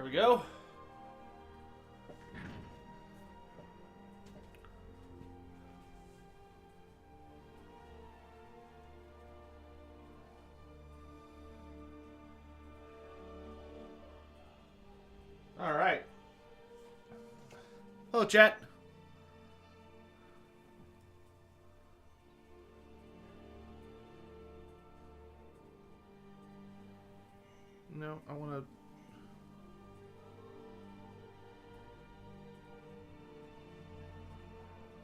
There we go. All right. Hello, chat. No, I want to...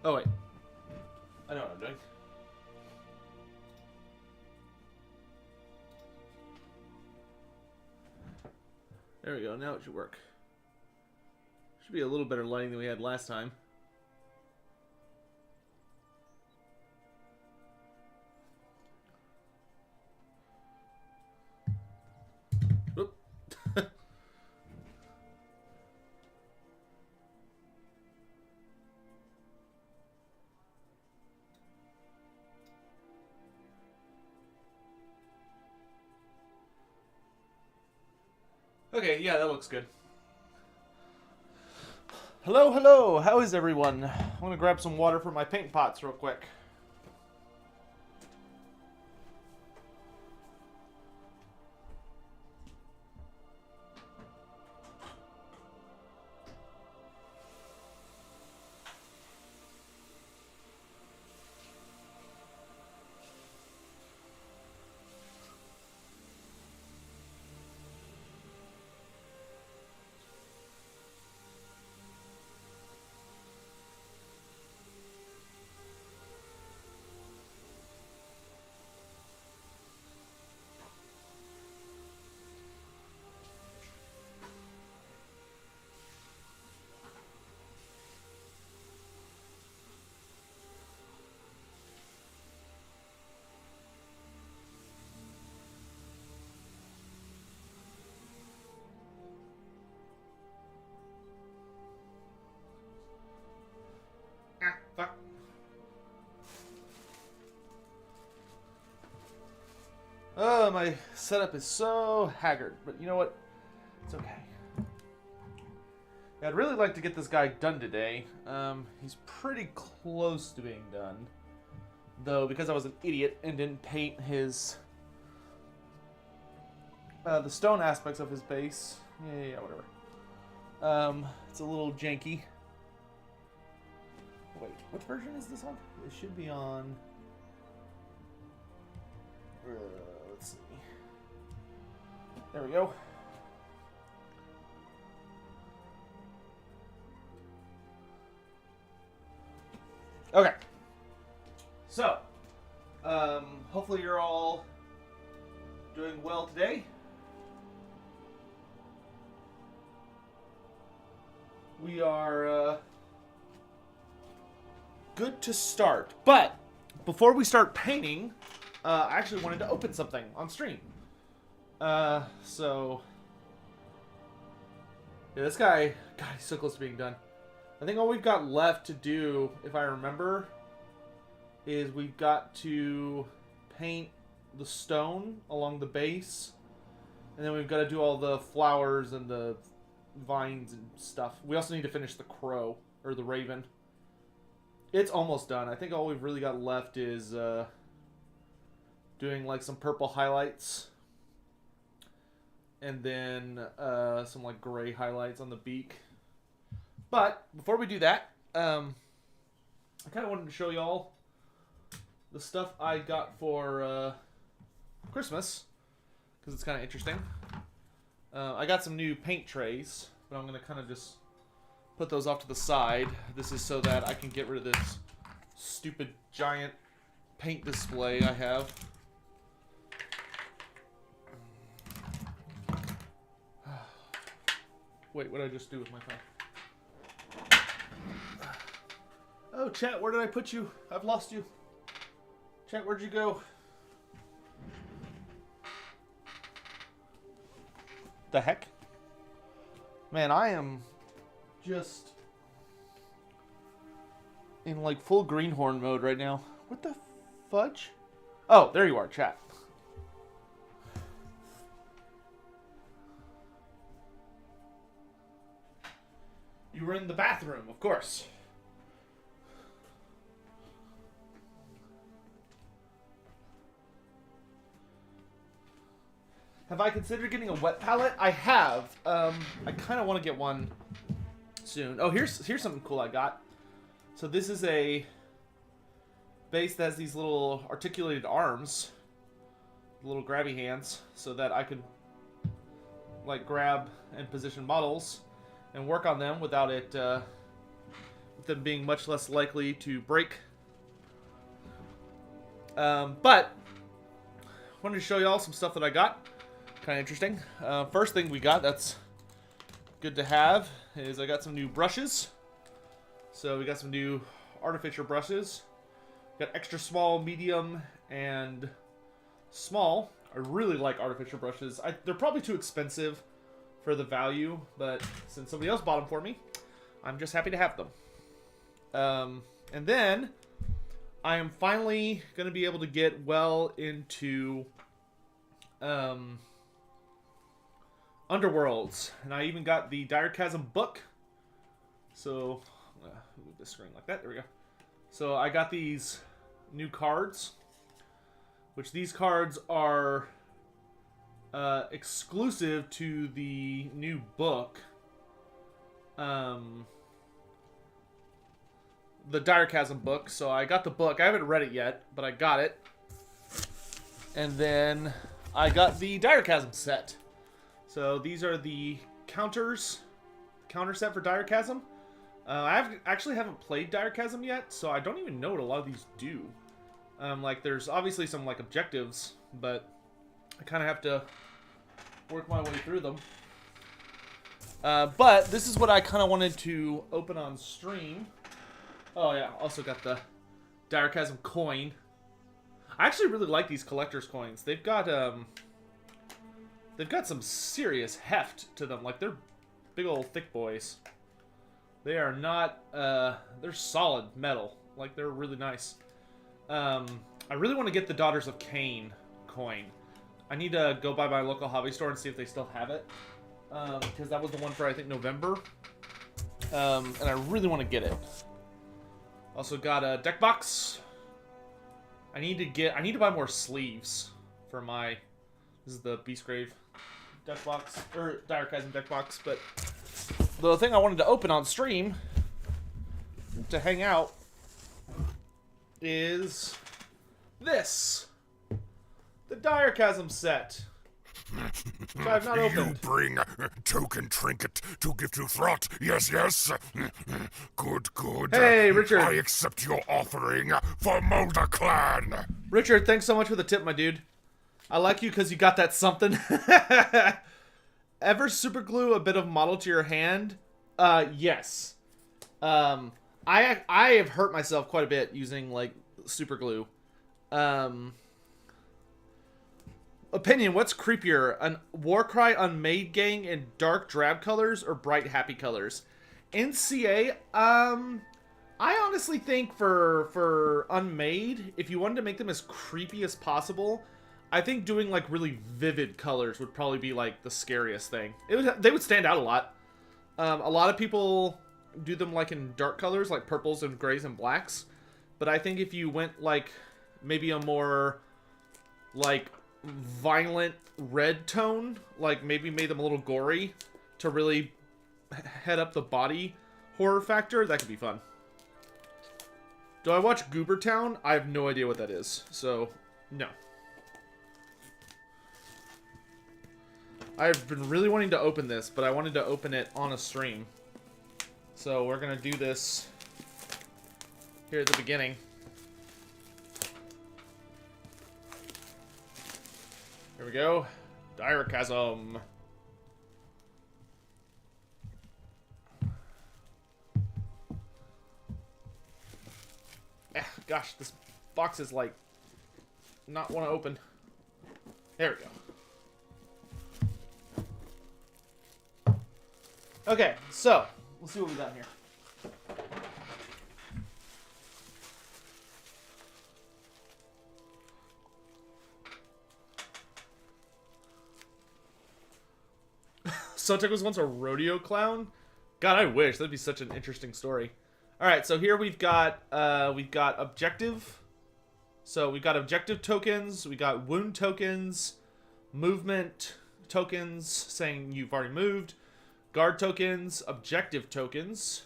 Oh, wait. I know what I'm doing. There we go. Now it should work. Should be a little better lighting than we had last time. Oop. Okay, yeah, that looks good. Hello, hello. How is everyone? I want to grab some water for my paint pots real quick. Ah, fuck. Oh, my setup is so haggard, but you know what? It's okay. Yeah, I'd really like to get this guy done today. He's pretty close to being done. Though, because I was an idiot and didn't paint his... the stone aspects of his base. Yeah, whatever. It's a little janky. Wait, what version is this on? It should be on... let's see. There we go. Okay. So, hopefully you're all doing well today. We are good to start. But before we start painting, I actually wanted to open something on stream. So yeah, this guy, God, he's so close to being done. I think all we've got left to do, if I remember, is we've got to paint the stone along the base, and then we've got to do all the flowers and the vines and stuff. We also need to finish the crow, or the raven. It's almost done. I think all we've really got left is doing like some purple highlights, and then some like gray highlights on the beak. But before we do that, I kind of wanted to show y'all the stuff I got for Christmas, because it's kind of interesting. I got some new paint trays, but I'm going to kind of just put those off to the side. This is so that I can get rid of this stupid giant paint display I have. Wait, what did I just do with my phone? Oh, chat, where did I put you? I've lost you. Chat, where'd you go? The heck? Man, I am just in like full greenhorn mode right now. What the fudge? Oh, there you are, chat. were in the bathroom, of course. Have I considered getting a wet palette? I have. I kind of want to get one soon. Oh, here's something cool I got. So this is a base that has these little articulated arms, little grabby hands, so that I could like grab and position models and work on them without it, with them being much less likely to break. But I wanted to show y'all some stuff that I got. Kind of interesting. First thing we got that's good to have is I got some new brushes. So we got some new artificial brushes. Got extra small, medium, and small. I really like artificial brushes. They're probably too expensive for the value, but since somebody else bought them for me, I'm just happy to have them. And then I am finally going to be able to get well into Underworlds, and I even got the Direchasm book. So move the screen like that. There we go. So I got these new cards, which these cards are exclusive to the new book, the Direchasm book. So I got the book. I haven't read it yet, but I got it. And then I got the Direchasm set. So these are the counter set for Direchasm. I actually haven't played Direchasm yet, so I don't even know what a lot of these do. Like, there's obviously some like objectives, but I kind of have to work my way through them. But this is what I kind of wanted to open on stream. Oh yeah, also got the Direchasm coin. I actually really like these collector's coins. They've got some serious heft to them. Like, they're big old thick boys. They are not, they're solid metal. Like, they're really nice. I really want to get the Daughters of Cain coin. I need to go by my local hobby store and see if they still have it. Because that was the one for, I think, November. And I really want to get it. Also got a deck box. I need to buy more sleeves for my, this is the Beastgrave deck box, or Direchasm deck box, but the thing I wanted to open on stream to hang out is this. The Direchasm set. Which I have not opened. You bring token trinket to give to Throt. Yes, yes. Good, good. Hey, Richard. I accept your offering for Mulder Clan. Richard, thanks so much for the tip, my dude. I like you because you got that something. Ever super glue a bit of model to your hand? Yes. I have hurt myself quite a bit using, like, super glue. Opinion, what's creepier? An Warcry Unmade gang in dark drab colors or bright happy colors? NCA, I honestly think for Unmade, if you wanted to make them as creepy as possible, I think doing, like, really vivid colors would probably be, like, the scariest thing. They would stand out a lot. A lot of people do them, like, in dark colors, like purples and grays and blacks. But I think if you went, like, maybe a more, like, violent red tone, like maybe made them a little gory to really head up the body horror factor, that could be fun. Do I watch Goober Town? I have no idea what that is, so no. I've been really wanting to open this, but I wanted to open it on a stream. So we're gonna do this here at the beginning. Here we go. Direchasm. Gosh, this box is like not want to open. There we go. Okay, so let's see what we got here. Sotek was once a rodeo clown. God, I wish. That'd be such an interesting story. All right, so here we've got objective. So we've got objective tokens, we got wound tokens, movement tokens saying you've already moved, guard tokens, objective tokens.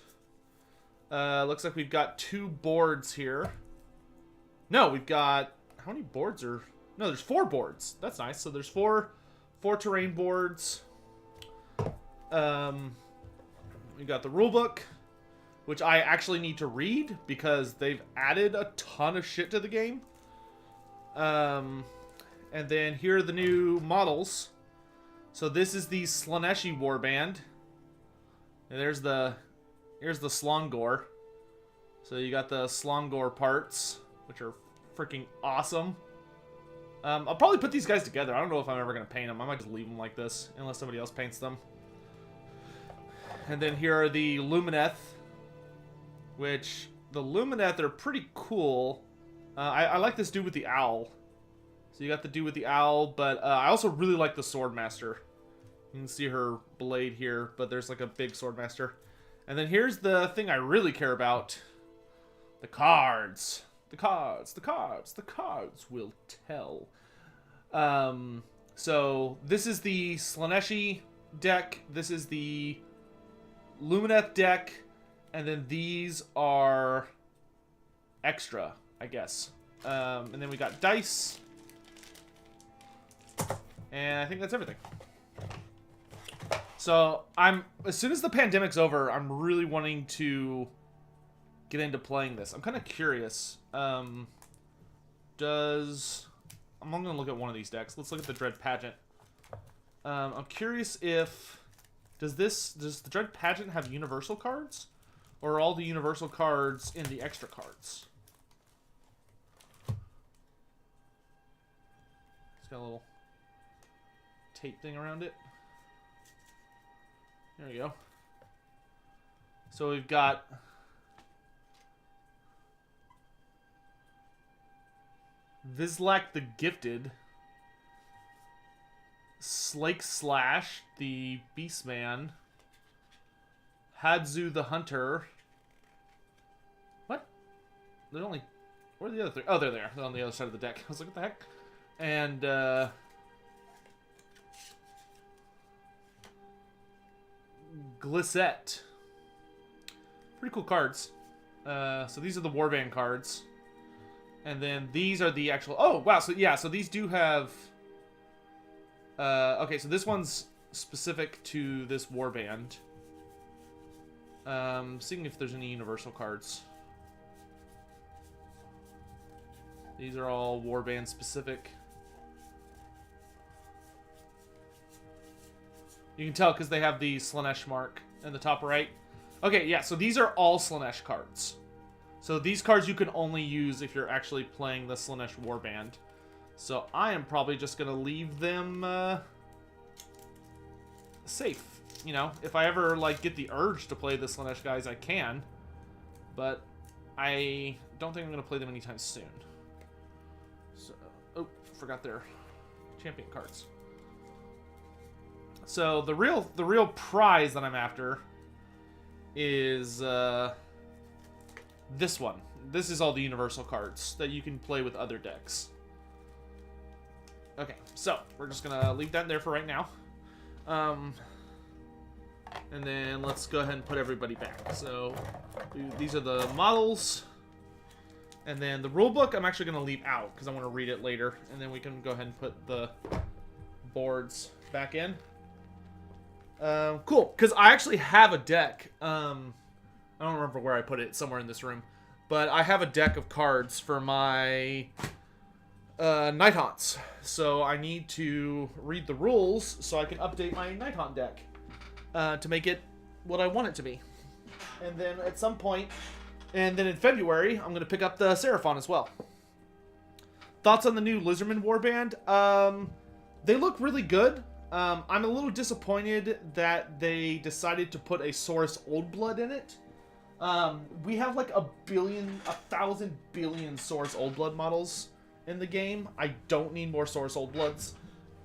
Looks like we've got 2 boards here. No, we've got, how many boards are, no, there's 4 boards. That's nice. So there's 4 terrain boards. We got the rule book, which I actually need to read because they've added a ton of shit to the game. And then here are the new models. So this is the Slaneshi warband. And here's the Slongor. So you got the Slongor parts, which are freaking awesome. I'll probably put these guys together. I don't know if I'm ever going to paint them. I might just leave them like this, unless somebody else paints them. And then here are the Lumineth, which the Lumineth are pretty cool. I like this dude with the owl. So you got the dude with the owl, but I also really like the Swordmaster. You can see her blade here, but there's like a big Swordmaster. And then here's the thing I really care about. The cards. The cards. The cards. The cards will tell. So this is the Slaneshi deck. This is the Lumineth deck. And then these are extra, I guess. And then we got dice. And I think that's everything. So as soon as the pandemic's over, I'm really wanting to get into playing this. I'm kind of curious. I'm only gonna look at one of these decks. Let's look at the Dread Pageant. I'm curious if does the Dread Pageant have universal cards, or are all the universal cards in the extra cards? It's got a little tape thing around it. There we go. So we've got Vizlak the Gifted, Slake Slash, the Beastman, Hadzu the Hunter. What? There's only... Where are the other 3? Oh, they're there. They're on the other side of the deck. I was like, what the heck? And, Glissette. Pretty cool cards. So these are the Warband cards. And then these are the actual... Oh, wow. So, yeah. So these do have... okay, so this one's specific to this Warband. Seeing if there's any universal cards. These are all Warband specific. You can tell because they have the Slanesh mark in the top right. Okay, yeah, so these are all Slanesh cards. So these cards you can only use if you're actually playing the Slanesh Warband. So I am probably just going to leave them safe. You know, if I ever like get the urge to play the Slanesh guys, I can. But I don't think I'm going to play them anytime soon. So, oh, forgot their champion cards. So the real prize that I'm after is this one. This is all the universal cards that you can play with other decks. Okay, so we're just gonna leave that there for right now. And then let's go ahead and put everybody back. So these are the models. And then the rulebook I'm actually gonna leave out because I want to read it later. And then we can go ahead and put the boards back in. Cool, because I actually have a deck. I don't remember where I put it, somewhere in this room. But I have a deck of cards for my Night Haunts. So I need to read the rules so I can update my Night Haunt deck to make it what I want it to be. And then at some point, and then in February, I'm going to pick up the Seraphon as well. Thoughts on the new Lizardman Warband? They look really good. I'm a little disappointed that they decided to put a Saurus Oldblood in it. We have like 1,000 billion Saurus Oldblood models in the game. I don't need more Saurus Oldbloods.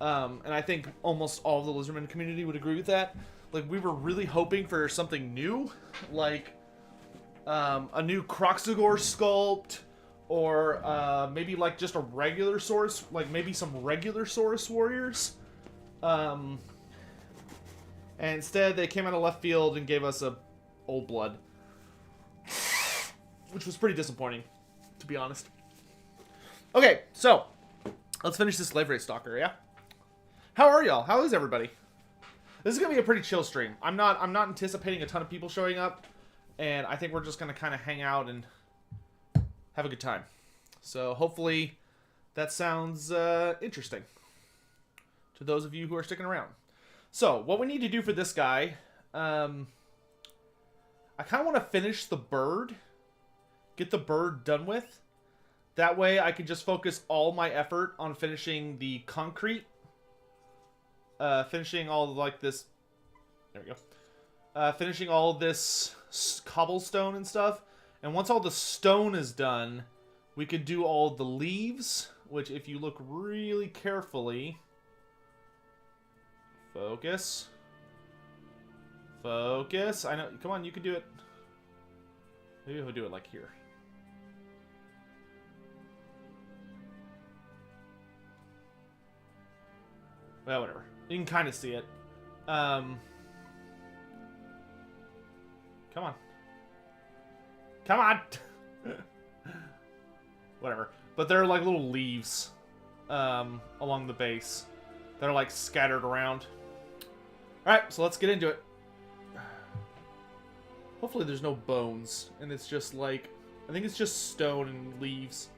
And I think almost all of the Lizardman community would agree with that. Like, we were really hoping for something new, like a new Croxagore sculpt, or maybe like just a regular Saurus, like maybe some regular Saurus warriors. And instead, they came out of left field and gave us a Old Blood, which was pretty disappointing, to be honest. Okay, so let's finish this Slave Race Stalker, yeah? How are y'all? How is everybody? This is gonna be a pretty chill stream. I'm not anticipating a ton of people showing up, and I think we're just gonna kind of hang out and have a good time. So hopefully that sounds interesting to those of you who are sticking around. So what we need to do for this guy, I kind of want to finish the bird, get the bird done with. That way I can just focus all my effort on finishing the concrete. Finishing all like this. There we go. Finishing all this cobblestone and stuff. And once all the stone is done, we could do all the leaves, which if you look really carefully, focus. Focus. I know. Come on, you can do it. Maybe we'll do it like here. Well, whatever. You can kind of see it. Come on. Come on! Whatever. But there are like little leaves along the base that are like scattered around. Alright, so let's get into it. Hopefully there's no bones, and it's just like, I think it's just stone and leaves.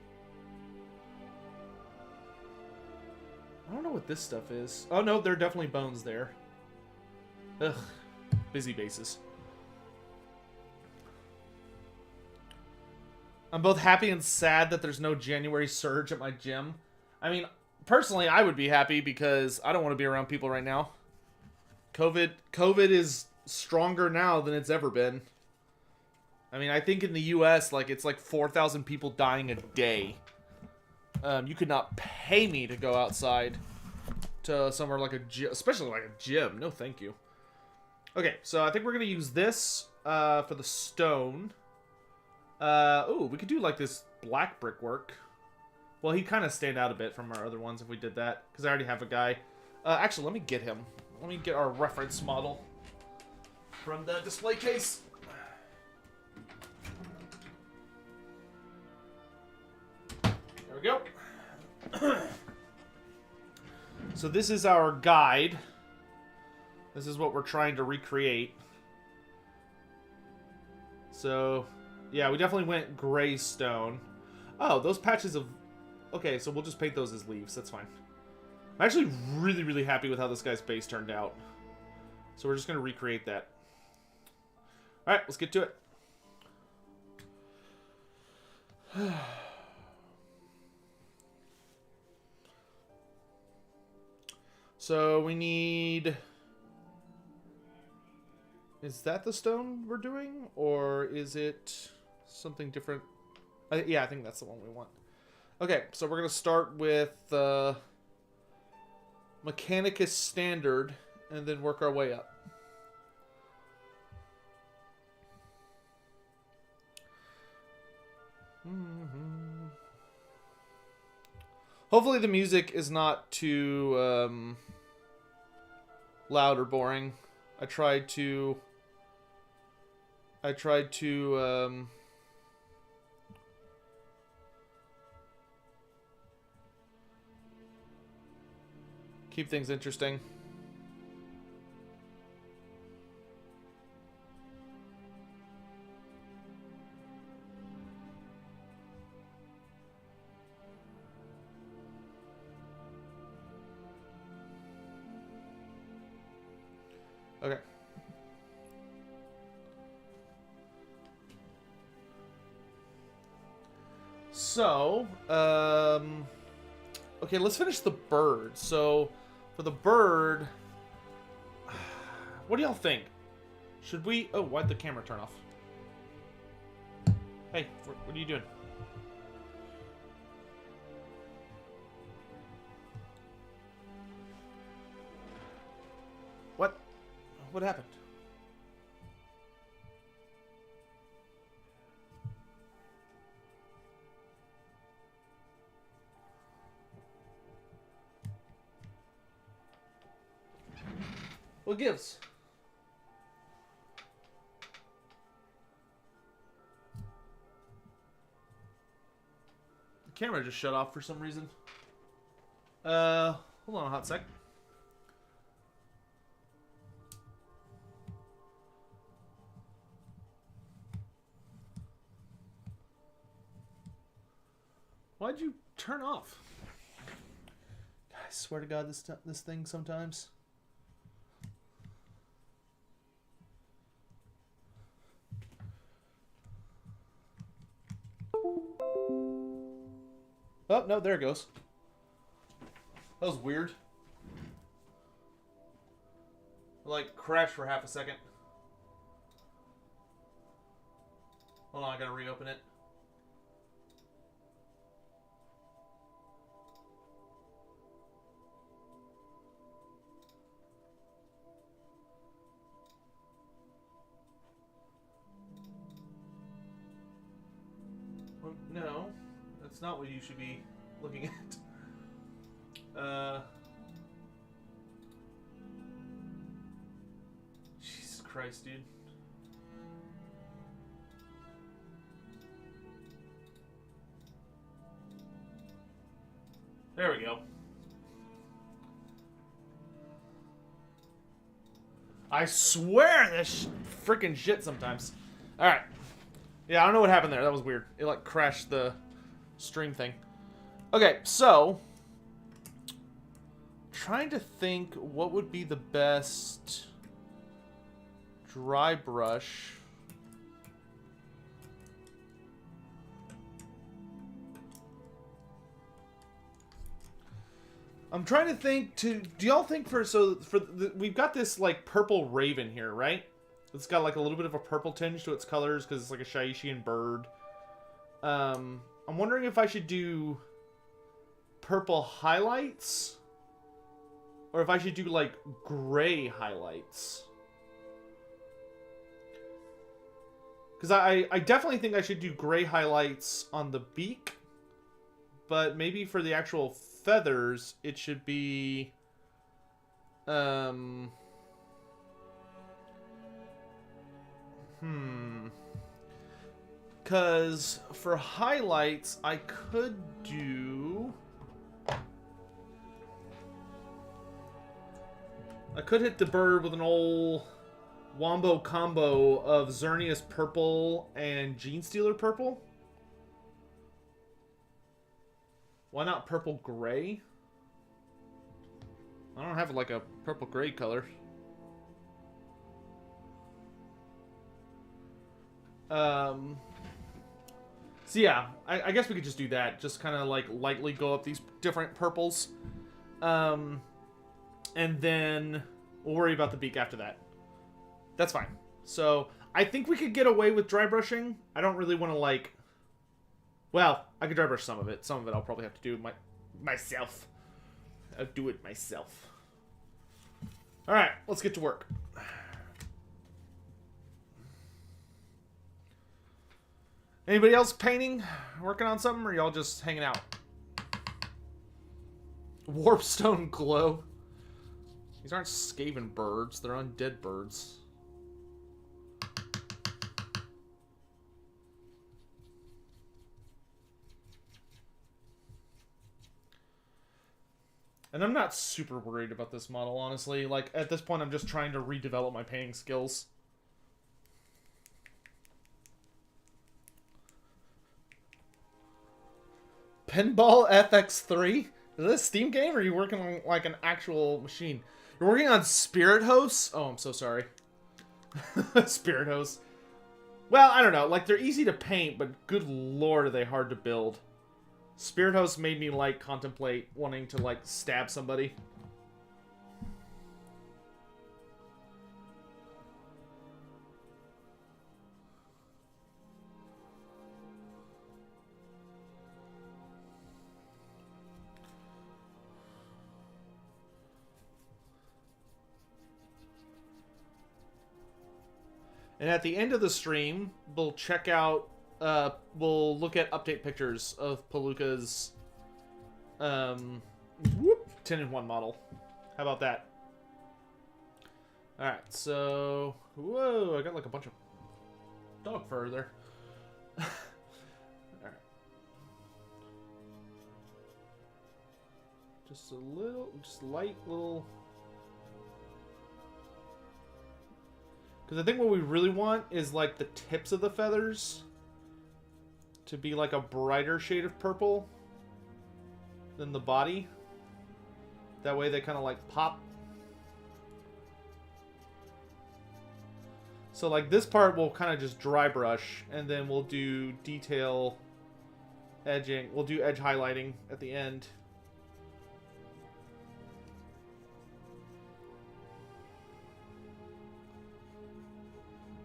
I don't know what this stuff is. Oh no, there are definitely bones there. Ugh. Busy bases. I'm both happy and sad that there's no January surge at my gym. I mean, personally, I would be happy because I don't want to be around people right now. COVID is stronger now than it's ever been. I mean, I think in the US, like, it's like 4,000 people dying a day. You could not pay me to go outside to somewhere like a gym, especially like a gym. No, thank you. Okay, so I think we're going to use this for the stone. Ooh, we could do like this black brickwork. Well, he'd kind of stand out a bit from our other ones if we did that, because I already have a guy. Actually, let me get him. Let me get our reference model from the display case. There we go. So this is our guide. This is what we're trying to recreate. So, yeah, we definitely went gray stone. Oh, those patches of... Okay, so we'll just paint those as leaves. That's fine. I'm actually really, really happy with how this guy's base turned out. So we're just going to recreate that. Alright, let's get to it. So we need... Is that the stone we're doing? Or is it something different? Yeah, I think that's the one we want. Okay, so we're going to start with Mechanicus Standard and then work our way up. Hopefully the music is not too loud or boring. I tried to keep things interesting. Okay. So, okay, let's finish the bird. So, for the bird, what do y'all think? Should we... Oh, why'd the camera turn off? Hey, what are you doing? What? What happened? What gives? The camera just shut off for some reason. Hold on a hot sec. Why'd you turn off? I swear to God, this thing sometimes. Oh, no, there it goes. That was weird. Like, crashed for half a second. Hold on, I gotta reopen it. Well, no, that's not what you should be looking at. Jesus Christ, dude. There we go. I swear this freaking shit sometimes. Alright. Yeah, I don't know what happened there. That was weird. It like crashed the stream thing. Okay, so trying to think what would be the best dry brush. I'm trying to think do y'all think we've got this like purple raven here, right? It's got like a little bit of a purple tinge to its colors because it's like a Shaishian bird. I'm wondering if I should do purple highlights or if I should do like gray highlights. Because I definitely think I should do gray highlights on the beak, but maybe for the actual feathers, it should be because for highlights, I could hit the bird with an old wombo combo of Xerneas purple and Gene Stealer purple. Why not purple gray? I don't have like a purple gray color. So yeah, I guess we could just do that. Just kind of like lightly go up these different purples. And then we'll worry about the beak after that. That's fine. So I think we could get away with dry brushing. I don't really want to like... Well, I could dry brush some of it. Some of it I'll probably have to do myself. I'll do it myself. Alright, let's get to work. Anybody else painting? Working on something? Or y'all just hanging out? Warpstone glow. These aren't Skaven birds. They're undead birds. And I'm not super worried about this model, honestly. Like, at this point, I'm just trying to redevelop my painting skills. Pinball FX3? Is this a Steam game, or are you working on, like, an actual machine? You're working on Spirit Hosts? Oh, I'm so sorry. Spirit Hosts. Well, I don't know. Like, they're easy to paint, but good lord are they hard to build. Spirit Host made me, like, contemplate wanting to, like, stab somebody. And at the end of the stream, we'll check out, we'll look at update pictures of Palooka's 10-in-1 model. How about that? Alright, so... Whoa, I got like a bunch of dog fur there. Alright. Just a little, just light little... Because I think what we really want is like the tips of the feathers to be like a brighter shade of purple than the body. That way they kind of like pop. So like this part we'll kind of just dry brush, and then we'll do detail edging. We'll do edge highlighting at the end.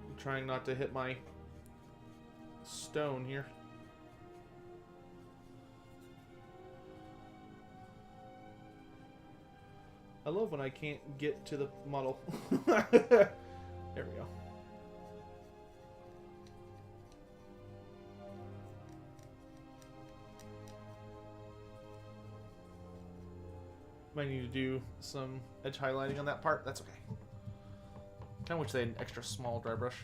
I'm trying not to hit my stone here. I love when I can't get to the model. There we go. Might need to do some edge highlighting on that part. That's okay. Kind of wish they had an extra small dry brush.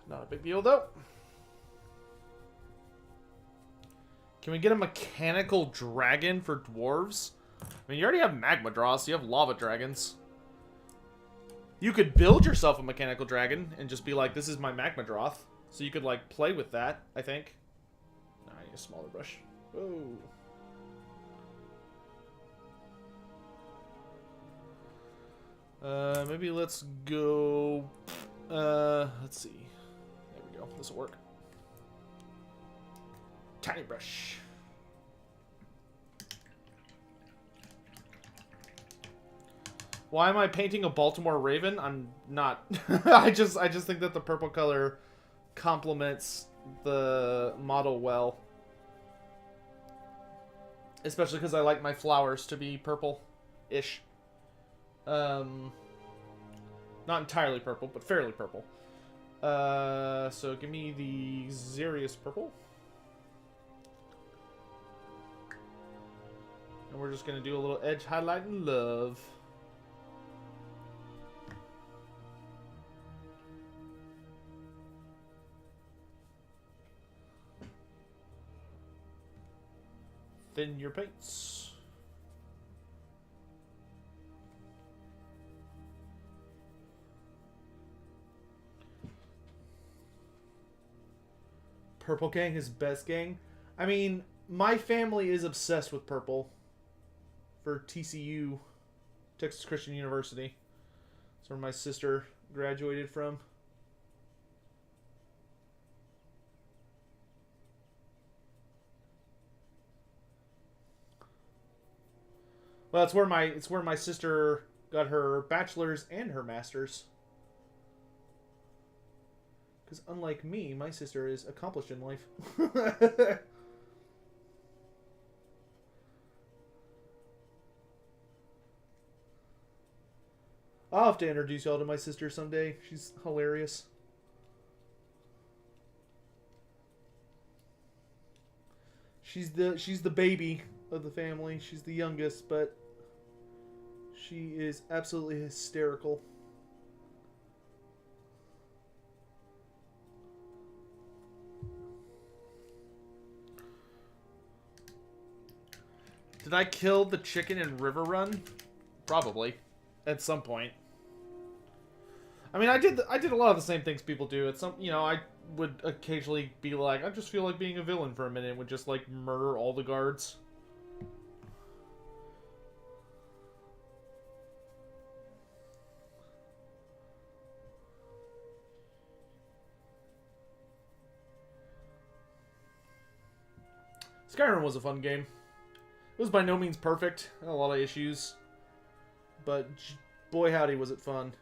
Not a big deal though. Can we get a mechanical dragon for dwarves? I mean, you already have magma dross. You have lava dragons. You could build yourself a mechanical dragon and just be like, this is my magma droth. So you could like play with that, I think. No, I need a smaller brush. Oh. Maybe let's go... let's see. There we go. This will work. Tiny brush. Why am I painting a Baltimore Raven? I'm not. I just think that the purple color complements the model well. Especially because I like my flowers to be purple-ish. Not entirely purple, but fairly purple. So give me the Xerius purple. And we're just going to do a little edge highlight and love. Thin your paints. Purple gang is best gang. I mean, my family is obsessed with purple. For TCU, Texas Christian University. That's where my sister graduated from. Well, it's where my sister got her bachelor's and her master's. Because unlike me, my sister is accomplished in life. I'll have to introduce y'all to my sister someday. She's hilarious. She's the baby of the family. She's the youngest, but she is absolutely hysterical. Did I kill the chicken in River Run? Probably. At some point. I mean, I did a lot of the same things people do. At some, you know, I would occasionally be like, I just feel like being a villain for a minute, and would just like murder all the guards. Skyrim was a fun game. It was by no means perfect. Had a lot of issues. But boy howdy was it fun.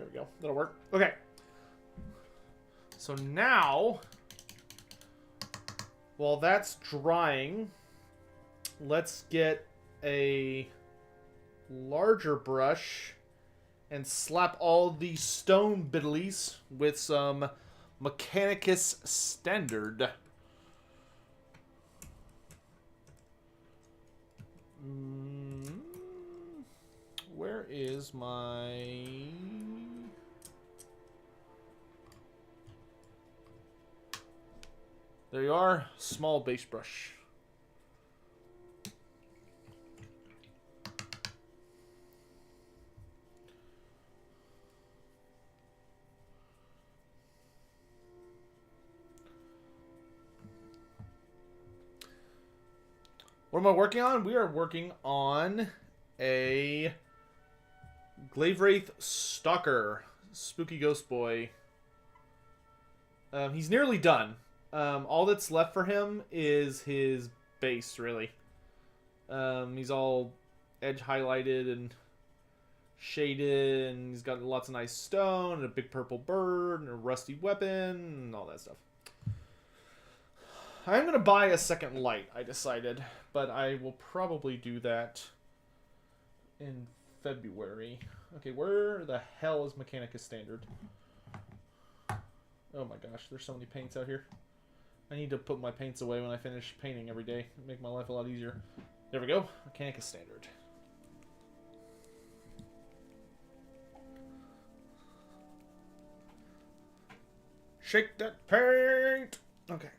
There we go. That'll work. Okay. So now, while that's drying, let's get a larger brush and slap all these stone biddlies with some Mechanicus Standard. Where is my... There you are. Small base brush. What am I working on? We are working on a Glavewraith Stalker. Spooky Ghost Boy. He's nearly done. All that's left for him is his base, really. He's all edge highlighted and shaded, and he's got lots of nice stone, and a big purple bird, and a rusty weapon, and all that stuff. I'm going to buy a second light, I decided, but I will probably do that in February. Okay, where the hell is Mechanicus Standard? Oh my gosh, there's so many paints out here. I need to put my paints away when I finish painting every day. It'll make my life a lot easier. There we go, Mechanicus Standard. Shake that paint! Okay.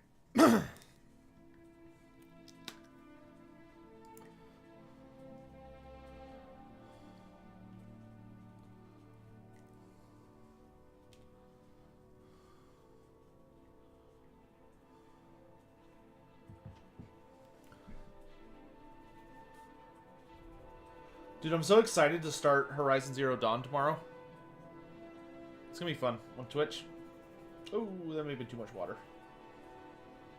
Dude, I'm so excited to start Horizon Zero Dawn tomorrow. It's gonna be fun on Twitch. Oh, that may have been too much water.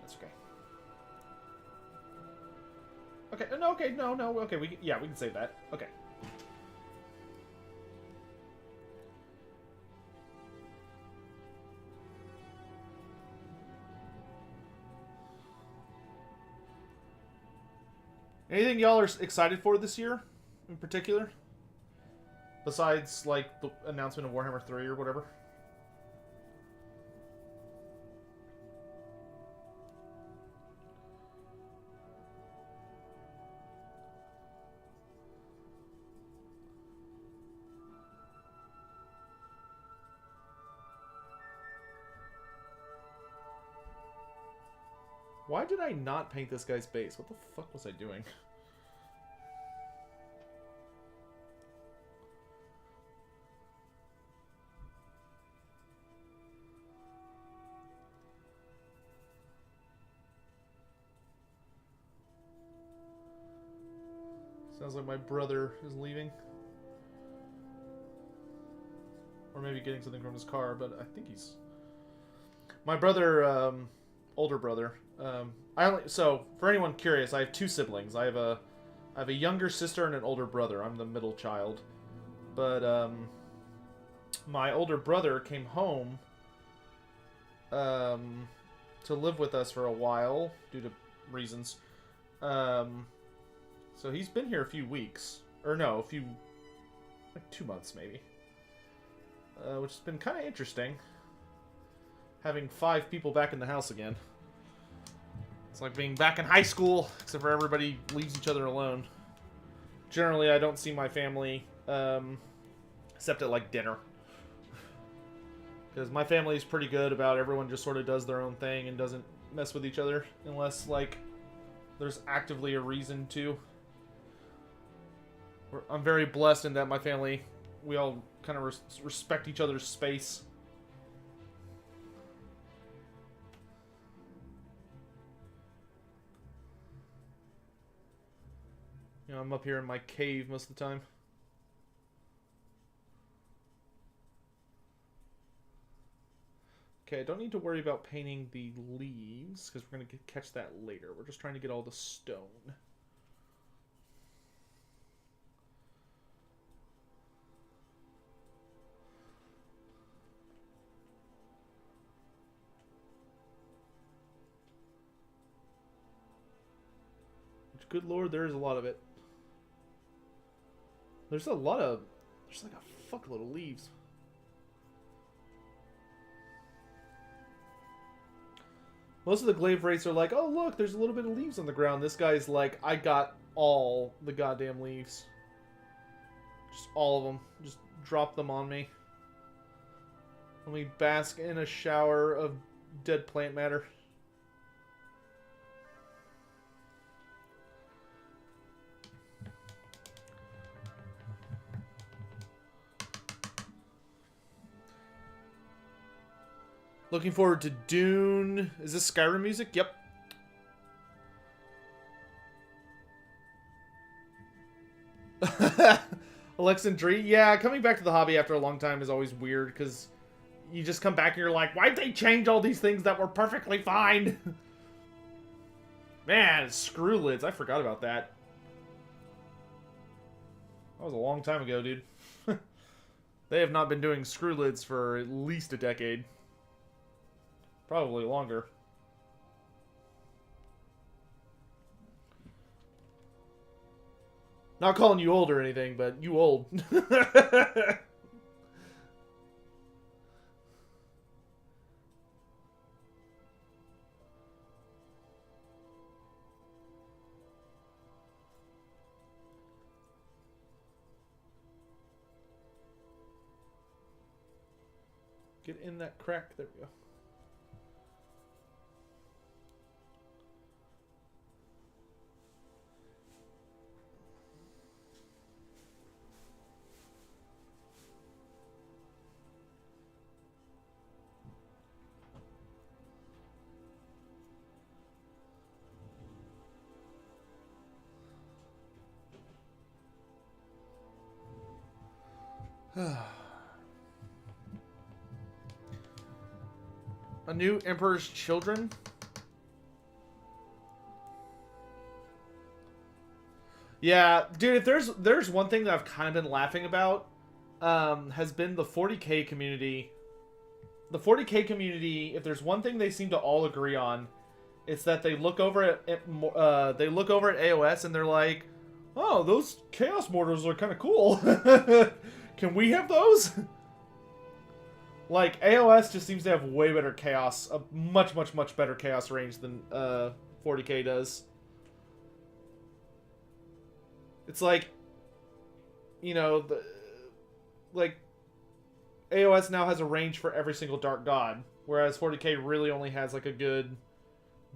That's okay. Okay, no, okay, no, okay, we can save that. Okay. Anything y'all are excited for this year, in particular? Besides, like, the announcement of Warhammer 3 or whatever? Why did I not paint this guy's base? What the fuck was I doing? Sounds like my brother is leaving. Or maybe getting something from his car, but I think he's... My brother, older brother. So, for anyone curious, I have two siblings. I have a younger sister and an older brother. I'm the middle child. But, my older brother came home to live with us for a while, due to reasons. So he's been here a few weeks. Or no, like 2 months maybe. Which has been kind of interesting. Having 5 people back in the house again. It's like being back in high school, except for everybody leaves each other alone. Generally, I don't see my family, except at, like, dinner. Because my family is pretty good about everyone just sort of does their own thing and doesn't mess with each other. Unless, like, there's actively a reason to. I'm very blessed in that my family, we all kind of respect each other's space. You know, I'm up here in my cave most of the time. Okay, I don't need to worry about painting the leaves, because we're going to catch that later. We're just trying to get all the stone. Good lord, there is a lot of it. There's like a fuckload of leaves. Most of the glaive wraiths are like, oh look, there's a little bit of leaves on the ground. This guy's like, I got all the goddamn leaves. Just all of them. Just drop them on me. Let me bask in a shower of dead plant matter. Looking forward to Dune. Is this Skyrim music? Yep. Alexandria? Yeah, coming back to the hobby after a long time is always weird, because you just come back and you're like, why'd they change all these things that were perfectly fine? Man, screw lids. I forgot about that. That was a long time ago, dude. They have not been doing screw lids for at least a decade. Probably longer. Not calling you old or anything, but you old. Get in that crack. There we go. A new Emperor's Children? Yeah, dude, if there's one thing that I've kind of been laughing about, has been the 40k community. The 40k community, if there's one thing they seem to all agree on, it's that they look over at AOS and they're like, oh, those Chaos Mortars are kind of cool. Can we have those? Like, AOS just seems to have way better chaos, a much, much, much better chaos range than 40k does. It's like, you know, like, AOS now has a range for every single Dark God, whereas 40k really only has, like, a good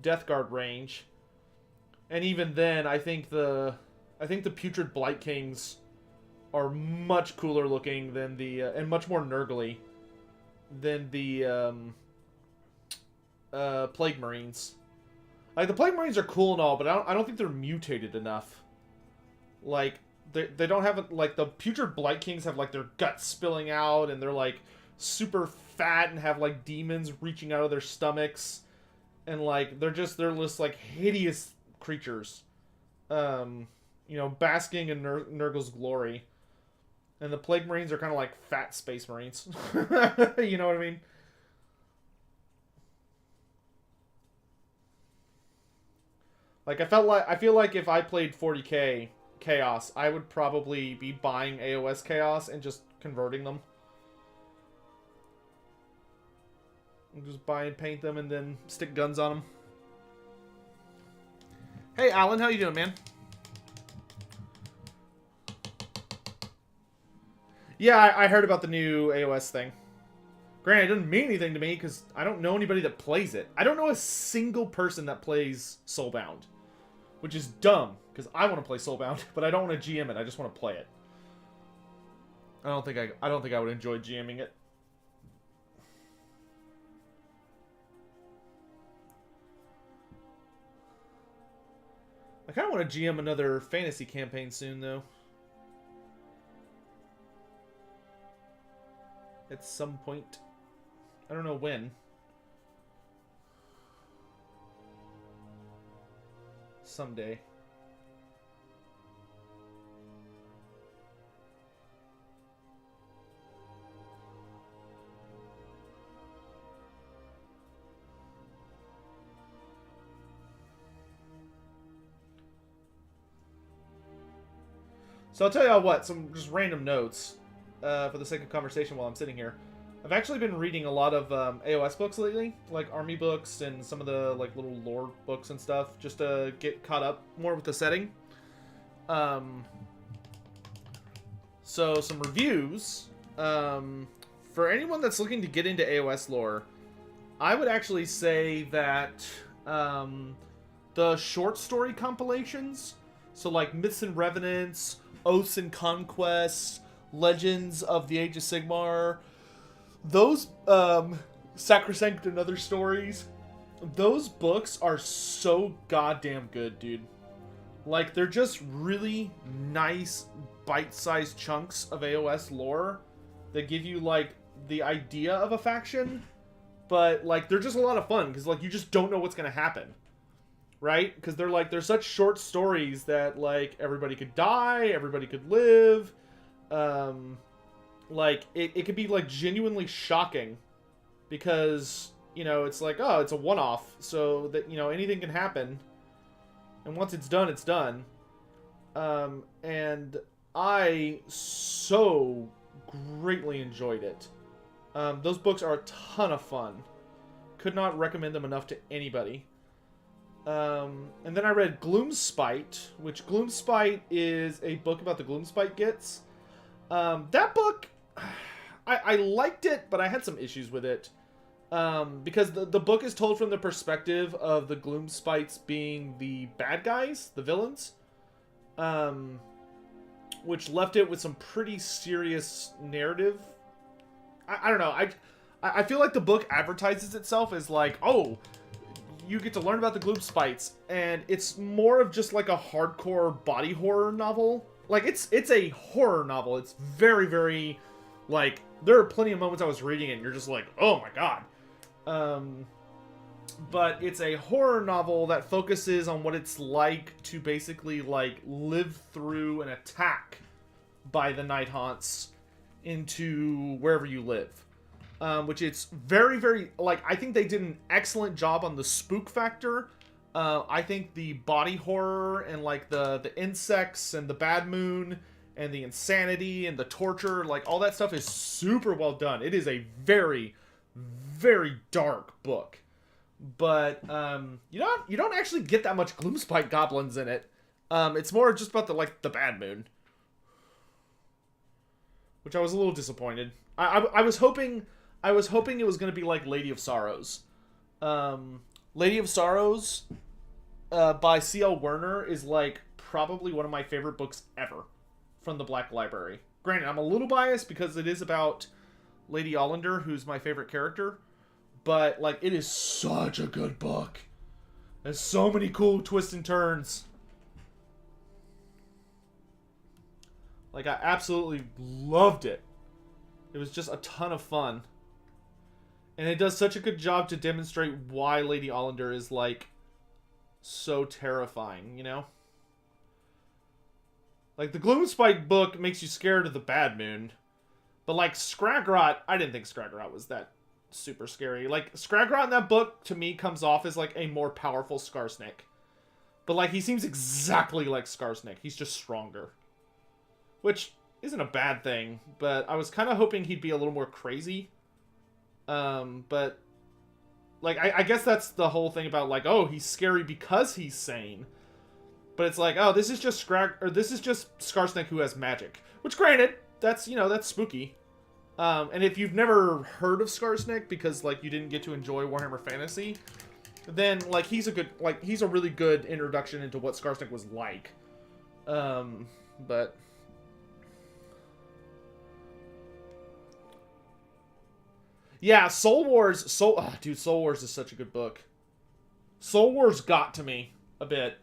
Death Guard range. And even then, I think the Putrid Blight Kings are much cooler looking than the, and much more nurgly than the, Plague Marines. Like, the Plague Marines are cool and all, but I don't think they're mutated enough. Like, they don't have, like, the Putrid Blight Kings have, like, their guts spilling out, and they're, like, super fat and have, like, demons reaching out of their stomachs. And, like, they're just, like, hideous creatures. You know, basking in Nurgle's glory. And the Plague Marines are kind of like fat Space Marines. You know what I mean? Like, I feel like if I played 40k Chaos, I would probably be buying AOS Chaos and just converting them. And just buy and paint them and then stick guns on them. Hey, Alan, how you doing, man? Yeah, I heard about the new AOS thing. Granted, it doesn't mean anything to me because I don't know anybody that plays it. I don't know a single person that plays Soulbound, which is dumb because I want to play Soulbound, but I don't want to GM it. I just want to play it. I don't think I would enjoy GMing it. I kind of want to GM another fantasy campaign soon, though. At some point. I don't know when. Someday. So I'll tell y'all what, some just random notes for the sake of conversation while I'm sitting here. I've actually been reading a lot of AOS books lately, like army books and some of the like little lore books and stuff, just to get caught up more with the setting. So some reviews. For anyone that's looking to get into AOS lore, I would actually say that the short story compilations, so like Myths and Revenants, Oaths and Conquests, Legends of the Age of Sigmar, those Sacrosanct and Other Stories, those books are so goddamn good, dude. Like, they're just really nice bite-sized chunks of AOS lore that give you like the idea of a faction, but like they're just a lot of fun because like you just don't know what's gonna happen, right? Because they're such short stories that like everybody could die, everybody could live. Like, it could be, like, genuinely shocking because, you know, it's like, oh, it's a one-off, so that, you know, anything can happen. And once it's done, it's done. And I so greatly enjoyed it. Those books are a ton of fun. Could not recommend them enough to anybody. And then I read Gloomspite, which Gloomspite is a book about the Gloomspite Gits. That book, I liked it, but I had some issues with it. Because the book is told from the perspective of the Gloomspites being the bad guys, the villains. Which left it with some pretty serious narrative. I don't know, I feel like the book advertises itself as like, oh, you get to learn about the Gloomspites, and it's more of just like a hardcore body horror novel. Like, it's a horror novel. It's very, very, like, there are plenty of moments I was reading it and you're just like, oh my god. But it's a horror novel that focuses on what it's like to basically, like, live through an attack by the Night Haunts into wherever you live. Which it's very, very, like, I think they did an excellent job on the spook factor. I think the body horror and, like, the insects and the bad moon and the insanity and the torture, like, all that stuff is super well done. It is a very, very dark book. But, you don't actually get that much Gloomspite goblins in it. It's more just about the bad moon. Which I was a little disappointed. I was hoping it was going to be like Lady of Sorrows. Lady of Sorrows by C.L. Werner is like probably one of my favorite books ever from the Black Library. Granted, I'm a little biased because it is about Lady Ollander, who's my favorite character, but like it is such a good book. There's so many cool twists and turns. Like, I absolutely loved it. It was just a ton of fun. And it does such a good job to demonstrate why Lady Ollander is, like, so terrifying, you know? Like, the Gloomspite book makes you scared of the Bad Moon. But, like, Scragrot, I didn't think Scragrot was that super scary. Like, Scragrot in that book, to me, comes off as, like, a more powerful Skarsnik. But, like, he seems exactly like Skarsnik. He's just stronger. Which isn't a bad thing, but I was kind of hoping he'd be a little more crazy. But, like, I guess that's the whole thing about, like, oh, he's scary because he's sane. But it's like, oh, this is just Skarsnik who has magic. Which, granted, that's, you know, that's spooky. And if you've never heard of Skarsnik because, like, you didn't get to enjoy Warhammer Fantasy, then, like, he's a really good introduction into what Skarsnik was like. But... yeah, Soul Wars is such a good book. Soul Wars got to me a bit.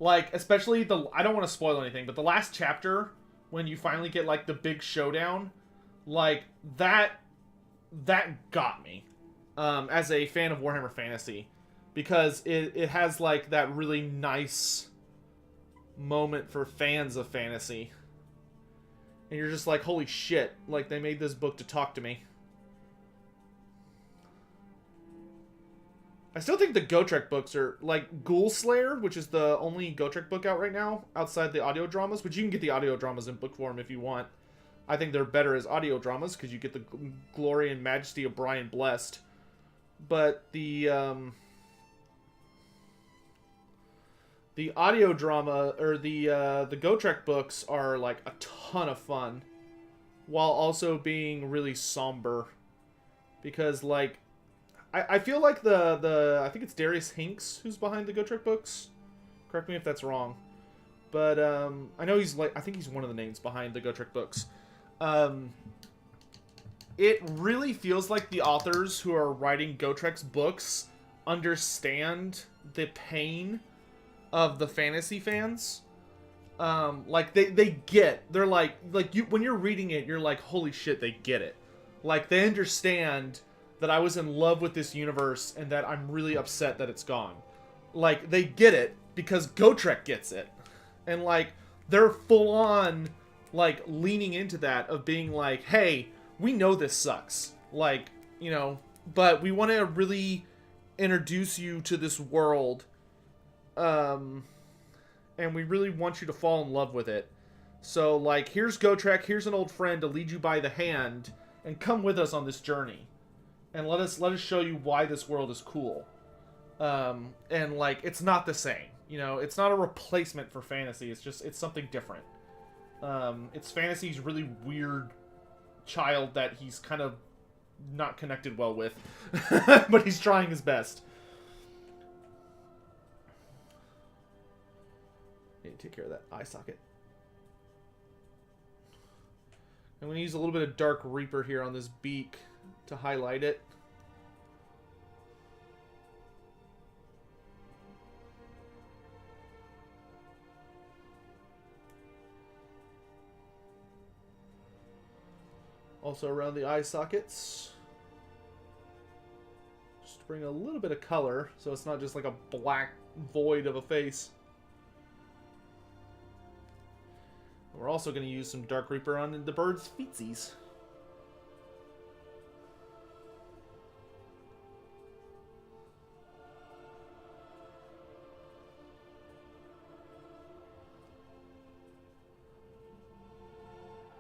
Like, especially I don't want to spoil anything, but the last chapter, when you finally get, like, the big showdown, like, that got me, as a fan of Warhammer Fantasy. Because it has, like, that really nice moment for fans of fantasy. And you're just like, holy shit, like, they made this book to talk to me. I still think the Gotrek books are, like, Ghoul Slayer, which is the only Gotrek book out right now, outside the audio dramas, but you can get the audio dramas in book form if you want. I think they're better as audio dramas, because you get the glory and majesty of Brian Blessed. But the audio drama, or the Gotrek books are, like, a ton of fun, while also being really somber. Because, like, I feel like I think it's Darius Hinks who's behind the Gotrek books. Correct me if that's wrong. But, I know he's, like, I think he's one of the names behind the Gotrek books. It really feels like the authors who are writing Gotrek's books understand the pain of the fantasy fans. Like, they're like you, when you're reading it, you're like, holy shit, they get it. Like, they understand that I was in love with this universe and that I'm really upset that it's gone. Like, they get it because Gotrek gets it. And, like, they're full on, like, leaning into that of being like, hey, we know this sucks. Like, you know, but we want to really introduce you to this world. And we really want you to fall in love with it. So, like, here's Gotrek, here's an old friend to lead you by the hand, and come with us on this journey. And let us show you why this world is cool. And, like, it's not the same. You know, it's not a replacement for fantasy. It's something different. It's fantasy's really weird child that he's kind of not connected well with. But he's trying his best. Need to take care of that eye socket. I'm going to use a little bit of Dark Reaper here on this beak to highlight it. Also around the eye sockets. Just to bring a little bit of color so it's not just like a black void of a face. We're also going to use some Dark Reaper on the bird's feetsies.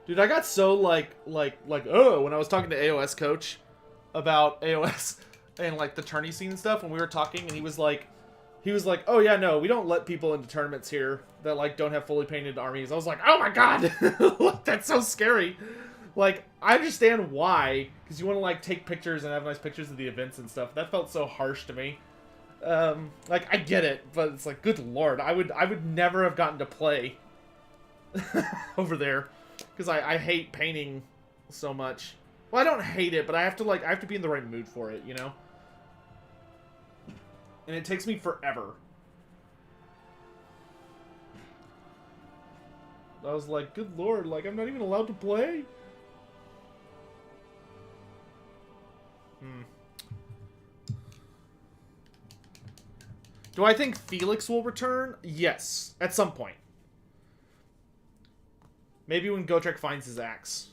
Dude, I got so like oh, when I was talking to AOS coach about AOS and like the tourney scene and stuff when we were talking, and he was like, oh yeah, no, we don't let people into tournaments here that like don't have fully painted armies. I was like, oh my god, that's so scary. Like, I understand why, because you want to like take pictures and have nice pictures of the events and stuff. That felt so harsh to me. Like, I get it, but it's like, good lord, I would never have gotten to play over there. Because I hate painting so much. Well, I don't hate it, but I have to be in the right mood for it, you know? And it takes me forever. I was like, good lord, like, I'm not even allowed to play? Do I think Felix will return? Yes, at some point. Maybe when Gotrek finds his axe.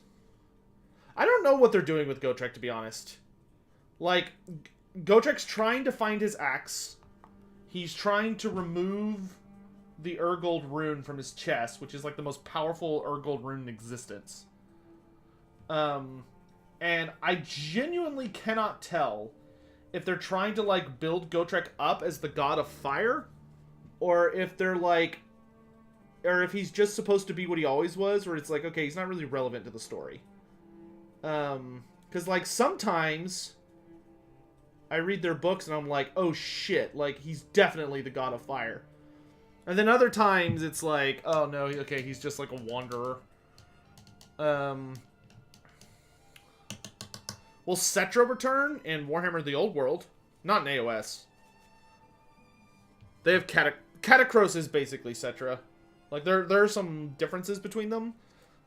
I don't know what they're doing with Gotrek, to be honest. Like, Gotrek's trying to find his axe. He's trying to remove the Urgold rune from his chest, which is like the most powerful Urgold rune in existence. And I genuinely cannot tell if they're trying to, like, build Gotrek up as the god of fire, or if they're, like, or if he's just supposed to be what he always was, where it's like, okay, he's not really relevant to the story. Because, like, sometimes I read their books and I'm like, oh shit, like, he's definitely the god of fire. And then other times it's like, oh no, okay, he's just like a wanderer. Will Cetra return in Warhammer the Old World? Not in AOS. They have Catacross is basically Cetra. Like, there are some differences between them.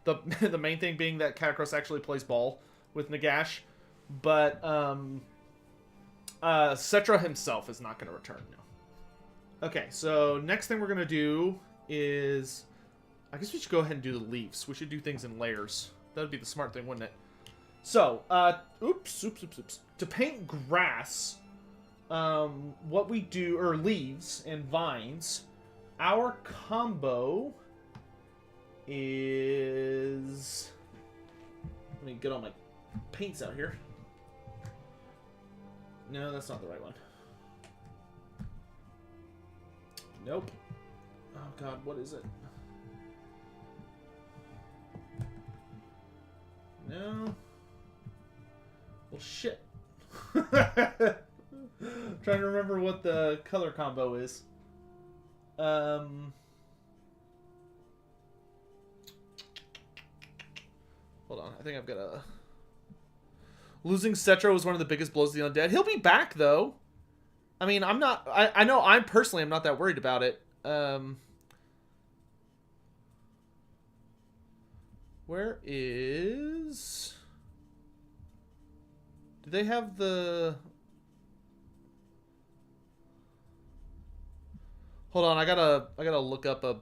The main thing being that Catacross actually plays ball with Nagash. But, Cetra himself is not going to return, no. Okay, so next thing we're going to do is... I guess we should go ahead and do the leaves. We should do things in layers. That would be the smart thing, wouldn't it? So, oops. To paint grass, what we do, or leaves and vines, our combo is... Let me get all my paints out here. No, that's not the right one. Nope. Oh god, what is it? No. Well, shit. Trying to remember what the color combo is. Hold on, I think I've got a... Losing Cetro was one of the biggest blows to the undead. He'll be back, though. I mean, I'm not... I know I'm personally I'm not that worried about it. Where is... Do they have the... Hold on, I gotta look up a...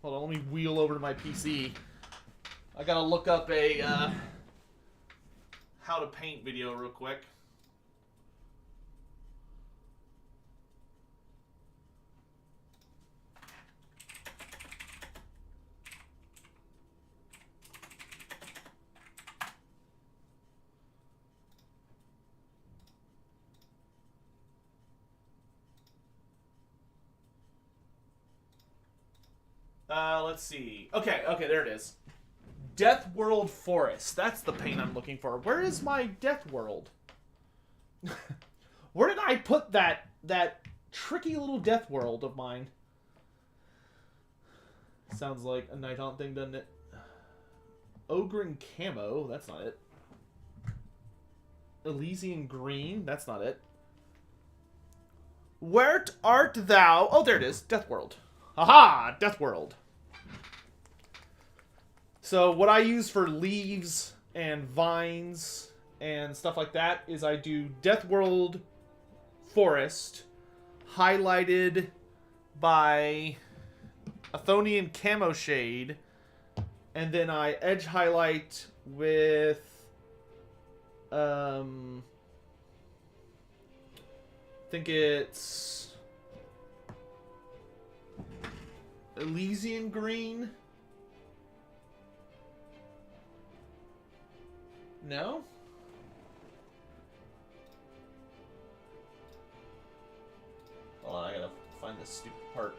Hold on, let me wheel over to my PC. I gotta look up a how to paint video real quick. Let's see. Okay, there it is. Death World Forest. That's the paint I'm looking for. Where is my Death World? Where did I put that tricky little Death World of mine? Sounds like a Night Haunt thing, doesn't it? Ogren Camo. That's not it. Elysian Green. That's not it. Where art thou? Oh, there it is. Death World. Aha! Death World. So what I use for leaves and vines and stuff like that is I do Death World Forest highlighted by Athonian Camo Shade, and then I edge highlight with I think it's Elysian Green. No? Hold on, I gotta find this stupid part.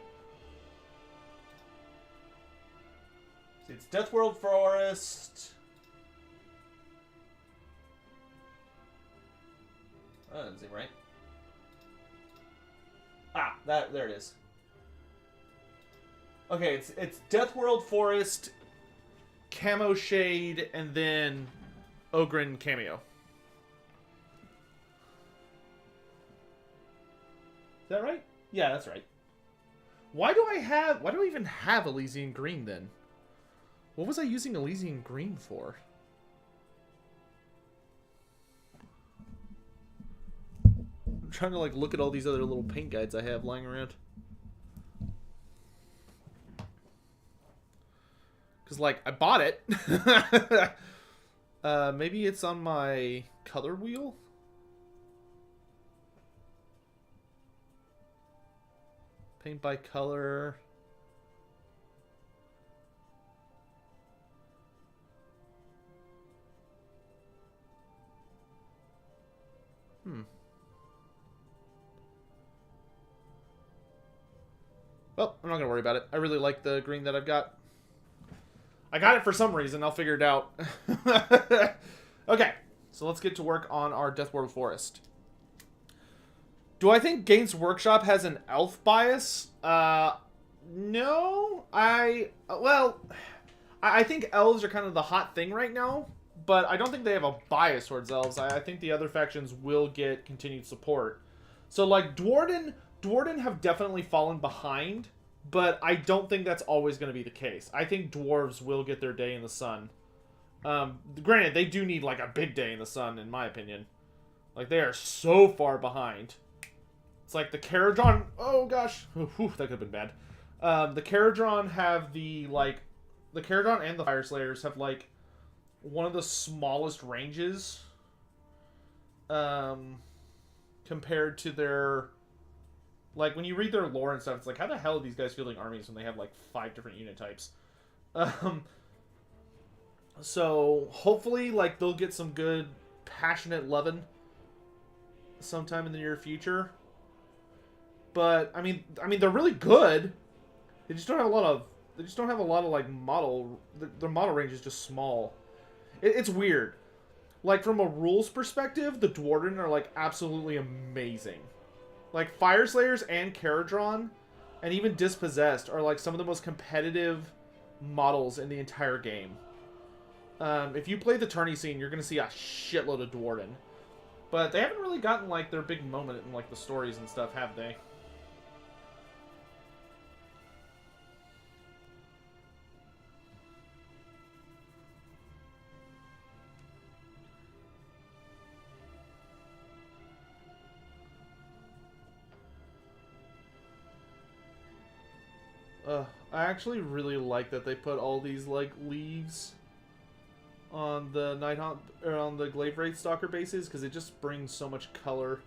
See, it's Death World Forest. Oh, that doesn't seem right. Ah, there it is. Okay, it's Death World Forest, Camo Shade, and then Ogren Cameo. Is that right? Yeah, that's right. Why do I even have Elysian Green then? What was I using Elysian Green for? I'm trying to like look at all these other little paint guides I have lying around. Cause like I bought it. Maybe it's on my color wheel? Paint by color. Well, I'm not gonna worry about it. I really like the green that I've got. I got it for some reason. I'll figure it out. Okay, so let's get to work on our Death World Forest. Do I think Games Workshop has an elf bias? No. I think elves are kind of the hot thing right now, but I don't think they have a bias towards elves. I think the other factions will get continued support. So, like, Dwarden have definitely fallen behind, but I don't think that's always going to be the case. I think dwarves will get their day in the sun. Granted, they do need, like, a big day in the sun, in my opinion. Like, they are so far behind. It's like the Caradron... Oh, gosh. Whew, that could have been bad. The Caradron have the, like... The Caradron and the Fire Slayers have, like, one of the smallest ranges um, compared to their, like, when you read their lore and stuff, it's like, how the hell are these guys fielding armies when they have like 5 different unit types? Um, so hopefully, like, they'll get some good, passionate loving sometime in the near future. But I mean, they're really good. They just don't have a lot of. They just don't have a lot of like model. Their model range is just small. It's weird. Like from a rules perspective, the Dwarden are like absolutely amazing. Like Fire Slayers and Caradron, and even Dispossessed are like some of the most competitive models in the entire game. If you play the tourney scene, you're gonna see a shitload of Dwarden, but they haven't really gotten like their big moment in like the stories and stuff, have they? I actually really like that they put all these like leaves on the Nighthawk or on the Glaive Wraith Stalker bases because it just brings so much color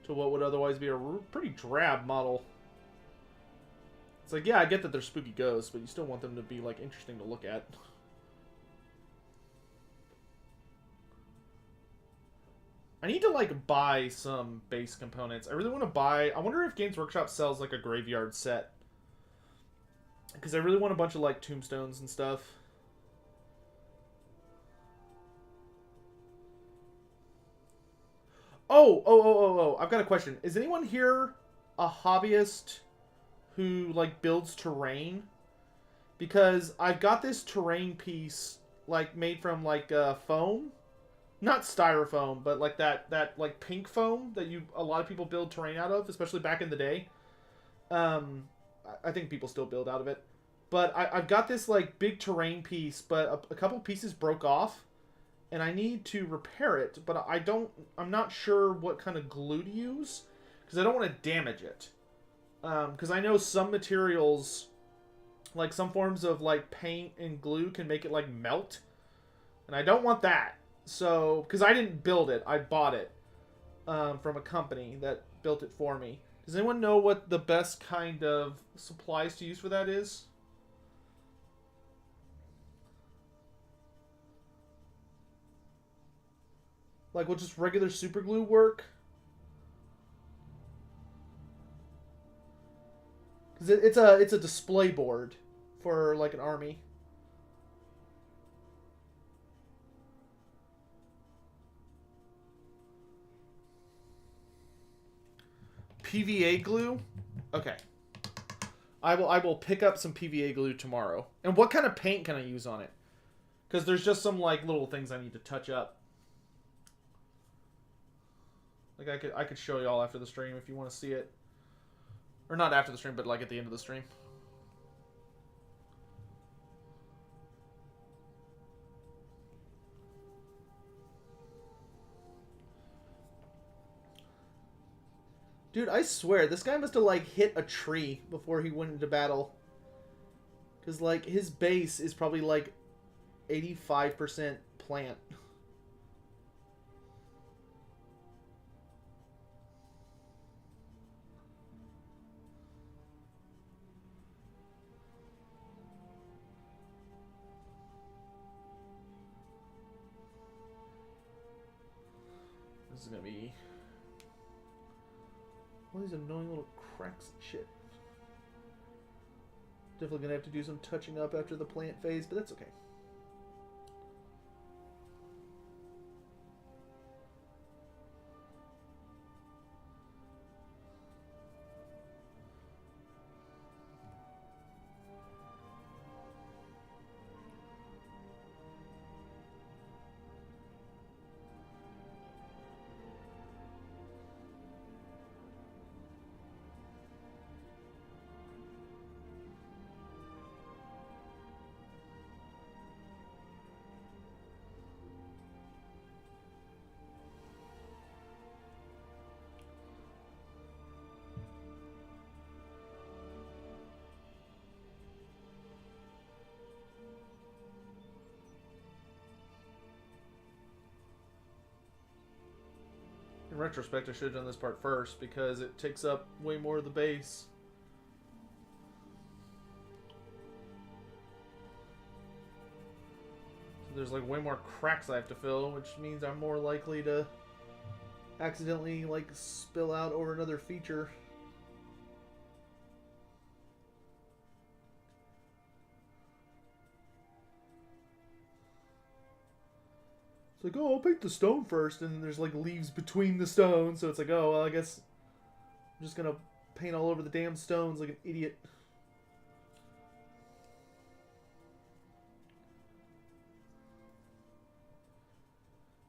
to what would otherwise be a pretty drab model. It's like, yeah, I get that they're spooky ghosts, but you still want them to be like interesting to look at. I need to like buy some base components. I really want to buy. I wonder if Games Workshop sells like a graveyard set. Because I really want a bunch of, like, tombstones and stuff. Oh. I've got a question. Is anyone here a hobbyist who, like, builds terrain? Because I've got this terrain piece, like, made from, like, foam. Not styrofoam, but, like, that like, pink foam that a lot of people build terrain out of, especially back in the day. I think people still build out of it. But I've got this, like, big terrain piece, but a couple pieces broke off. And I need to repair it, but I'm not sure what kind of glue to use. Because I don't want to damage it. Because I know some materials, like some forms of, like, paint and glue can make it, like, melt. And I don't want that. So, because I didn't build it. I bought it from a company that built it for me. Does anyone know what the best kind of supplies to use for that is? Like, will just regular super glue work? Because it's a display board for, like, an army. PVA glue? Okay. I will pick up some PVA glue tomorrow. And what kind of paint can I use on it? Because there's just some, like, little things I need to touch up. Like, I could show y'all after the stream if you want to see it. Or not after the stream, but, like, at the end of the stream. Dude, I swear, this guy must have, like, hit a tree before he went into battle. Because, like, his base is probably, like, 85% plant. This is gonna be all these annoying little cracks and shit. Definitely gonna have to do some touching up after the plant phase, but that's okay. retrospect, I should have done this part first because it takes up way more of the base. So there's like way more cracks I have to fill, which means I'm more likely to accidentally like spill out over another feature. It's like, oh, I'll paint the stone first, and then there's like leaves between the stones, so it's like, oh, well, I guess I'm just gonna paint all over the damn stones like an idiot.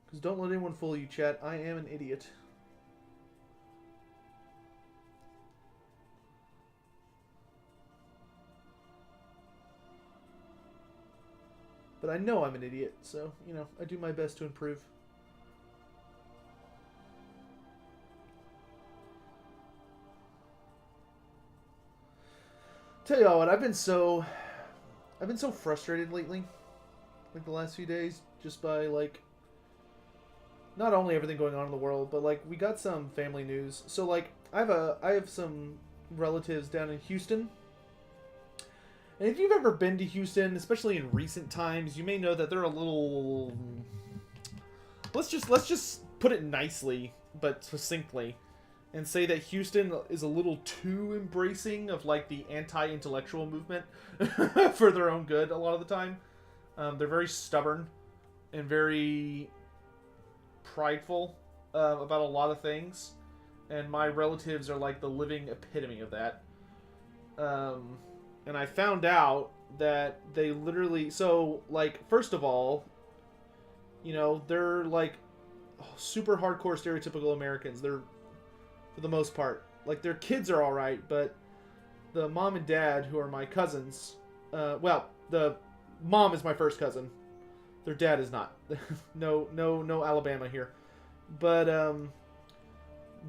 Because don't let anyone fool you, chat. I am an idiot. But I know I'm an idiot, so, you know, I do my best to improve. Tell y'all what, I've been so frustrated lately, like the last few days, just by like not only everything going on in the world, but like we got some family news. So like I have some relatives down in Houston. And if you've ever been to Houston, especially in recent times, you may know that they're a little, let's just put it nicely but succinctly and say that Houston is a little too embracing of like the anti-intellectual movement for their own good a lot of the time. They're very stubborn and very prideful about a lot of things, and my relatives are like the living epitome of that. And I found out that they literally, so like, first of all, you know, they're like super hardcore stereotypical Americans. They're, for the most part, like their kids are all right, but the mom and dad, who are my cousins, well, the mom is my first cousin. Their dad is not. no Alabama here. But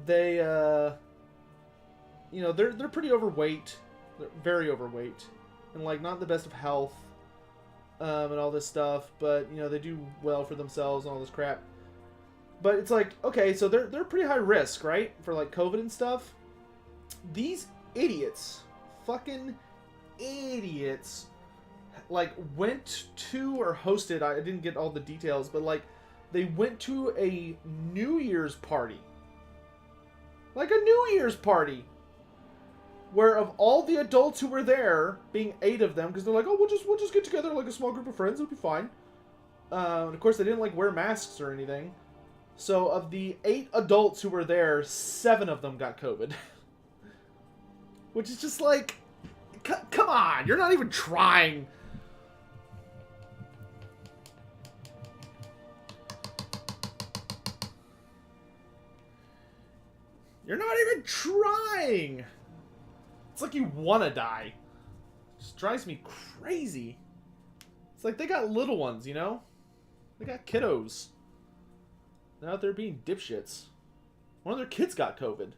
they you know, they're pretty overweight. They're very overweight and like not the best of health and all this stuff, but you know, they do well for themselves and all this crap. But it's like, okay, so they're pretty high risk, right? For like COVID and stuff. These idiots, fucking idiots, like went to or hosted, I didn't get all the details, but like they went to a New Year's party. Like a New Year's party. Where of all the adults who were there, being 8 of them, because they're like, oh, we'll just get together like a small group of friends, it'll be fine. And of course, they didn't like wear masks or anything. So of the 8 adults who were there, 7 of them got COVID. Which is just like, come on, you're not even trying. You're not even trying. It's like you want to die. It just drives me crazy. It's like they got little ones, you know? They got kiddos. They're out there being dipshits. One of their kids got COVID.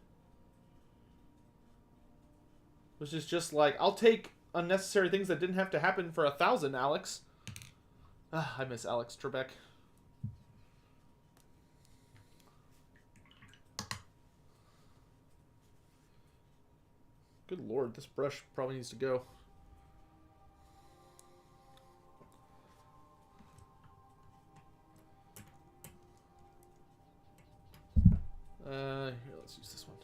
Which is just like, I'll take unnecessary things that didn't have to happen for 1,000, Alex. Ah, I miss Alex Trebek. Good lord, this brush probably needs to go. Here, let's use this one.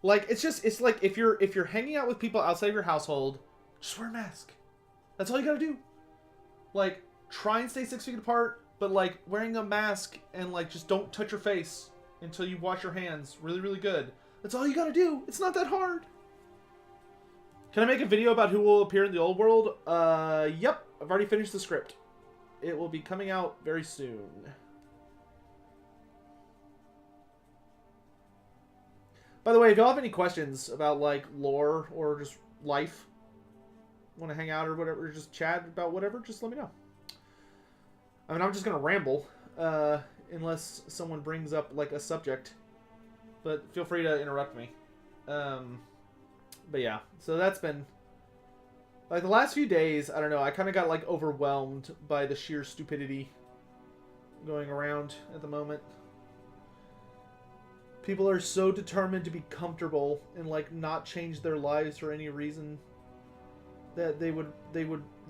Like, it's like if you're hanging out with people outside of your household, just wear a mask. That's all you gotta do. Like, try and stay 6 feet apart. But, like, wearing a mask and, like, just don't touch your face until you wash your hands really, really good. That's all you gotta do. It's not that hard. Can I make a video about who will appear in the old world? Yep. I've already finished the script. It will be coming out very soon. By the way, if y'all have any questions about, like, lore or just life, want to hang out or whatever, or just chat about whatever, just let me know. I mean, I'm just going to ramble, unless someone brings up, like, a subject. But feel free to interrupt me. But yeah, so that's been Like, the last few days, I don't know, I kind of got, like, overwhelmed by the sheer stupidity going around at the moment. People are so determined to be comfortable and, like, not change their lives for any reason that they would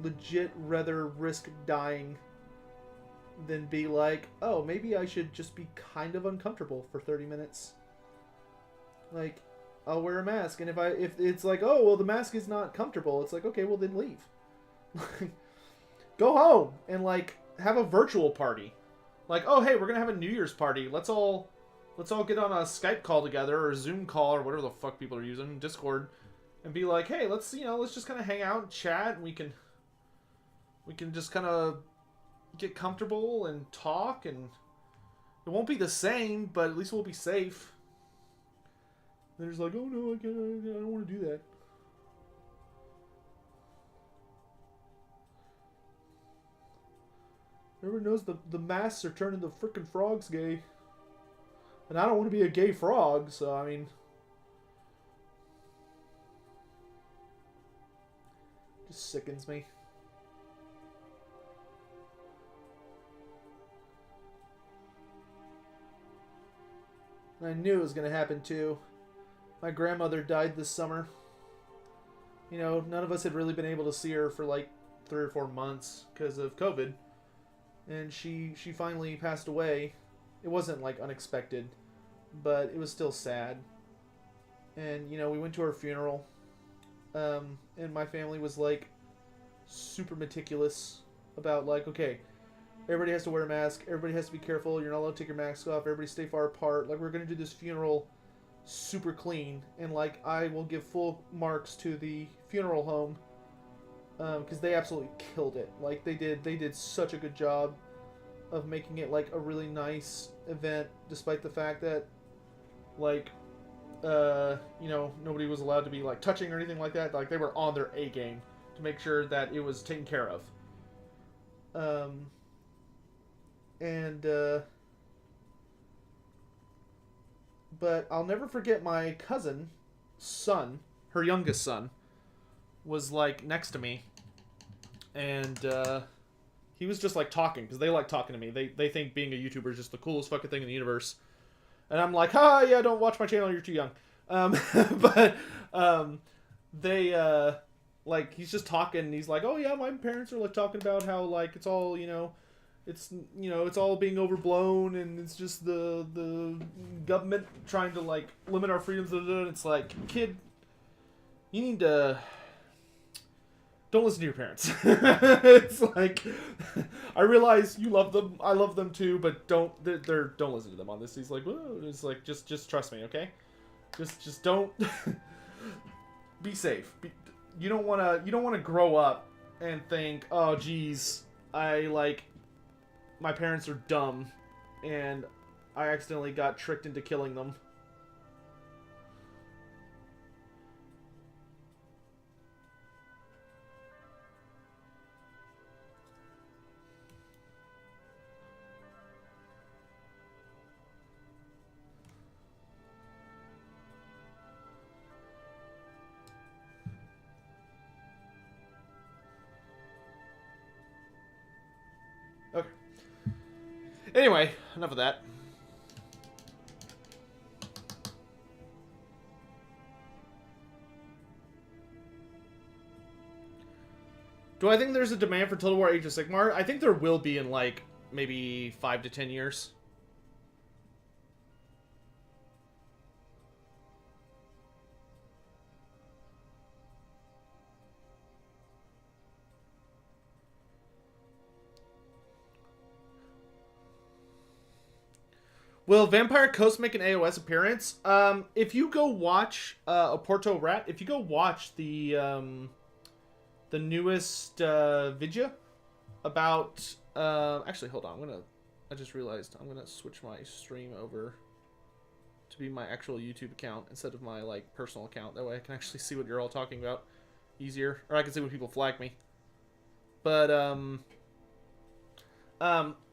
legit rather risk dying than be like, oh, maybe I should just be kind of uncomfortable for 30 minutes. Like, I'll wear a mask, and if it's like, oh, well, the mask is not comfortable, it's like, okay, well, then leave. Go home and, like, have a virtual party. Like, oh, hey, we're gonna have a New Year's party. Let's all get on a Skype call together, or a Zoom call, or whatever the fuck people are using, Discord, and be like, hey, let's just kind of hang out and chat, and we can just kind of get comfortable and talk, and it won't be the same, but at least we'll be safe. They're just like, oh no, I don't want to do that. Everyone knows the masks are turning the frickin' frogs gay. And I don't want to be a gay frog, so I mean... just sickens me. I knew it was going to happen too. My grandmother died this summer. You know, none of us had really been able to see her for like 3 or 4 months because of COVID. And she finally passed away. It wasn't like unexpected, but it was still sad. And, you know, we went to her funeral. And my family was like super meticulous about like, okay, everybody has to wear a mask, everybody has to be careful, you're not allowed to take your mask off, everybody stay far apart. Like, we're going to do this funeral super clean, and like, I will give full marks to the funeral home because they absolutely killed it. Like, they did such a good job of making it like a really nice event, despite the fact that like you know, nobody was allowed to be like touching or anything like that. Like, they were on their A game to make sure that it was taken care of. But I'll never forget my cousin's son, her youngest son, was like next to me, and he was just like talking, because they like talking to me. They think being a YouTuber is just the coolest fucking thing in the universe, and I'm like, yeah, don't watch my channel, you're too young. But they like, he's just talking, and he's like, oh yeah, my parents are like talking about how like it's all, you know, it's all being overblown, and it's just the government trying to like limit our freedoms. And it's like, kid, you need to don't listen to your parents. It's like, I realize you love them, I love them too, but don't listen to them on this. He's like, whoa. It's like, just trust me, okay? Just don't be safe. You don't want to grow up and think, oh geez, my parents are dumb, and I accidentally got tricked into killing them. Okay. Anyway, enough of that. Do I think there's a demand for Total War Age of Sigmar? I think there will be in like maybe 5 to 10 years. Will Vampire Coast make an AOS appearance? If you go watch a Porto Rat, if you go watch the newest video about actually, hold on, I just realized I'm gonna switch my stream over to be my actual YouTube account instead of my like personal account. That way I can actually see what you're all talking about easier, or I can see when people flag me. But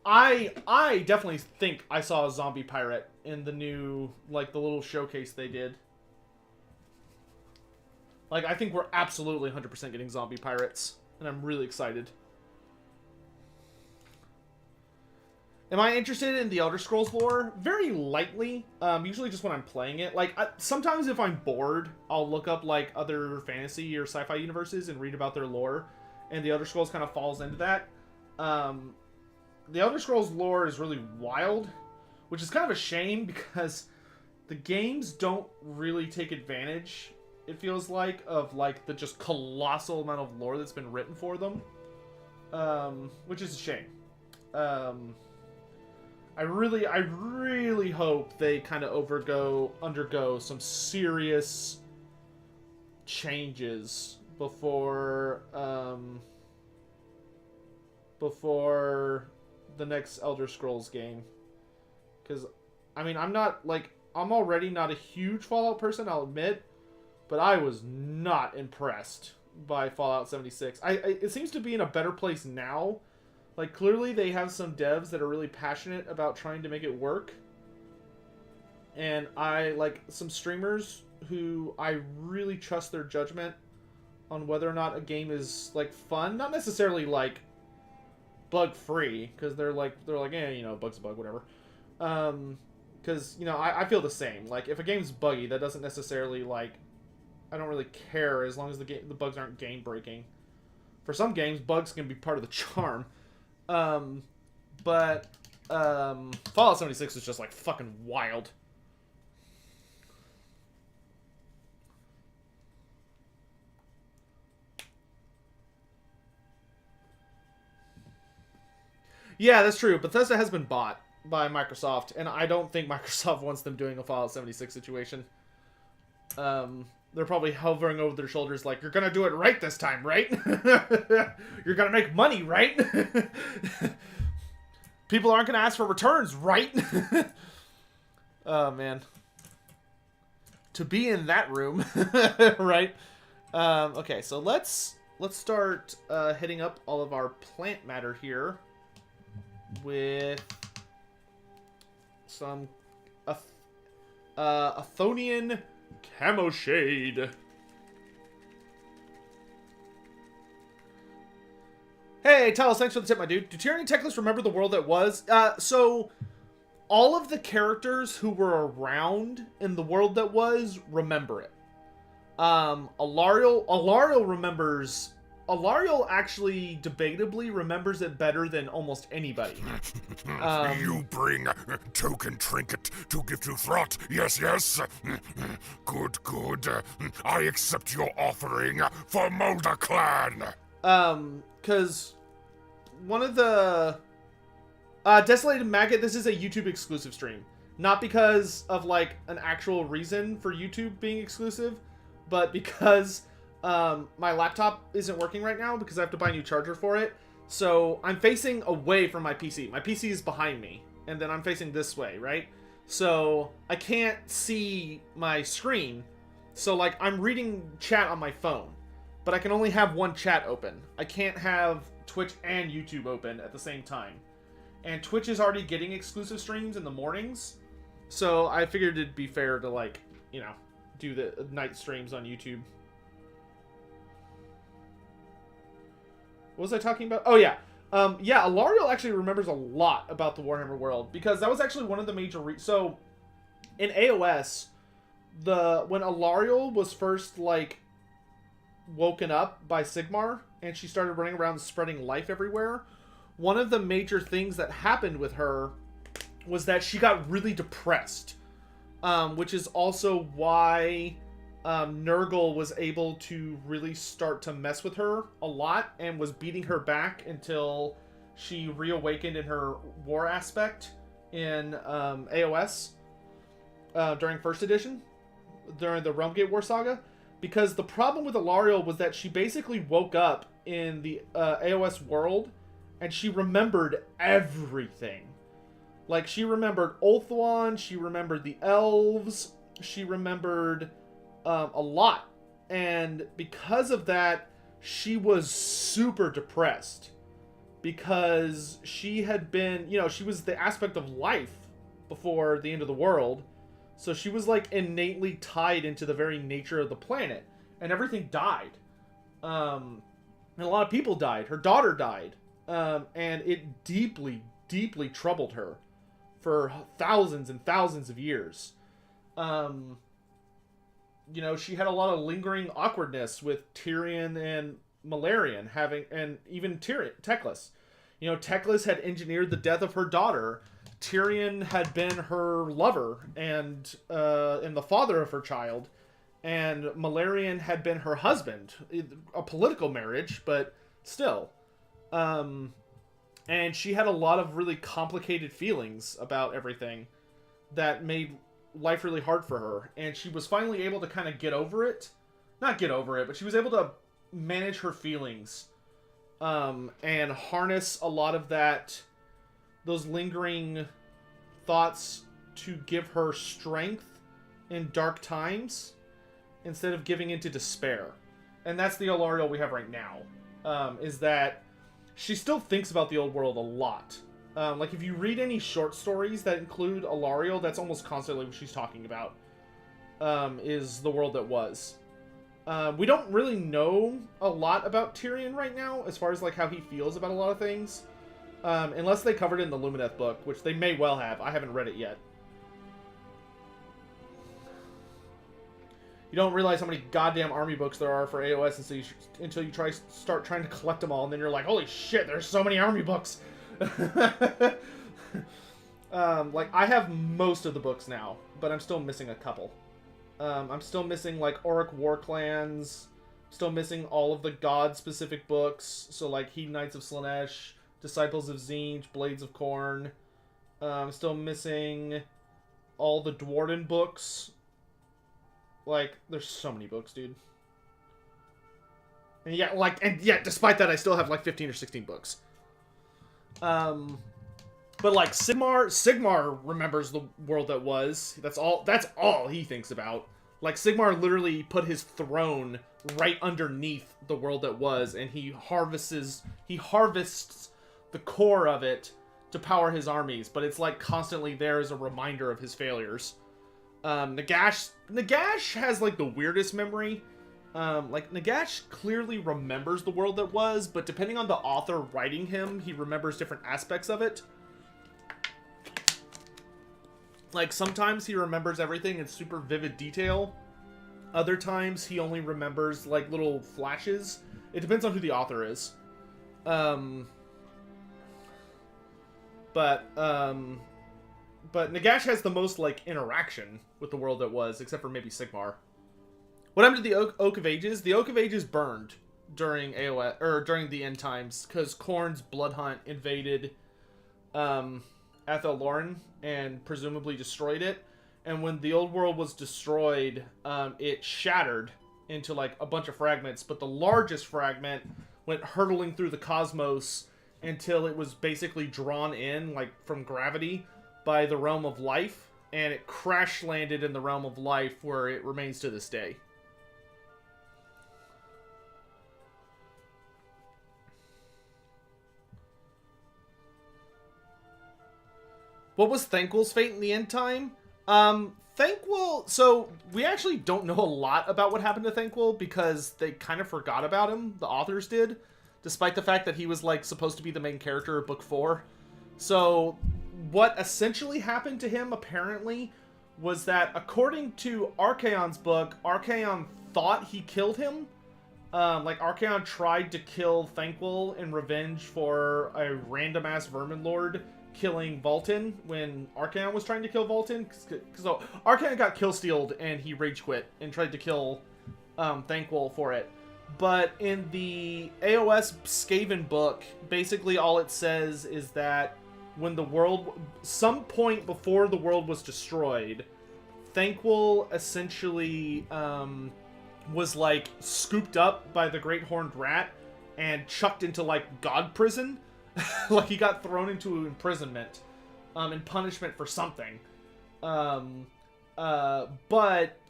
I definitely think I saw a zombie pirate in the new, like, the little showcase they did. Like, I think we're absolutely 100% getting zombie pirates, and I'm really excited. Am I interested in the Elder Scrolls lore? Very lightly. Usually just when I'm playing it. Like, sometimes if I'm bored, I'll look up, like, other fantasy or sci-fi universes and read about their lore. And the Elder Scrolls kind of falls into that. The Elder Scrolls lore is really wild, which is kind of a shame because the games don't really take advantage, it feels like, of, like, the just colossal amount of lore that's been written for them. Which is a shame. I really hope they kind of undergo some serious changes before the next Elder Scrolls game. Because, I mean, I'm already not a huge Fallout person, I'll admit, but I was not impressed by Fallout 76. It seems to be in a better place now. Like, clearly they have some devs that are really passionate about trying to make it work. And I like some streamers who I really trust their judgment on whether or not a game is, like, fun. Not necessarily, like, bug-free, because they're like, you know, bug's a bug, whatever. Because, you know, I feel the same. Like, if a game's buggy, that doesn't necessarily, like, I don't really care as long as the bugs aren't game-breaking. For some games, bugs can be part of the charm. But Fallout 76 is just, like, fucking wild. Yeah, that's true. Bethesda has been bought by Microsoft, and I don't think Microsoft wants them doing a Fallout 76 situation. They're probably hovering over their shoulders like, you're gonna do it right this time, right? You're gonna make money, right? People aren't gonna ask for returns, right? Oh, man. To be in that room, right? Okay, so let's start hitting up all of our plant matter here with some Athonian Camo Shade. Hey, tell us, thanks for the tip, my dude. Do Tyranny Techless remember the world that was? So, all of the characters who were around in the world that was remember it. Alariel remembers... Alariel actually, debatably, remembers it better than almost anybody. You bring token trinket to give to Throt. Yes, yes. Good, good. I accept your offering for Molder Clan. Because one of the... Desolated Maggot, this is a YouTube exclusive stream. Not because of, like, an actual reason for YouTube being exclusive, but because... my laptop isn't working right now because I have to buy a new charger for it. So I'm facing away from my PC. My PC is behind me, and then I'm facing this way, right? So I can't see my screen. So, like, I'm reading chat on my phone, but I can only have one chat open. I can't have Twitch and YouTube open at the same time. And Twitch is already getting exclusive streams in the mornings, so I figured it'd be fair to, like, you know, do the night streams on YouTube. What was I talking about? Oh, yeah. Yeah, Alariel actually remembers a lot about the Warhammer world, because that was actually one of the major... So, in AOS, when Alariel was first, like, woken up by Sigmar, and she started running around spreading life everywhere, one of the major things that happened with her was that she got really depressed, which is also why... Nurgle was able to really start to mess with her a lot and was beating her back until she reawakened in her war aspect in AOS during first edition, during the Realmgate War Saga. Because the problem with Alariel was that she basically woke up in the AOS world and she remembered everything. Like, she remembered Ulthuan, she remembered the elves, she remembered... a lot, and because of that, she was super depressed, because she had been, you know, she was the aspect of life before the end of the world, so she was, like, innately tied into the very nature of the planet, and everything died. And a lot of people died. Her daughter died. And it deeply, deeply troubled her for thousands and thousands of years. You know, she had a lot of lingering awkwardness with Tyrion and Malarian and even Teclis. You know, Teclis had engineered the death of her daughter. Tyrion had been her lover and the father of her child, and Malarian had been her husband. A political marriage, but still. And she had a lot of really complicated feelings about everything that made life really hard for her. And she was finally able to kind of get over it. Not get over it, but she was able to manage her feelings. And harness a lot of those lingering thoughts to give her strength in dark times instead of giving into despair. And that's the Alariel we have right now. Is that she still thinks about the old world a lot. Like, if you read any short stories that include Alariel, that's almost constantly what she's talking about. Is the world that was. We don't really know a lot about Tyrion right now, as far as, like, how he feels about a lot of things. Unless they covered it in the Lumineth book, which they may well have. I haven't read it yet. You don't realize how many goddamn army books there are for AOS until you start trying to collect them all, and then you're like, holy shit, there's so many army books! Like, I have most of the books now, but I'm still missing a couple. I'm still missing, like, Auric War Clans, still missing all of the god-specific books, so, like, Heathen Knights of Slaanesh, Disciples of Tzeentch, Blades of Khorne. I'm still missing all the Dwarden books. Like, there's so many books, dude. And yet, despite that, I still have, like, 15 or 16 books. But, like, Sigmar remembers the world that was. That's all he thinks about. Like, Sigmar literally put his throne right underneath the world that was, and he harvests the core of it to power his armies, but it's, like, constantly there as a reminder of his failures. Nagash has, like, the weirdest memory. Like, Nagash clearly remembers the world that was, but depending on the author writing him, he remembers different aspects of it. Like, sometimes he remembers everything in super vivid detail. Other times, he only remembers, like, little flashes. It depends on who the author is. But Nagash has the most, like, interaction with the world that was, except for maybe Sigmar. What happened to the Oak of Ages? The Oak of Ages burned during AOS, or during the end times, because Khorne's blood hunt invaded Athel Loren and presumably destroyed it. And when the old world was destroyed, it shattered into, like, a bunch of fragments, but the largest fragment went hurtling through the cosmos until it was basically drawn in, like, from gravity by the realm of life, and it crash landed in the realm of life, where it remains to this day. What was Thanquol's fate in the end time? Thanquol, so we actually don't know a lot about what happened to Thanquol because they kind of forgot about him, the authors did, despite the fact that he was, like, supposed to be the main character of book 4. So what essentially happened to him, apparently, was that according to Archaon's book, Archaon thought he killed him. Like, Archaon tried to kill Thanquol in revenge for a random-ass Vermin Lord killing Volton when Archaon was trying to kill Volton. So Archaon got kill-stealed and he rage quit and tried to kill Thanquol for it. But in the AOS Skaven book, basically all it says is that when the world, some point before the world was destroyed, Thanquol essentially was, like, scooped up by the Great Horned Rat and chucked into, like, God prison. Like, he got thrown into imprisonment in punishment for something. But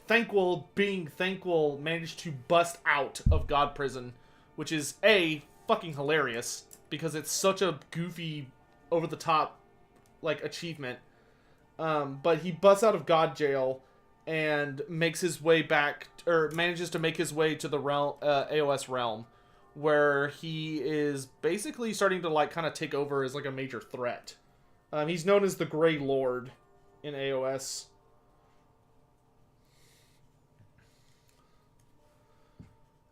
Thanquol, being Thanquol, managed to bust out of God prison, which is, A, fucking hilarious, because it's such a goofy, over-the-top, like, achievement. But he busts out of God jail, and makes his way back, or manages to make his way to the realm, AOS realm, where he is basically starting to like kind of take over as like a major threat. He's known as the Grey Lord in AOS.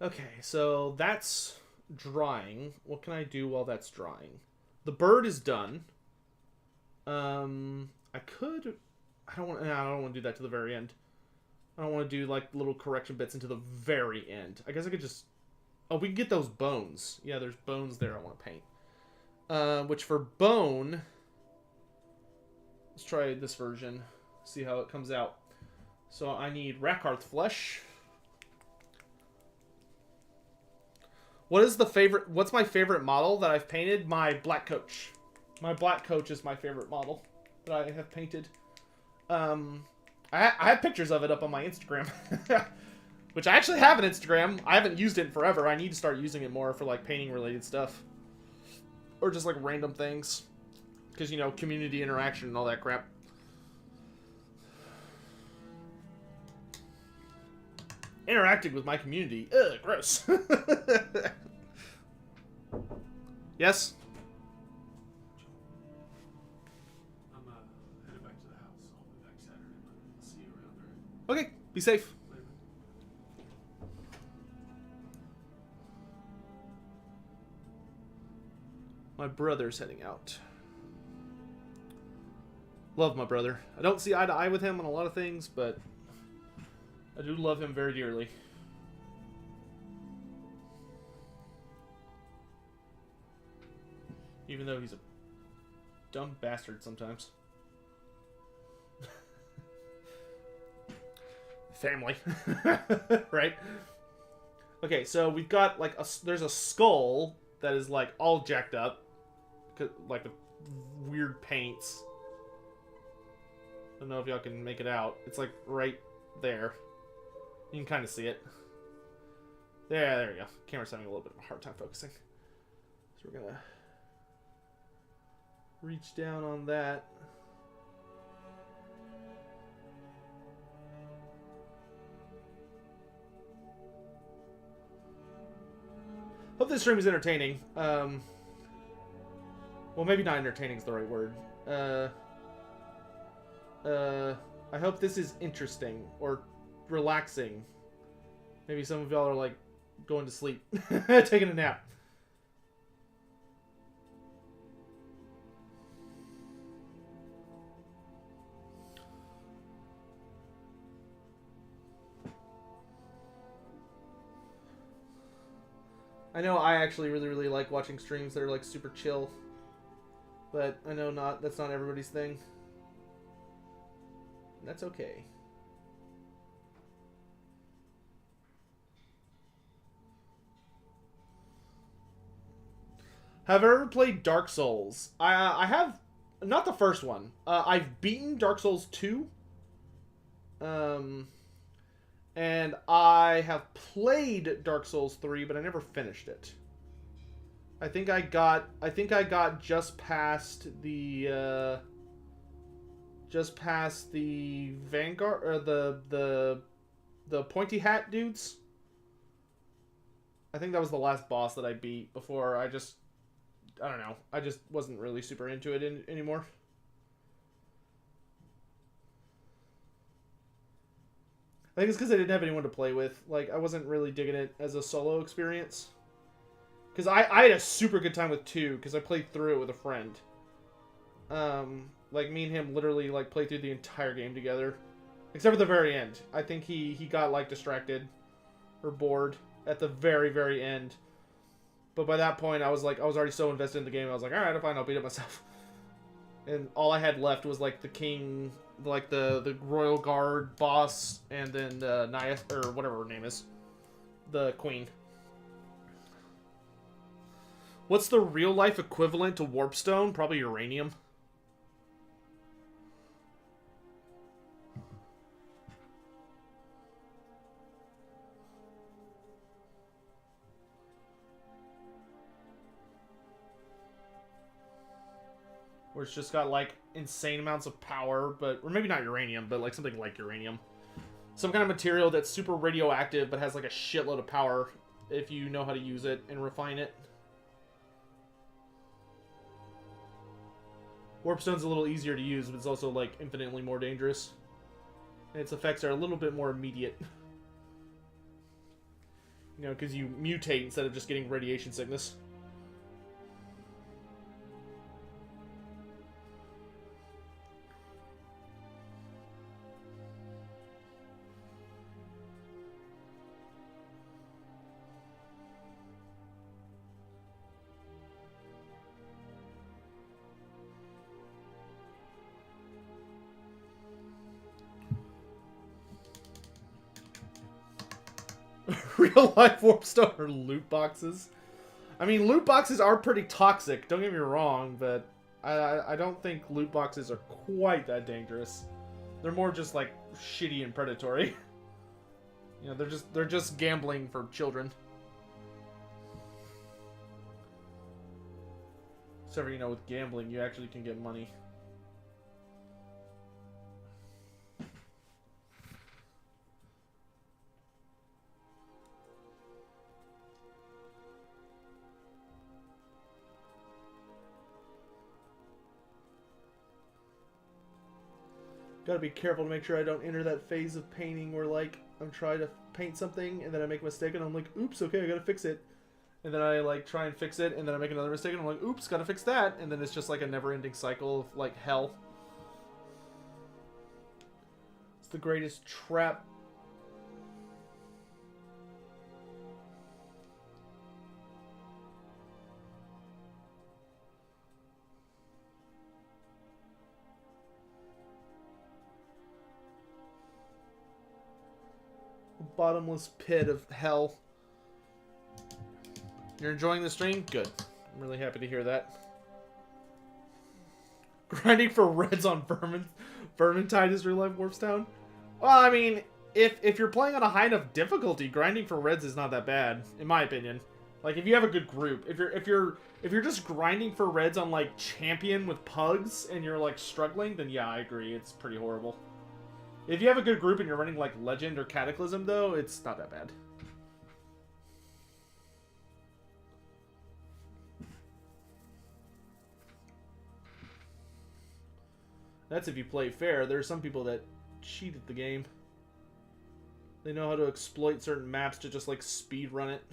Okay, so that's drying. What can I do while that's drying? The bird is done. I could. I don't want to do that to the very end. I don't want to do like little correction bits into the very end. I guess I could just. Oh, we can get those bones. Yeah, there's bones there I want to paint. Which for bone. Let's try this version. See how it comes out. So I need Rakarth flesh. What's my favorite model that I've painted? My Black Coach. My Black Coach is my favorite model that I have painted. I have pictures of it up on my Instagram. Which I actually have an Instagram. I haven't used it in forever. I need to start using it more for like painting related stuff. Or just like random things. Because, you know, community interaction and all that crap. Interacting with my community. Ugh, gross. Yes? I'm headed back to the house. I'll be back Saturday, but I'll see you around there. Okay, be safe. Later. My brother's heading out. Love my brother. I don't see eye to eye with him on a lot of things, but I do love him very dearly. Even though he's a dumb bastard sometimes. Family. Right? Okay, so we've got like there's a skull that is like all jacked up. Like with weird paints. I don't know if y'all can make it out. It's like right there. You can kind of see it. There we go. Camera's having a little bit of a hard time focusing. So we're gonna reach down on that. Hope this stream is entertaining. Well, maybe not entertaining is the right word. I hope this is interesting or relaxing. Maybe some of y'all are like going to sleep, taking a nap. I know I actually really like watching streams that are like super chill, but I know that's not everybody's thing. And that's okay. Have I ever played Dark Souls? I have, not the first one. I've beaten Dark Souls 2. And I have played Dark Souls 3, but I never finished it. I think I got just past the Vanguard or the pointy hat dudes. I think that was the last boss that I beat before I don't know. I just wasn't really super into it anymore. I think it's because I didn't have anyone to play with. Like, I wasn't really digging it as a solo experience. Because I had a super good time with 2, because I played through it with a friend. Like, me and him literally, like, played through the entire game together. Except for the very end. I think he got, like, distracted or bored at the very, very end. But by that point, I was already so invested in the game, I was like, alright, fine, I'll beat it myself. And all I had left was, like, the king, like, the royal guard boss, and then Naya, or whatever her name is. The queen. What's the real-life equivalent to warpstone? Probably uranium. Where it's just got, like, insane amounts of power, but... Or maybe not uranium, but, like, something like uranium. some kind of material that's super radioactive but has like a shitload of power if you know how to use it and refine it. Warpstone's a little easier to use, but it's also like infinitely more dangerous. And its effects are a little bit more immediate. You know, because you mutate instead of just getting radiation sickness. Real life Warpstone or loot boxes. I mean, loot boxes are pretty toxic, don't get me wrong, but I don't think loot boxes are quite that dangerous. They're more just like shitty and predatory. You know, they're just gambling for children. Except for, you know, with gambling, you actually can get money. Gotta be careful to make sure I don't enter that phase of painting where, like, I'm trying to paint something and then I make a mistake and I'm like, oops, okay, I gotta fix it. And then I, like, try and fix it and then I make another mistake and I'm like, oops, gotta fix that. And then it's just, like, a never-ending cycle of, like, hell. It's the greatest trap. Bottomless pit of hell. You're enjoying the stream? Good. I'm really happy to hear that. Grinding for reds on Vermintide is real life Warpstone? Well, I mean, if you're playing on a high enough difficulty, grinding for reds is not that bad, in my opinion. Like, if you have a good group, if you're just grinding for reds on, like, champion with pugs and you're, like, struggling, then yeah, I agree, it's pretty horrible. If you have a good group and you're running, like, Legend or Cataclysm, though, it's not that bad. That's if you play fair. There are some people that cheat at the game. They know how to exploit certain maps to just, like, speed run it.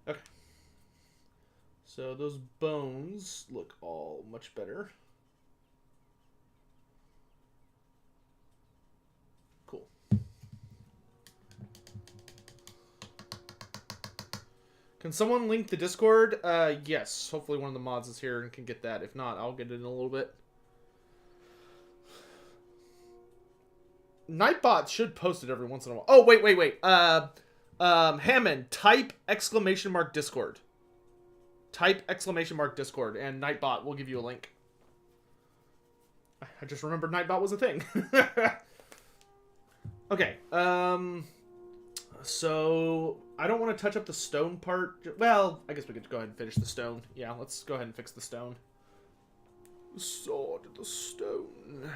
Okay. So those bones look all much better. Cool. Can someone link the Discord? Yes. Hopefully one of the mods is here and can get that. If not, I'll get it in a little bit. Nightbot should post it every once in a while. Oh, wait. Hammond, type !Discord. Type !Discord, and Nightbot will give you a link. I just remembered Nightbot was a thing. Okay, so I don't want to touch up the stone part. Well, I guess we could go ahead and finish the stone. Yeah, let's go ahead and fix the stone. The sword, the stone.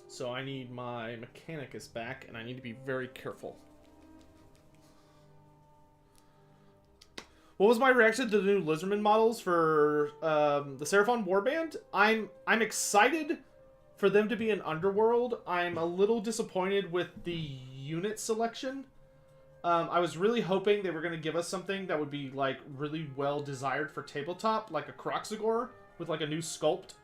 So I need my Mechanicus back, and I need to be very careful. What was my reaction to the new Lizardman models for the Seraphon Warband? I'm excited for them to be in Underworld. I'm a little disappointed with the unit selection. I was really hoping they were going to give us something that would be, like, really well desired for tabletop, like a Kroxigor with, like, a new sculpt.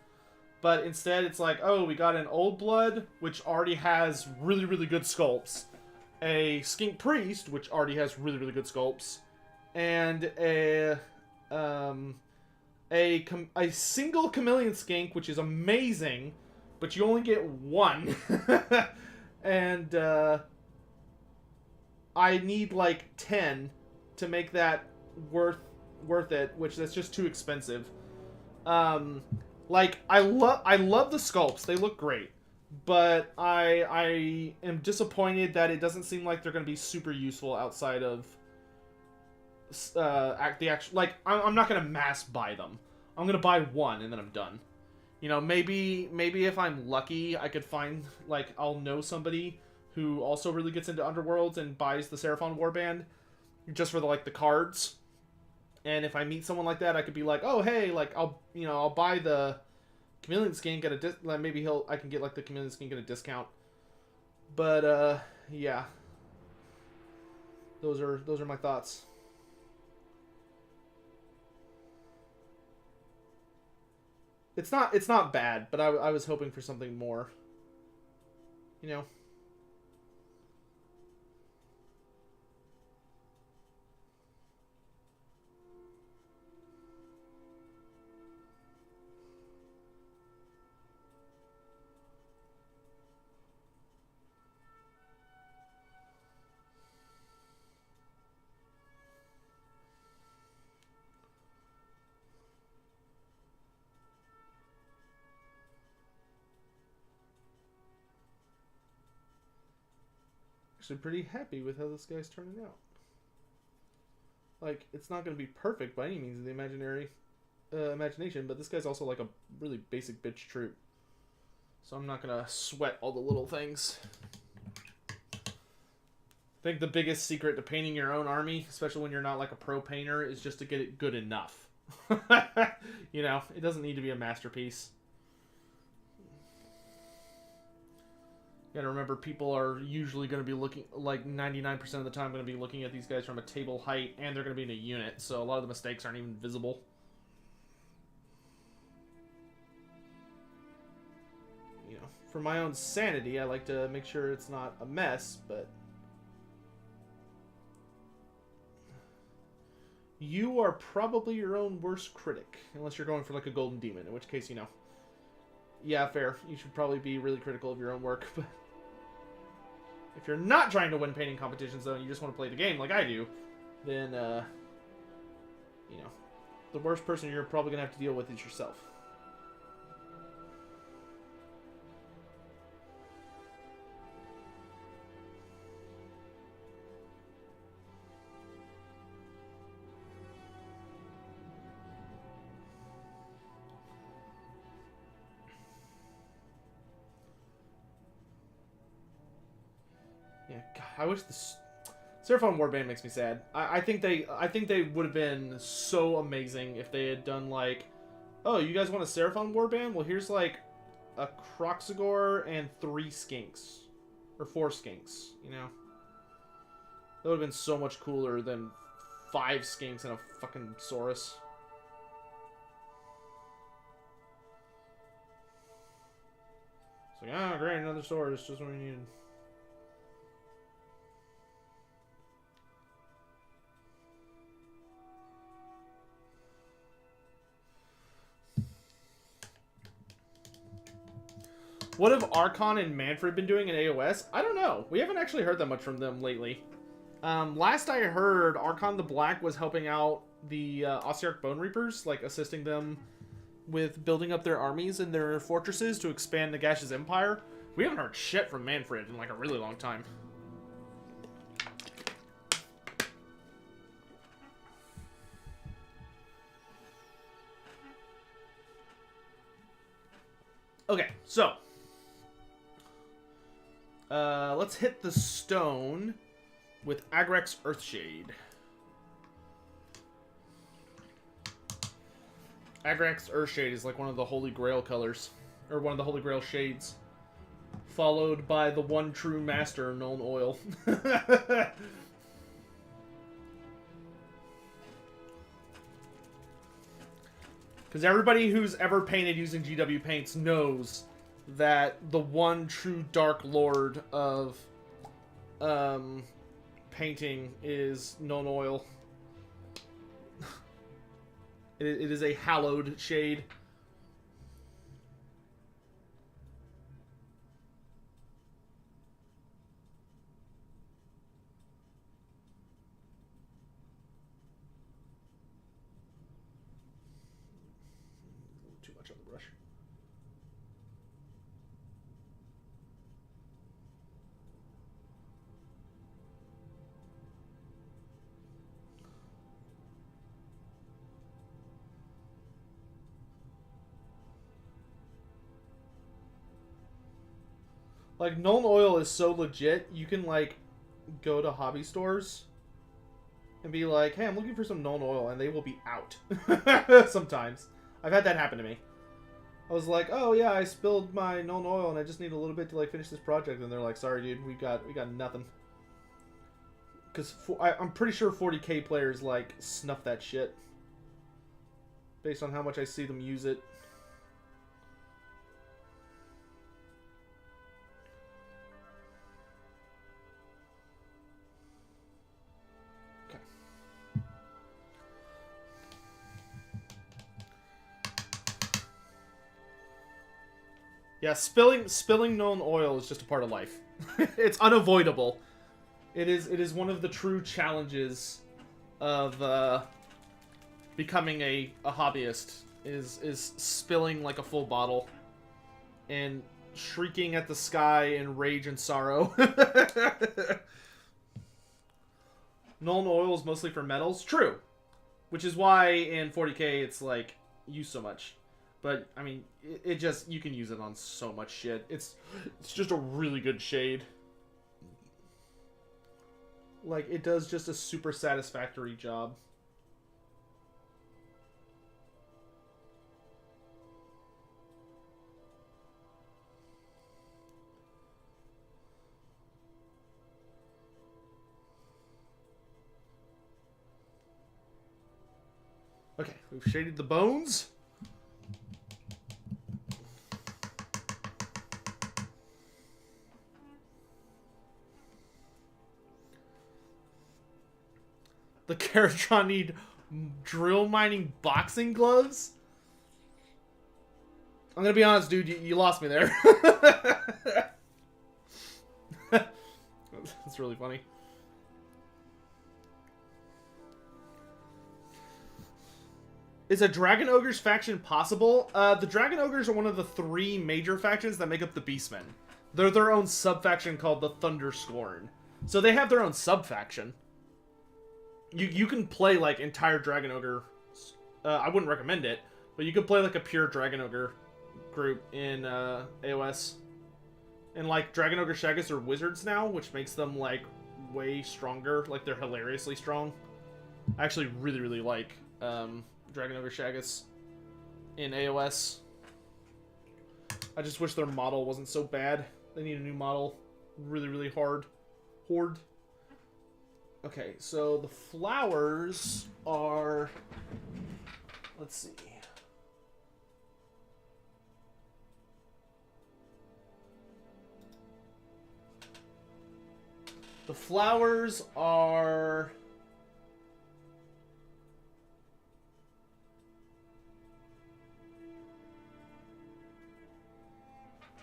But instead, it's like, oh, we got an Old Blood, which already has really, really good sculpts. A Skink Priest, which already has really, really good sculpts. And a single Chameleon Skink, which is amazing, but you only get one. And I need, like, 10 to make that worth it, which that's just too expensive. Like, I love the sculpts. They look great. but I am disappointed that it doesn't seem like they're going to be super useful outside of the actual. Like, I'm not going to mass buy them. I'm going to buy one and then I'm done. You know, maybe if I'm lucky, I could find, like, I'll know somebody who also really gets into Underworlds and buys the Seraphon Warband just for the, like, the cards. And if I meet someone like that, I could be like, oh, hey, like, I'll buy the Chameleon skin, get a maybe I can get, like, the Chameleon skin, get a discount. But, yeah. Those are my thoughts. It's not bad, but I was hoping for something more. You know. Actually pretty happy with how this guy's turning out. Like, it's not going to be perfect by any means of the imagination, but this guy's also like a really basic bitch troop. So I'm not going to sweat all the little things. I think the biggest secret to painting your own army, especially when you're not like a pro painter, is just to get it good enough. You know, it doesn't need to be a masterpiece. You gotta remember, people are usually going to be looking, like 99% of the time, going to be looking at these guys from a table height, and they're going to be in a unit, so a lot of the mistakes aren't even visible. You know, for my own sanity, I like to make sure it's not a mess, but... You are probably your own worst critic, unless you're going for like a golden demon, in which case, you know... Yeah, fair. You should probably be really critical of your own work, but... If you're not trying to win painting competitions, though, and you just want to play the game like I do, then, you know, the worst person you're probably going to have to deal with is yourself. Yeah, God, I wish this Seraphon Warband makes me sad. I think they would have been so amazing if they had done like, oh, you guys want a Seraphon Warband? Well, here's like a Kroxigor and 3 skinks, or 4 skinks. You know, that would have been so much cooler than 5 skinks and a fucking Saurus. It's like, ah, great, another Saurus, just what we needed. What have Archon and Manfred been doing in AOS? I don't know. We haven't actually heard that much from them lately. Last I heard, Archon the Black was helping out the Ossiarch Bone Reapers, like assisting them with building up their armies and their fortresses to expand Nagash's empire. We haven't heard shit from Manfred in like a really long time. Okay, so let's hit the stone with Agrek's Earthshade. Agrek's Earthshade is like one of the Holy Grail colors, or one of the Holy Grail shades, followed by the one true master, Nuln Oil. Because everybody who's ever painted using GW paints knows that the one true Dark Lord of painting is Nuln Oil. It is a hallowed shade. Too much on the brush. Like, Nuln Oil is so legit, you can, like, go to hobby stores and be like, hey, I'm looking for some Nuln Oil, and they will be out. Sometimes. I've had that happen to me. I was like, oh, yeah, I spilled my Nuln Oil, and I just need a little bit to, like, finish this project. And they're like, sorry, dude, we got nothing. Because I'm pretty sure 40k players, like, snuff that shit. Based on how much I see them use it. Yeah, spilling Nuln Oil is just a part of life. It's unavoidable. It is one of the true challenges of becoming a hobbyist. Is spilling like a full bottle and shrieking at the sky in rage and sorrow. Nuln Oil is mostly for metals. True. Which is why in 40k it's like used so much. But, I mean, it just, you can use it on so much shit. It's just a really good shade. Like, it does just a super satisfactory job. Okay, we've shaded the bones. The Caratron need drill mining boxing gloves? I'm gonna be honest, dude, you lost me there. That's really funny. Is a Dragon Ogres faction possible? The Dragon Ogres are one of the 3 major factions that make up the Beastmen. They're their own sub-faction called the Thunderscorn. So they have their own sub-faction. You can play, like, entire Dragon Ogre. I wouldn't recommend it, but you could play, like, a pure Dragon Ogre group in AOS. And, like, Dragon Ogre Shaggis are wizards now, which makes them, like, way stronger. Like, they're hilariously strong. I actually really, really like Dragon Ogre Shaggis in AOS. I just wish their model wasn't so bad. They need a new model. Really, really hard. Horde. Okay, so the flowers are... Let's see. The flowers are...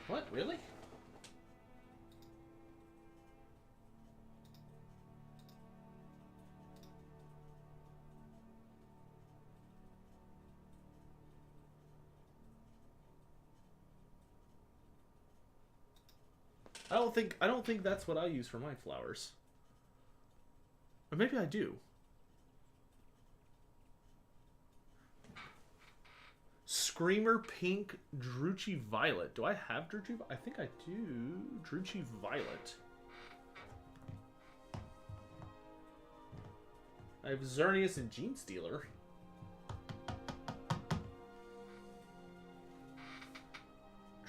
What? Really? I don't think that's what I use for my flowers. Or maybe I do. Screamer Pink Druchii Violet. Do I have Druchii? I think I do. Druchii Violet. I have Xerneas and Gene Stealer.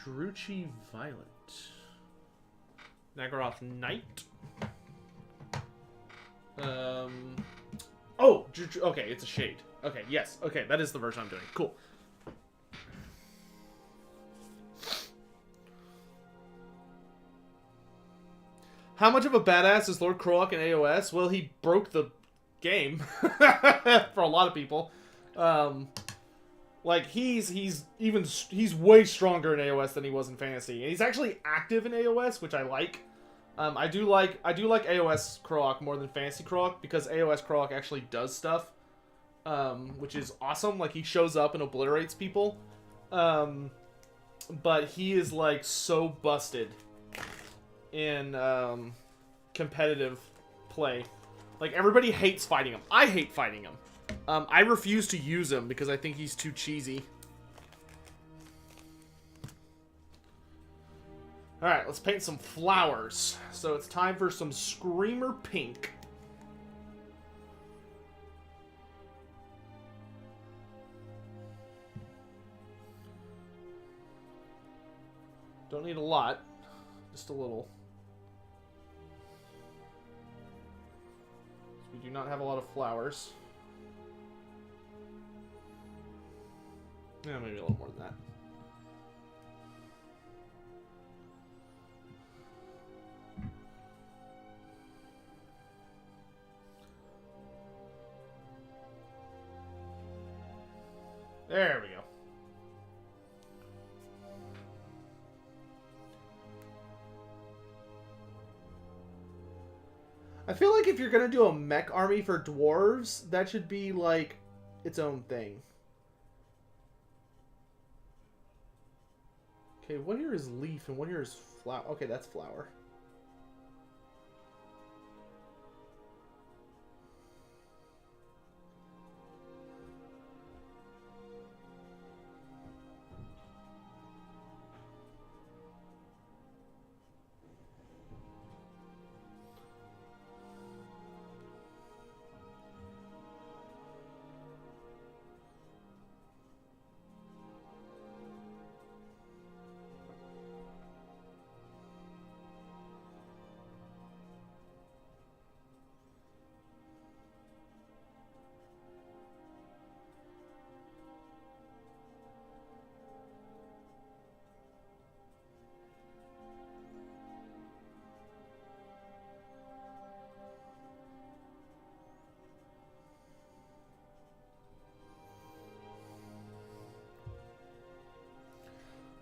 Druchii Violet. Naggaroth Knight. Oh, okay, it's a shade. Okay, yes. Okay, that is the version I'm doing. Cool. How much of a badass is Lord Croak in AOS? Well, he broke the game for a lot of people. Like he's way stronger in AOS than he was in Fantasy, and he's actually active in AOS, which I like. I do like AOS Croak more than Fantasy Croak because AOS Croak actually does stuff, which is awesome. Like he shows up and obliterates people, but he is like so busted in competitive play. Like everybody hates fighting him. I hate fighting him. I refuse to use him because I think he's too cheesy. Alright, let's paint some flowers. So it's time for some Screamer Pink. Don't need a lot, just a little. We do not have a lot of flowers. Yeah, maybe a little more than that. There we go. I feel like if you're gonna do a mech army for dwarves, that should be like its own thing. Okay, what here is leaf and what here is flower? Okay, that's flower.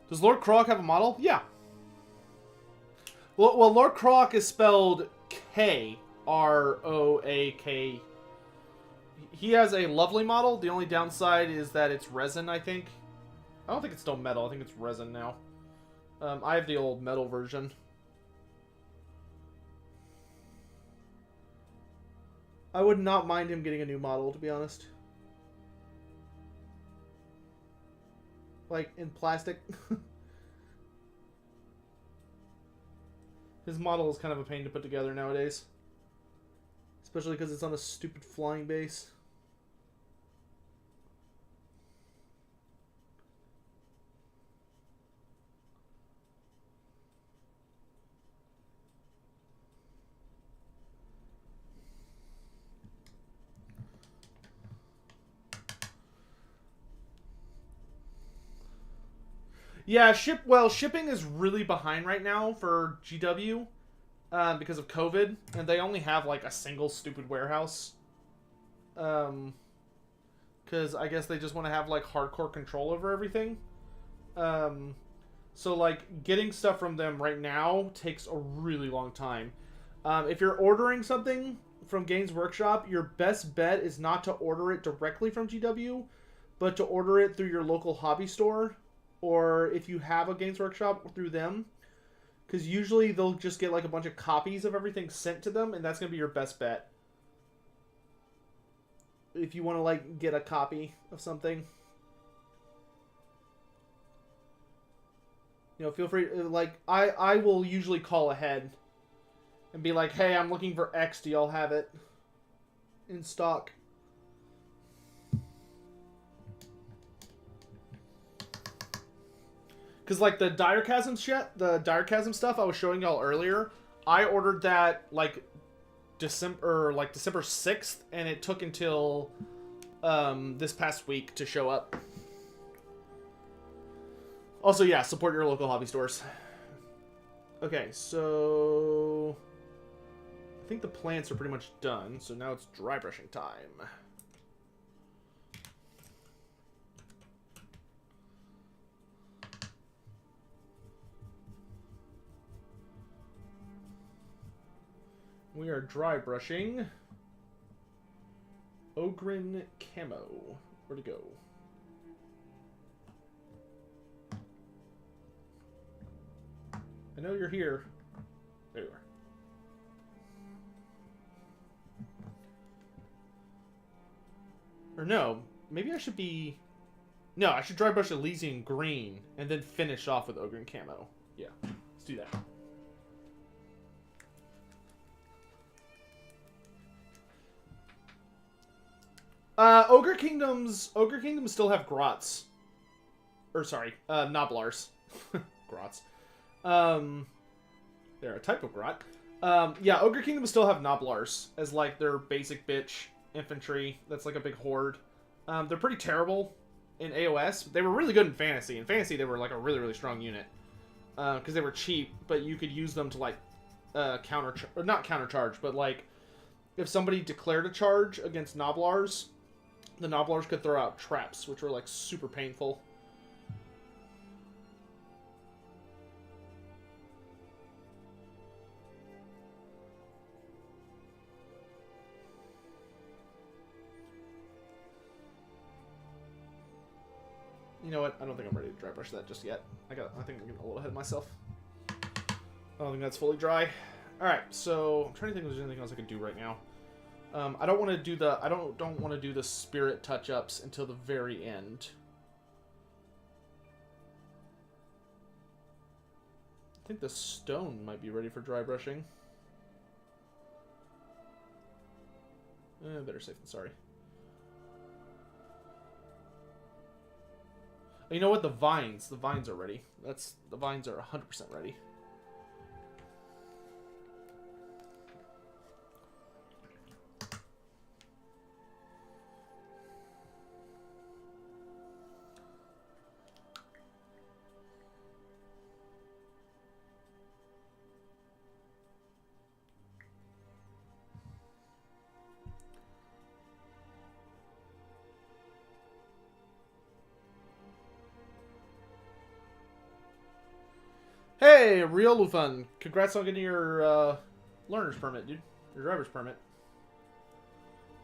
Does Lord Croc have a model? Yeah. Well, Lord Croc is spelled K-R-O-A-K. He has a lovely model. The only downside is that it's resin, I think. I don't think it's still metal. I think it's resin now. I have the old metal version. I would not mind him getting a new model, to be honest. Like, in plastic. His model is kind of a pain to put together nowadays. Especially because it's on a stupid flying base. Yeah, shipping is really behind right now for GW because of COVID, and they only have like a single stupid warehouse. Because I guess they just want to have like hardcore control over everything. So like getting stuff from them right now takes a really long time. If you're ordering something from Games Workshop, your best bet is not to order it directly from GW, but to order it through your local hobby store. Or if you have a Games Workshop through them, because usually they'll just get like a bunch of copies of everything sent to them, and that's going to be your best bet. If you want to like get a copy of something. You know, feel free, like, I will usually call ahead and be like, hey, I'm looking for X, do y'all have it in stock? Because, like, the Direchasm stuff I was showing y'all earlier, I ordered that, like, December 6th, and it took until, this past week to show up. Also, yeah, support your local hobby stores. Okay, so I think the plants are pretty much done, so now it's dry brushing time. We are dry brushing Ogren Camo. Where'd it go? I know you're here. There you are. Or no, maybe I should be... No, I should dry brush Elysian Green and then finish off with Ogren Camo. Yeah, let's do that. Ogre Kingdoms still have grots. Or sorry, Noblars. Grots. They're a type of grot. Yeah, Ogre Kingdoms still have Noblars as like their basic bitch infantry. That's like a big horde. They're pretty terrible in AOS. They were really good in Fantasy. In Fantasy, they were like a really, really strong unit. Because they were cheap, but you could use them to like not countercharge, but like if somebody declared a charge against Noblars, the Noblars could throw out traps, which were like super painful. You know what? I don't think I'm ready to dry brush that just yet. I think I'm getting a little ahead of myself. I don't think that's fully dry. All right, so I'm trying to think if there's anything else I can do right now. I don't want to do the don't want to do the spirit touch-ups until the very end. I think the stone might be ready for dry brushing. Better safe than sorry. You know what? The vines are ready. The vines are 100% ready. Hey, Real Lufun. Congrats on getting your learner's permit, dude. Your driver's permit.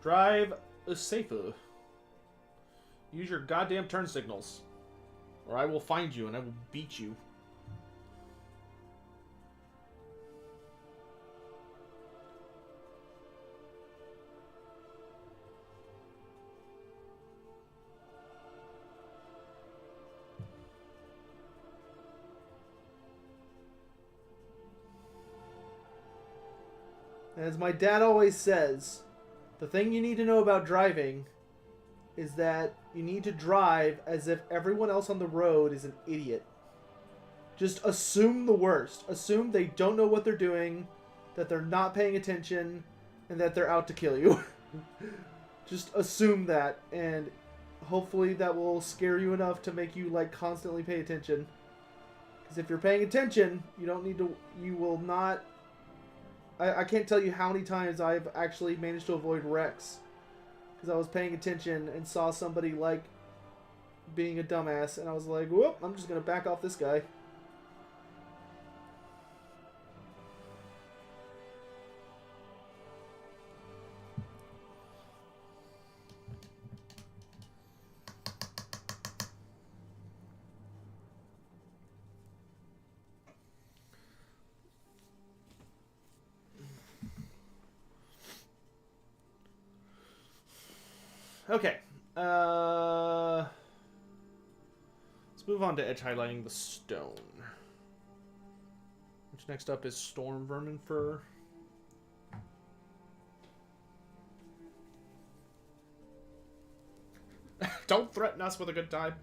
Drive safer. Use your goddamn turn signals. Or I will find you and I will beat you. As my dad always says, the thing you need to know about driving is that you need to drive as if everyone else on the road is an idiot. Just assume the worst. Assume they don't know what they're doing, that they're not paying attention, and that they're out to kill you. Just assume that, and hopefully that will scare you enough to make you like constantly pay attention. Because if you're paying attention, you don't need to. You will not. I can't tell you how many times I've actually managed to avoid wrecks because I was paying attention and saw somebody like being a dumbass, and I was like, whoop, I'm just gonna back off this guy. Okay. Let's move on to edge highlighting the stone. Which next up is Storm Vermin Fur. Don't threaten us with a good time.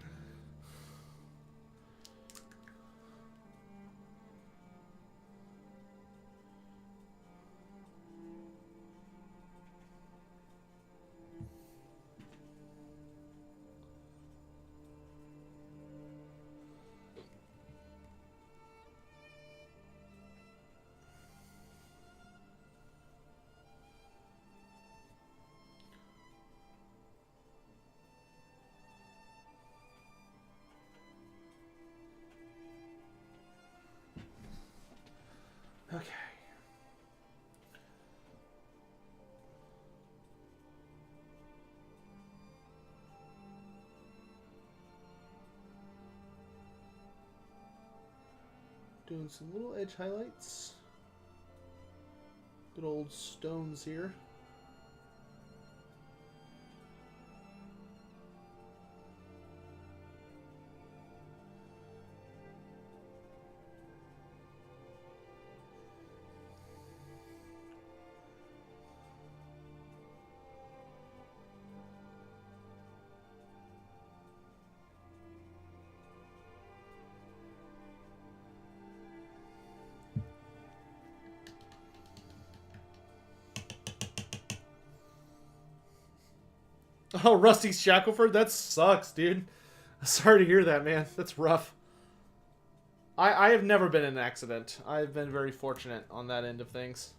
Okay. Doing some little edge highlights. Good old stones here. Oh, Rusty Shackelford? That sucks, dude. Sorry to hear that, man. That's rough. I have never been in an accident. I've been very fortunate on that end of things.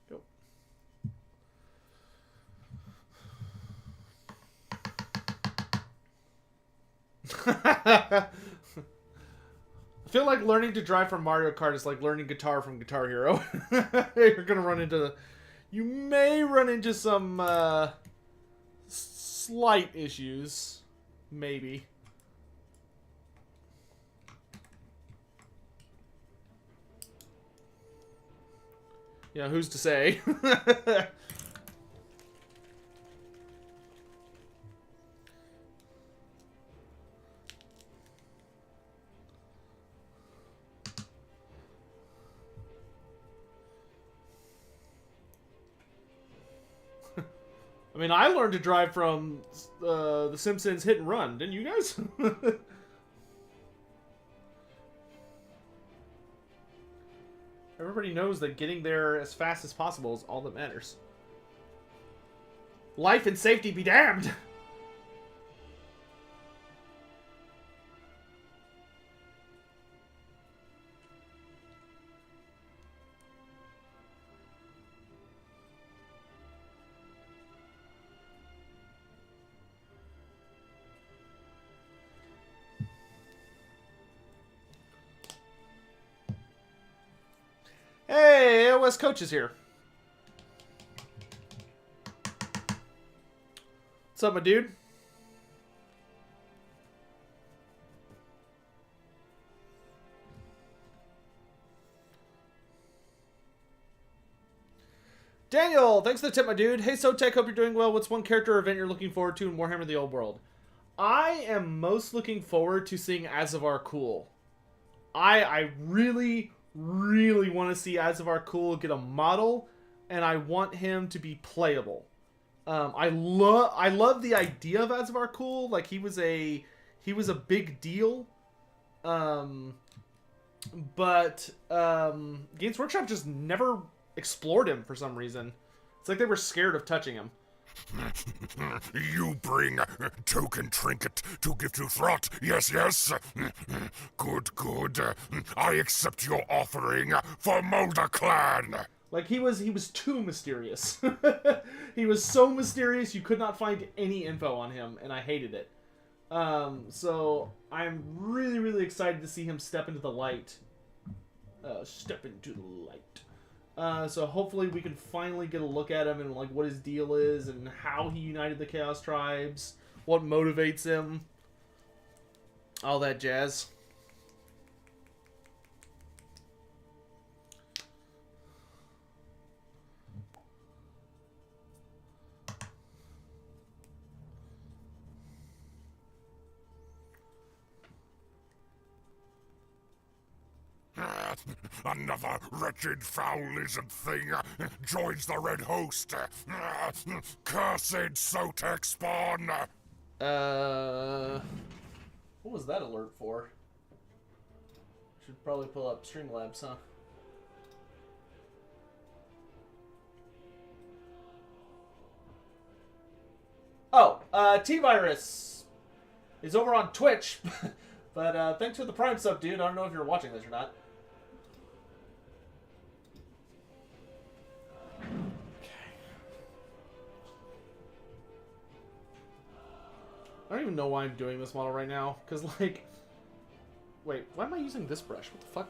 Go. I feel like learning to drive from Mario Kart is like learning guitar from Guitar Hero. You're gonna run into... You may run into some slight issues. Maybe. Yeah, who's to say? I mean, I learned to drive from The Simpsons Hit and Run, didn't you guys? Everybody knows that getting there as fast as possible is all that matters. Life and safety be damned! Hey, AOS Coach is here. What's up, my dude? Daniel, thanks for the tip, my dude. Hey, Sotek, hope you're doing well. What's one character or event you're looking forward to in Warhammer the Old World? I am most looking forward to seeing Azavar Cool. I really want to see Azavar Cool get a model, and I want him to be playable. I love the idea of Azavar Cool. Like, he was a big deal. But Games Workshop just never explored him for some reason. It's like they were scared of touching him. You bring token trinket to give to Throt. Yes, yes. Good, good. I accept your offering for Molder Clan. Like, he was too mysterious. He was so mysterious you could not find any info on him, and I hated it. So I'm really excited to see him step into the light. Step into the light. So hopefully we can finally get a look at him and like what his deal is and how he united the Chaos Tribes, what motivates him, all that jazz. Another wretched foul lizard thing joins the Red Host. Cursed Sotek spawn. What was that alert for? Should probably pull up Streamlabs, huh? Oh, T-Virus is over on Twitch, but thanks for the Prime sub, dude. I don't know if you're watching this or not. I don't even know why I'm doing this model right now. Because, like... Wait, why am I using this brush? What the fuck?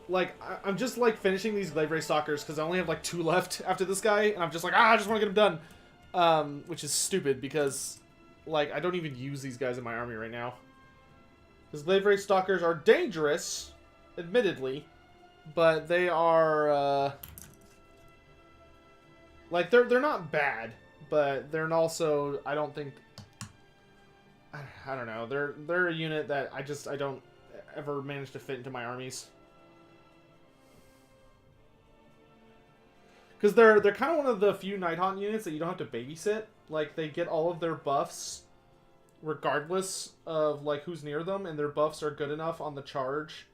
Like, I'm just, like, finishing these Glaive Ray Stalkers because I only have, like, 2 left after this guy. And I'm just like, I just want to get them done. Which is stupid because, like, I don't even use these guys in my army right now. Because Glaive Ray Stalkers are dangerous, admittedly. But they are, like, they're not bad. But they're also, I don't think... I don't know. They're a unit that I don't ever manage to fit into my armies. Because they're kind of one of the few Nighthaunt units that you don't have to babysit. Like, they get all of their buffs regardless of, like, who's near them. And their buffs are good enough on the charge.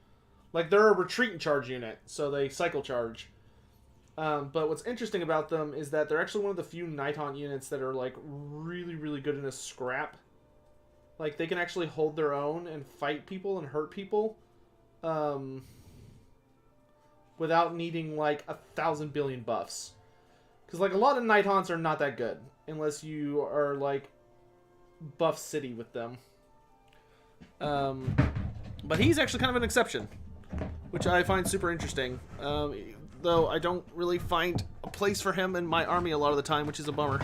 Like, they're a retreat and charge unit. So they cycle charge. But what's interesting about them is that they're actually one of the few Nighthaunt units that are, like, really, really good in a scrap. Like, they can actually hold their own and fight people and hurt people. Without needing, like, 1,000 billion buffs. Because, like, a lot of Nighthaunts are not that good. Unless you are, like, buff city with them. But he's actually kind of an exception. Which I find super interesting. Though I don't really find a place for him in my army a lot of the time, which is a bummer.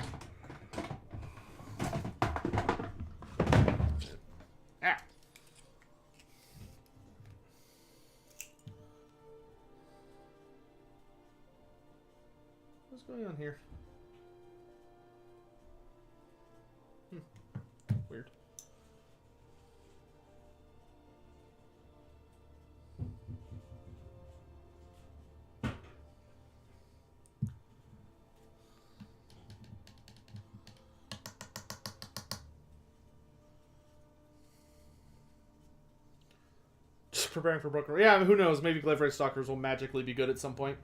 What's going on here? Weird. Just preparing for broken. Yeah, I mean, who knows? Maybe Glaive Ray Stalkers will magically be good at some point.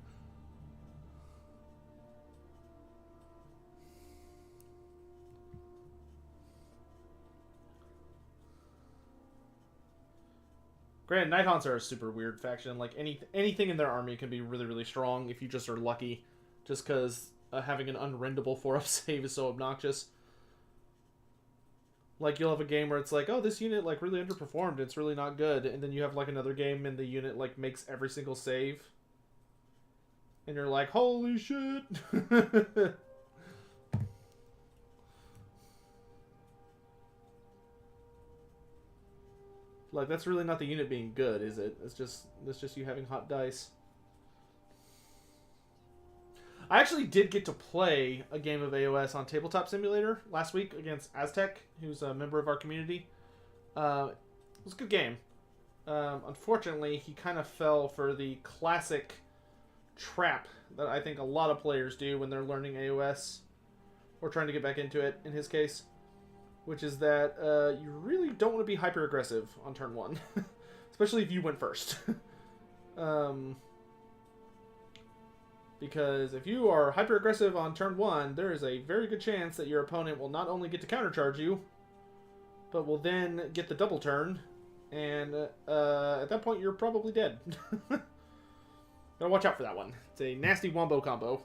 Granted, Nighthaunts are a super weird faction. Like, anything in their army can be really, really strong if you just are lucky. Just because having an unrendable 4-up save is so obnoxious. Like, you'll have a game where it's like, oh, this unit, like, really underperformed. It's really not good. And then you have, like, another game and the unit, like, makes every single save. And you're like, holy shit! Like, that's really not the unit being good, is it? It's just you having hot dice. I actually did get to play a game of AOS on Tabletop Simulator last week against Aztec, who's a member of our community. It was a good game. Unfortunately, he kind of fell for the classic trap that I think a lot of players do when they're learning AOS, or trying to get back into it, in his case. Which is that you really don't want to be hyper-aggressive on turn 1. Especially if you went first. Because if you are hyper-aggressive on turn 1, there is a very good chance that your opponent will not only get to countercharge you, but will then get the double turn. And at that point, you're probably dead. Gotta watch out for that one. It's a nasty wombo combo.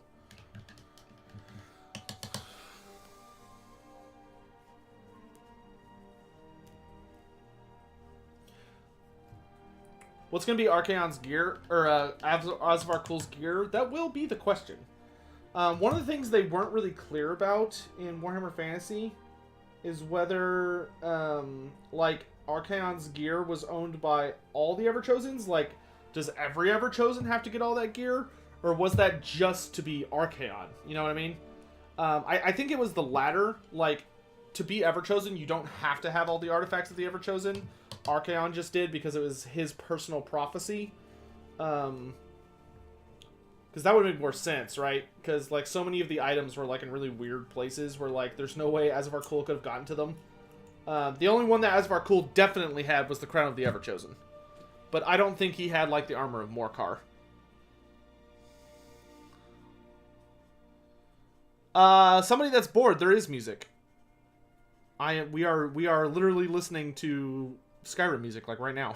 What's going to be Archaon's gear, or Osvar Cool's gear? That will be the question. One of the things they weren't really clear about in Warhammer Fantasy is whether, like, Archaon's gear was owned by all the Everchosens. Like, does every Everchosen have to get all that gear? Or was that just to be Archaon? You know what I mean? I think it was the latter. Like, to be Everchosen, you don't have to have all the artifacts of the Everchosen. Archaon just did because it was his personal prophecy. Because that would make more sense, right? Because, like, so many of the items were, like, in really weird places where, like, there's no way Asvar Kul could have gotten to them. The only one that Asvar Kul definitely had was the Crown of the Everchosen. But I don't think he had, like, the Armor of Morkar. Somebody that's bored, there is music. We are literally listening to Skyrim music, like, right now.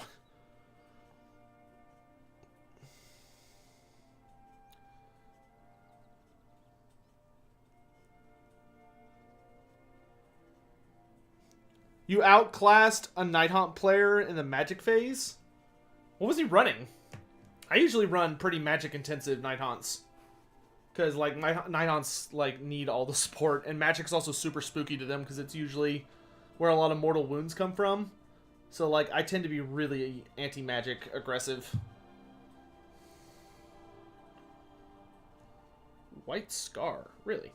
You outclassed a Nighthaunt player in the magic phase? What was he running? I usually run pretty magic intensive Nighthaunts. Because, like, my Nighthaunts, like, need all the support. And magic's also super spooky to them because it's usually where a lot of mortal wounds come from. So, like, I tend to be really anti-magic aggressive. White Scar? Really?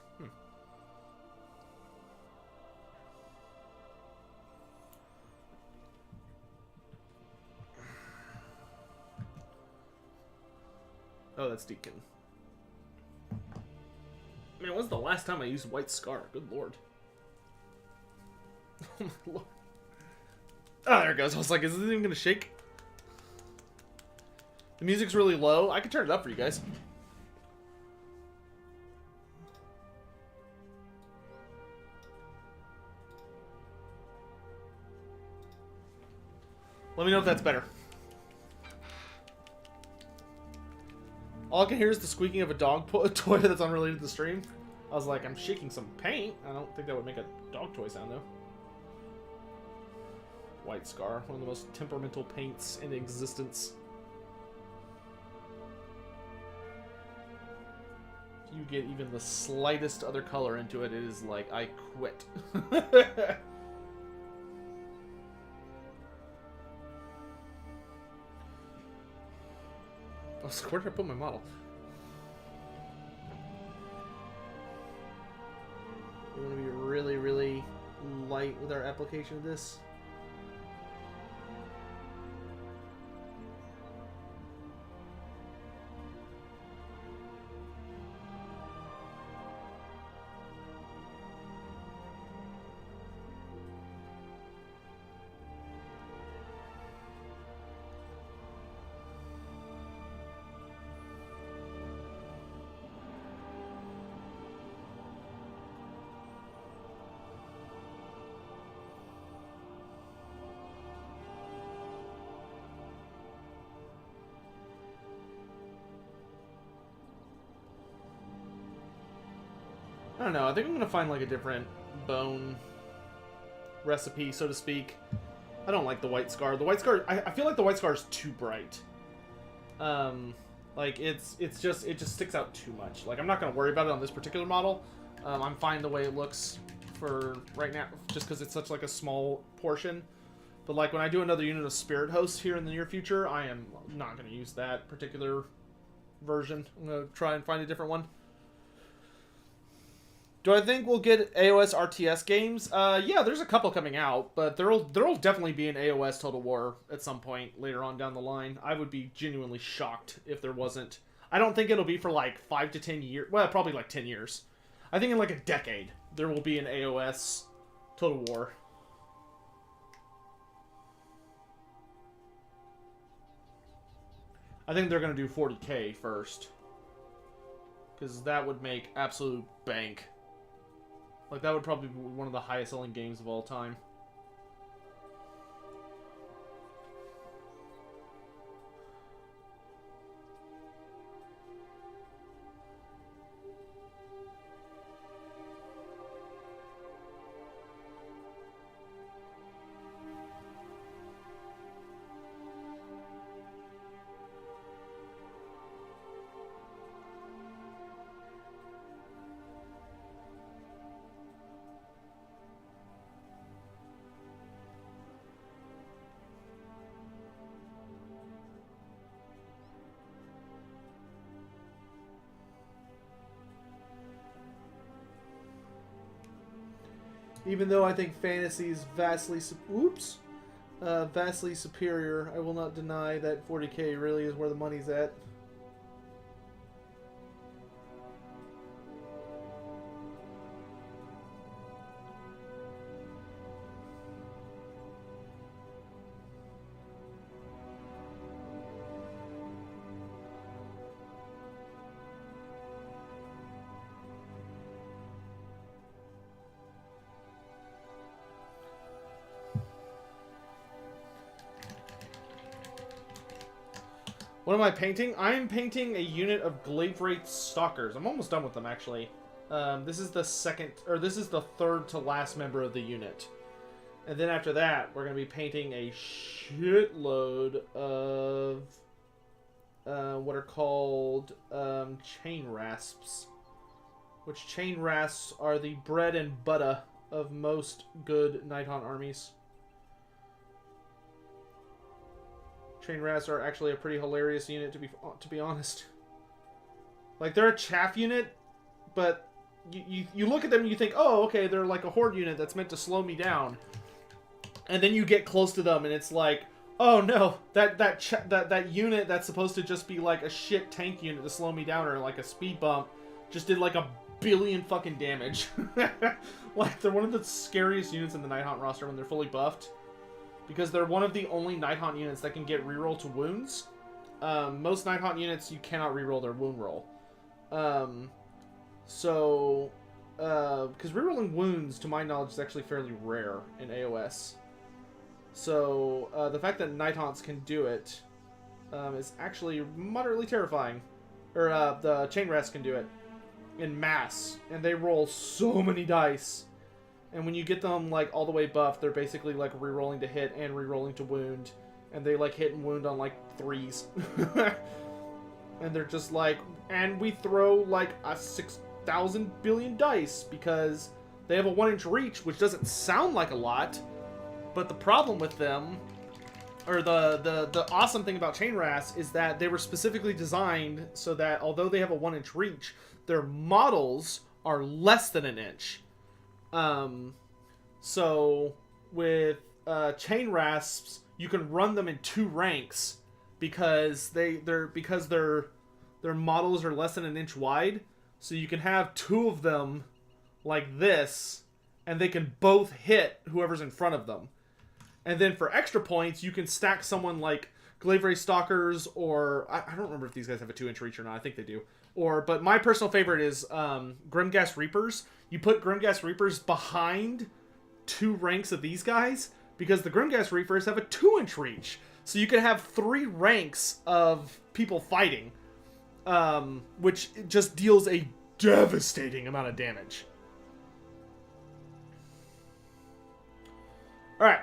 Oh, that's Deacon. Man, when was the last time I used White Scar? Good lord. Oh my lord. Oh, there it goes. I was like, is this even gonna shake? The music's really low. I can turn it up for you guys. Let me know if that's better. All I can hear is the squeaking of a dog toy that's unrelated to the stream. I was like, I'm shaking some paint. I don't think that would make a dog toy sound, though. White Scar, one of the most temperamental paints in existence. If you get even the slightest other color into it, it is like, I quit. Where did I put my model? We want to be really, really light with our application of this. I don't know. I think I'm going to find like a different bone recipe, so to speak. I don't like the White Scar. The White Scar, I feel like the White Scar is too bright. Like it just sticks out too much. Like I'm not going to worry about it on this particular model. I'm fine the way it looks for right now, just because it's such like a small portion. But like when I do another unit of Spirit Host here in the near future, I am not going to use that particular version. I'm going to try and find a different one. Do I think we'll get AOS RTS games? Yeah, there's a couple coming out, but there'll definitely be an AOS Total War at some point later on down the line. I would be genuinely shocked if there wasn't. I don't think it'll be for like 5 to 10 years. Well, probably like 10 years. I think in like a decade there will be an AOS Total War. I think they're going to do 40k first. Because that would make absolute bank. Like, that would probably be one of the highest selling games of all time. Even though I think fantasy is vastly superior, I will not deny that 40k really is where the money's at. What am I painting? I am painting a unit of Glaive Wraith Stalkers. I'm almost done with them, actually. This is the third to last member of the unit. And then after that, we're going to be painting a shitload of what are called chain rasps. Which chain rasps are the bread and butter of most good Nighthaunt armies. Chain rasps are actually a pretty hilarious unit, to be honest. Like, they're a chaff unit, but you look at them and you think, oh, okay, they're like a horde unit that's meant to slow me down. And then you get close to them and it's like, oh no, that unit that's supposed to just be like a shit tank unit to slow me down or like a speed bump just did like 1 billion fucking damage. Like, they're one of the scariest units in the Nighthaunt roster when they're fully buffed. Because they're one of the only Nighthaunt units that can get reroll to wounds. Most Nighthaunt units, you cannot reroll their wound roll. Because rerolling wounds, to my knowledge, is actually fairly rare in AOS. So, the fact that Nighthaunts can do it is actually moderately terrifying. Or, the Chain Rasps can do it in mass, and they roll so many dice. And when you get them, like, all the way buffed, they're basically, like, rerolling to hit and rerolling to wound. And they, like, hit and wound on, like, 3s. And they're just like, and we throw, like, a 6,000 billion dice because they have a 1-inch reach, which doesn't sound like a lot. But the problem with them, or the awesome thing about Chain Rasps is that they were specifically designed so that although they have a 1-inch reach, their models are less than 1 inch. So with Chain Rasps, you can run them in 2 ranks because their models are less than 1 inch wide. So you can have 2 of them like this, and they can both hit whoever's in front of them. And then for extra points, you can stack someone like Glavery Stalkers, or I don't remember if these guys have a 2-inch reach or not. I think they do. But my personal favorite is Grimghast Reapers. You put Grimghast Reapers behind 2 ranks of these guys because the Grimghast Reapers have a 2-inch reach. So you can have 3 ranks of people fighting, which just deals a devastating amount of damage. Alright.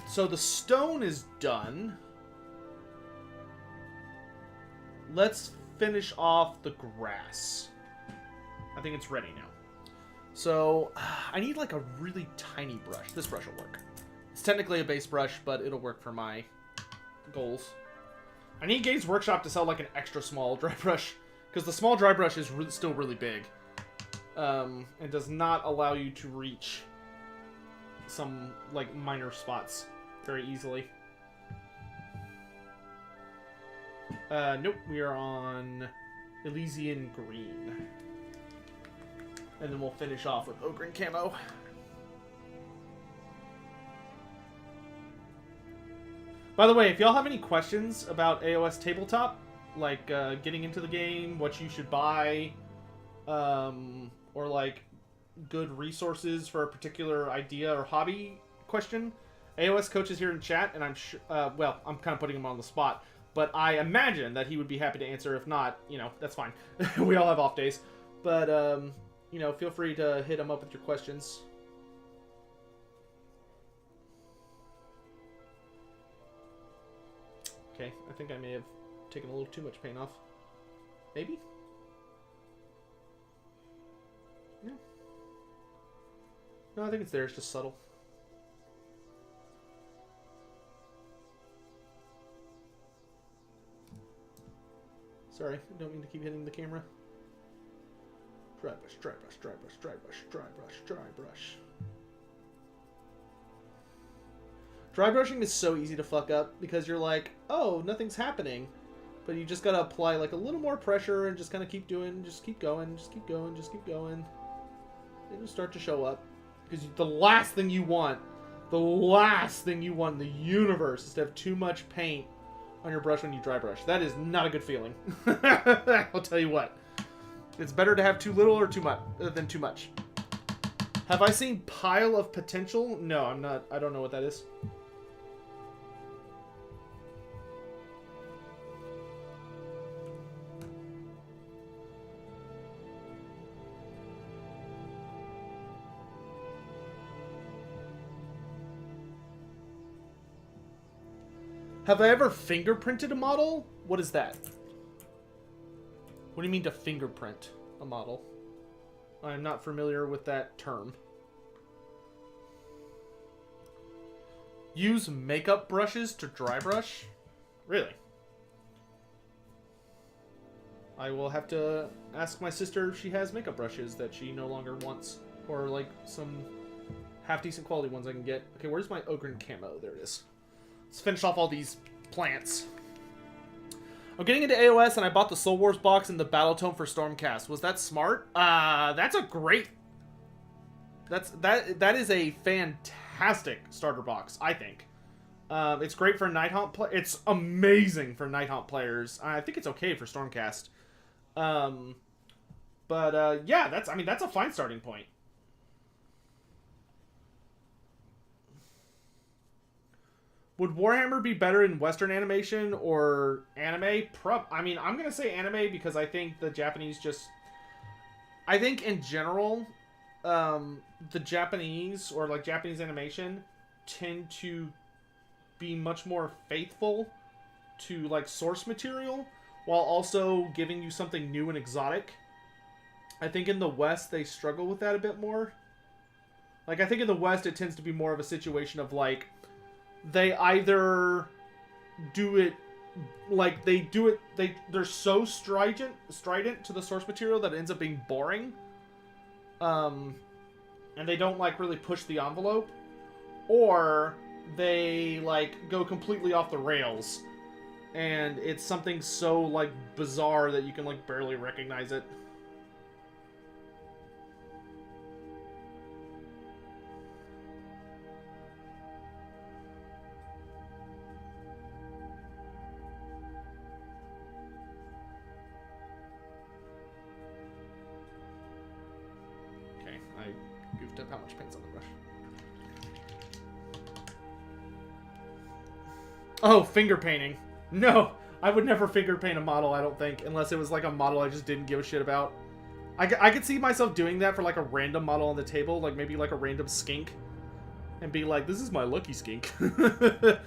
So the stone is done. Let's finish off the grass. I think it's ready now. So, I need like a really tiny brush. This brush will work. It's technically a base brush, but it'll work for my goals. I need Gabe's Workshop to sell like an extra small dry brush, because the small dry brush is still really big. And does not allow you to reach some like minor spots very easily. Nope, we are on Elysian Green. And then we'll finish off with Ogre Camo. By the way, if y'all have any questions about AOS Tabletop, like getting into the game, what you should buy, or like good resources for a particular idea or hobby question, AOS Coach is here in chat, and I'm sure, well, I'm kind of putting him on the spot, but I imagine that he would be happy to answer. If not, you know, that's fine. We all have off days. But, you know, feel free to hit him up with your questions. Okay, I think I may have taken a little too much paint off. Maybe? Yeah. No, I think it's there. It's just subtle. Sorry, I don't mean to keep hitting the camera. Dry brush, dry brush, dry brush, dry brush, dry brush, dry brush. Dry brushing is so easy to fuck up because you're like, oh, nothing's happening. But you just gotta apply like a little more pressure and just kind of keep doing, just keep going, just keep going, just keep going. It'll start to show up. Because the last thing you want in the universe is to have too much paint on your brush when you dry brush. That is not a good feeling. I'll tell you what. It's better to have too little or too much than too much. Have I seen Pile of Potential? No, I'm not. I don't know what that is. Have I ever fingerprinted a model? What is that? What do you mean to fingerprint a model? I'm not familiar with that term. Use makeup brushes to dry brush? Really? I will have to ask my sister if she has makeup brushes that she no longer wants. Or, like, some half-decent quality ones I can get. Okay, where's my Ogren camo? There it is. Let's finish off all these plants. I'm getting into AOS, and I bought the Soul Wars box and the Battle Tome for Stormcast. Was that smart? That's a great... That is a fantastic starter box, I think. It's great for Night Haunt play. It's amazing for Night Haunt players. I think it's okay for Stormcast. Yeah, that's a fine starting point. Would Warhammer be better in Western animation or anime? I'm gonna say anime because I think the Japanese I think in general, the Japanese or like Japanese animation tend to be much more faithful to like source material while also giving you something new and exotic. I think in the West they struggle with that a bit more. Like I think in the West it tends to be more of a situation of like they either do it like they're so strident to the source material that it ends up being boring. And they don't like really push the envelope, or they like go completely off the rails and it's something so like bizarre that you can like barely recognize it. Okay, I goofed up how much paint's on the brush. Oh, finger painting. No, I would never finger paint a model, I don't think, unless it was like a model I just didn't give a shit about. I could see myself doing that for like a random model on the table, like maybe like a random skink, and be like, this is my lucky skink. Because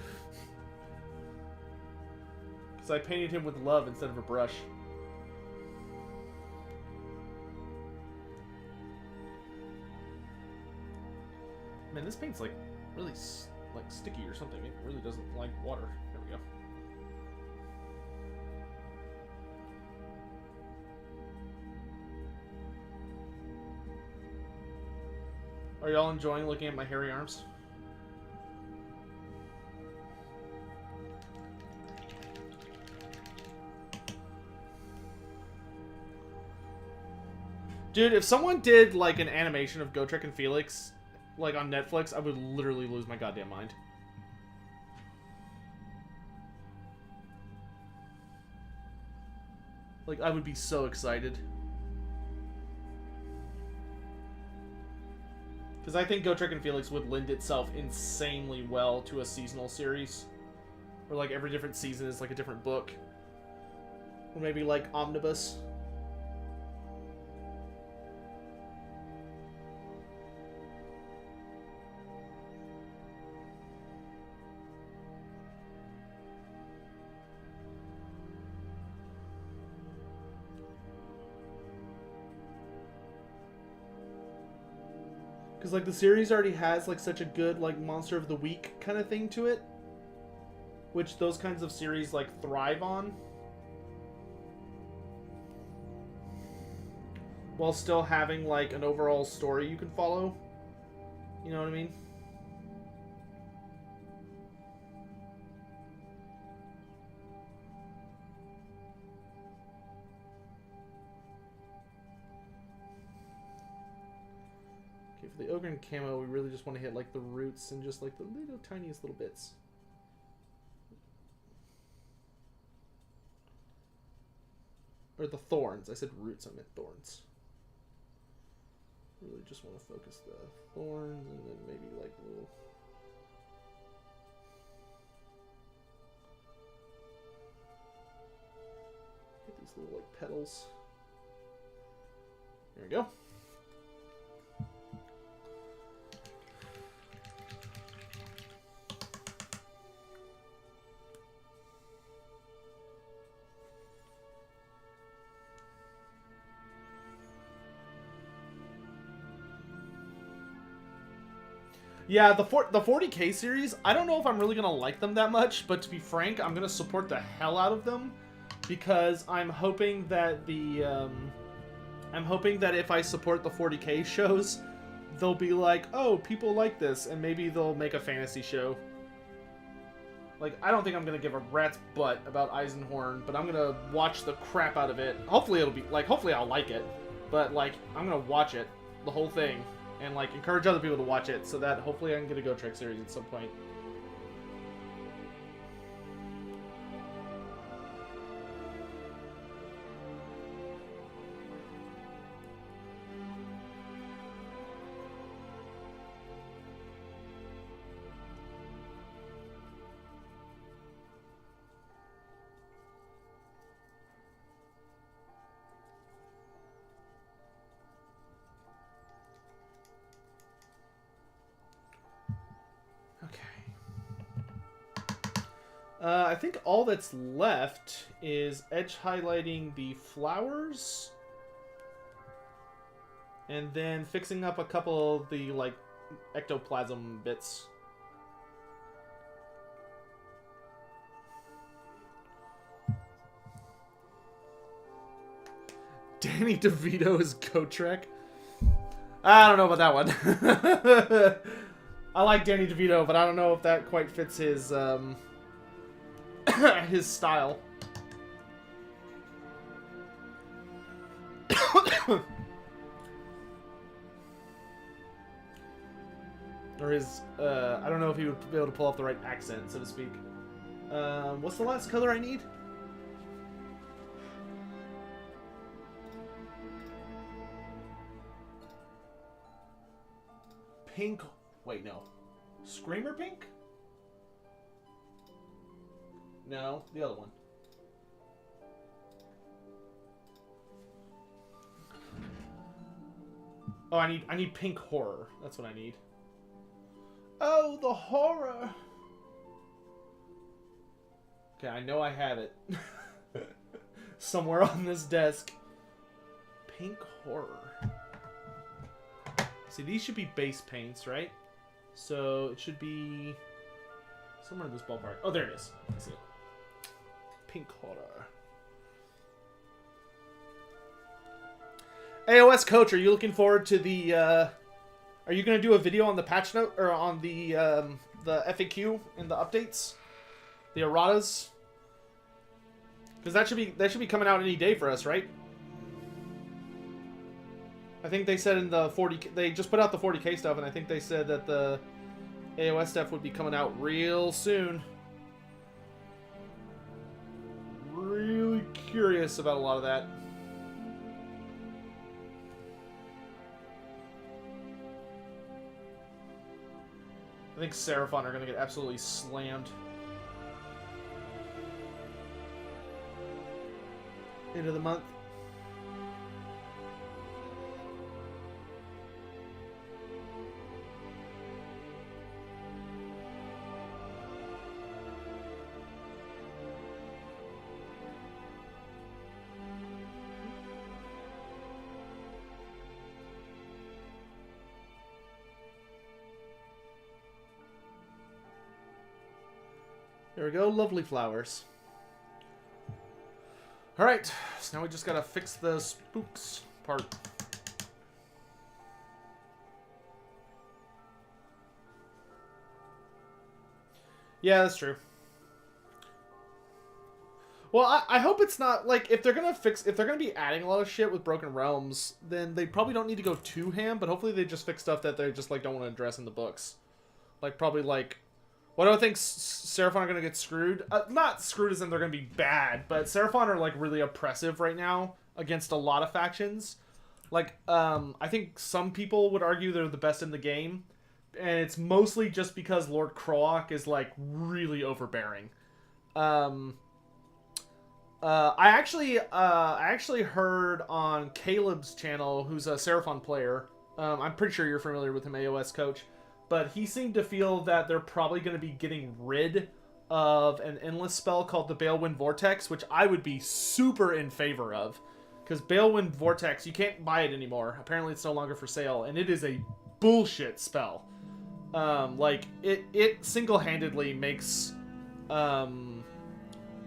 I painted him with love instead of a brush. Man, this paint's like really like sticky or something. It really doesn't like water. There we go. Are y'all enjoying looking at my hairy arms? Dude, if someone did like an animation of Gotrek and Felix like on Netflix, I would literally lose my goddamn mind. Like, I would be so excited. Because I think Gotrek and Felix would lend itself insanely well to a seasonal series. Where, like, every different season is, like, a different book. Or maybe, like, Omnibus. Because, like, the series already has, like, such a good, like, Monster of the Week kind of thing to it. Which those kinds of series, like, thrive on. While still having, like, an overall story you can follow. You know what I mean? For the Ogren camo, we really just want to hit like the roots and just like the little tiniest little bits. Or the thorns. I said roots, I meant thorns. Really just want to focus the thorns and then maybe like little... Get these little like petals. There we go. Yeah, the 40k series, I don't know if I'm really going to like them that much, but to be frank, I'm going to support the hell out of them because I'm hoping that if I support the 40k shows, they'll be like, oh, people like this, and maybe they'll make a fantasy show. Like, I don't think I'm going to give a rat's butt about Eisenhorn, but I'm going to watch the crap out of it. Hopefully it'll be, like, hopefully I'll like it, but, like, I'm going to watch it, the whole thing. And, like, encourage other people to watch it so that hopefully I can get a Go Trek series at some point. I think all that's left is edge highlighting the flowers and then fixing up a couple of the, like, ectoplasm bits. Danny DeVito is Gotrek? I don't know about that one. I like Danny DeVito, but I don't know if that quite fits his, his style. Or his, I don't know if he would be able to pull off the right accent, so to speak. What's the last color I need? Pink. Wait, no. Screamer pink? No, the other one. Oh, I need pink horror. That's what I need. Oh, the horror. Okay, I know I have it. Somewhere on this desk. Pink horror. See, these should be base paints, right? So it should be somewhere in this ballpark. Oh, there it is. I see it. Pink horror. AOS Coach, are you looking forward to the, are you going to do a video on the patch note, or on the FAQ and the updates? The erratas? Because that should be coming out any day for us, right? I think they said in the 40, they just put out the 40k stuff, and I think they said that the AOS stuff would be coming out real soon. Really curious about a lot of that. I think Seraphon are going to get absolutely slammed. End of the month. There we go, lovely flowers. Alright, so now we just gotta fix the spooks part. Yeah, that's true. Well, I hope it's not, like, if they're gonna be adding a lot of shit with Broken Realms, then they probably don't need to go too ham, but hopefully they just fix stuff that they just, like, don't want to address in the books. Like, probably, like, what do I think Seraphon are going to get screwed? Not screwed as in they're going to be bad, but Seraphon are, like, really oppressive right now against a lot of factions. Like, I think some people would argue they're the best in the game, and it's mostly just because Lord Croak is, like, really overbearing. I actually heard on Caleb's channel, who's a Seraphon player, I'm pretty sure you're familiar with him, AOS Coach, but he seemed to feel that they're probably going to be getting rid of an endless spell called the Balewind Vortex, which I would be super in favor of. Because Balewind Vortex, you can't buy it anymore. Apparently it's no longer for sale, and it is a bullshit spell. Like it single-handedly makes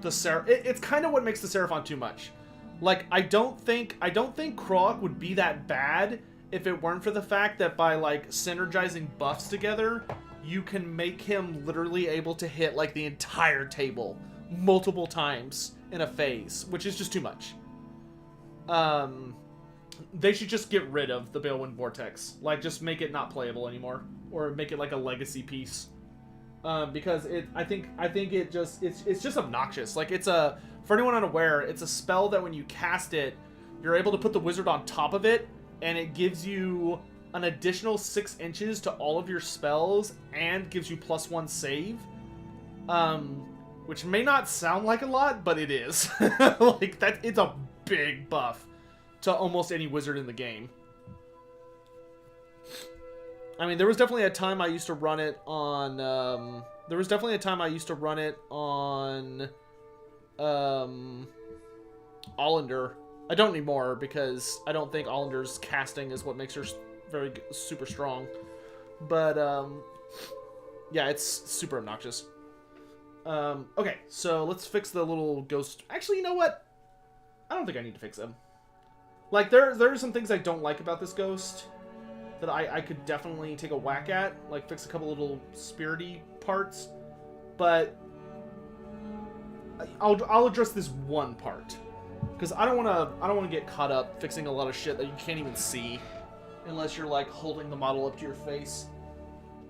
it's kind of what makes the Seraphon too much. Like I don't think Croak would be that bad if it weren't for the fact that by like synergizing buffs together, you can make him literally able to hit like the entire table multiple times in a phase, which is just too much. They should just get rid of the Balewind Vortex. Like, just make it not playable anymore, or make it like a legacy piece. Because I think it's just obnoxious. Like, for anyone unaware, it's a spell that when you cast it, you're able to put the wizard on top of it, and it gives you an additional 6 inches to all of your spells, and gives you +1 save. Which may not sound like a lot, but it is. Like, it's a big buff to almost any wizard in the game. I mean, there was definitely a time I used to run it on, Allender. I don't anymore, because I don't think Allender's casting is what makes her super strong. But, yeah, it's super obnoxious. Okay, so let's fix the little ghost. Actually, you know what? I don't think I need to fix them. Like, there are some things I don't like about this ghost that I could definitely take a whack at. Like, fix a couple little spirity parts. But I'll address this one part. Because I don't want to get caught up fixing a lot of shit that you can't even see. Unless you're, like, holding the model up to your face.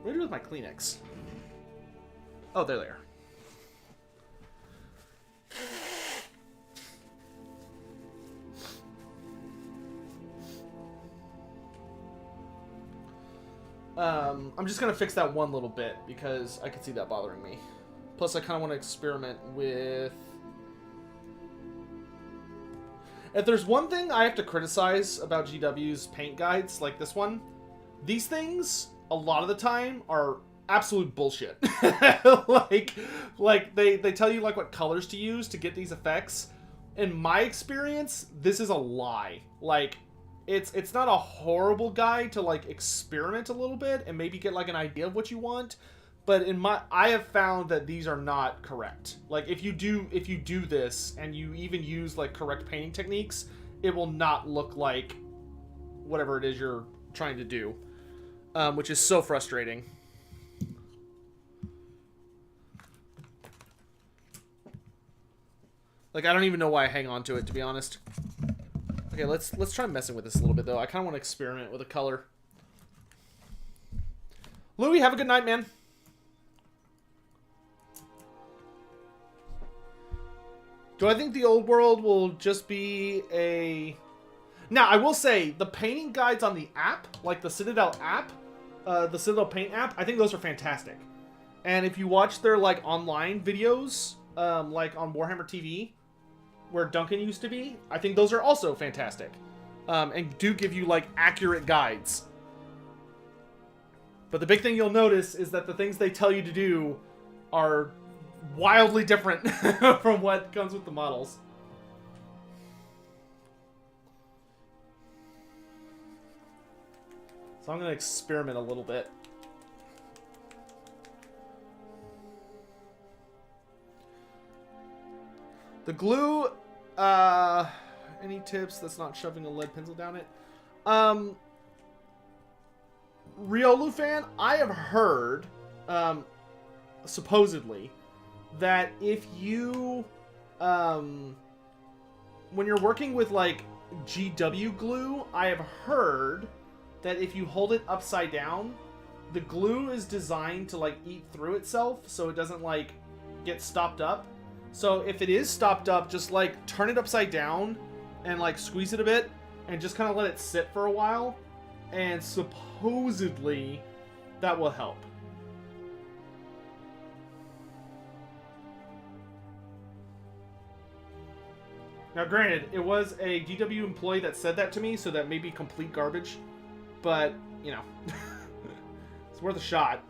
What do I do with my Kleenex? Oh, they're there. I'm just gonna fix that one little bit because I could see that bothering me. Plus, I kind of want to experiment with... If there's one thing I have to criticize about GW's paint guides, like this one, these things, a lot of the time, are absolute bullshit. like they tell you like what colors to use to get these effects. In my experience, this is a lie. Like, it's not a horrible guide to like experiment a little bit and maybe get like an idea of what you want, but I have found that these are not correct. Like, if you do this and you even use like correct painting techniques, it will not look like whatever it is you're trying to do, which is so frustrating. Like, I don't even know why I hang on to it, to be honest. Okay, let's try messing with this a little bit, though. I kind of want to experiment with a color. Louis, have a good night, man. Do I think the old world will just be a... Now, I will say, the painting guides on the app, like the Citadel app, the Citadel Paint app, I think those are fantastic. And if you watch their, like, online videos, like on Warhammer TV, where Duncan used to be, I think those are also fantastic. And do give you, like, accurate guides. But the big thing you'll notice is that the things they tell you to do are wildly different from what comes with the models. So I'm going to experiment a little bit. The glue, any tips that's not shoving a lead pencil down it? Riolu fan, I have heard, supposedly, that if you, when you're working with, like, GW glue, I have heard that if you hold it upside down, the glue is designed to, like, eat through itself, so it doesn't, like, get stopped up. So if it is stopped up, just, like, turn it upside down and, like, squeeze it a bit and just kind of let it sit for a while. And supposedly that will help. Now, granted, it was a GW employee that said that to me, so that may be complete garbage. But, you know, it's worth a shot.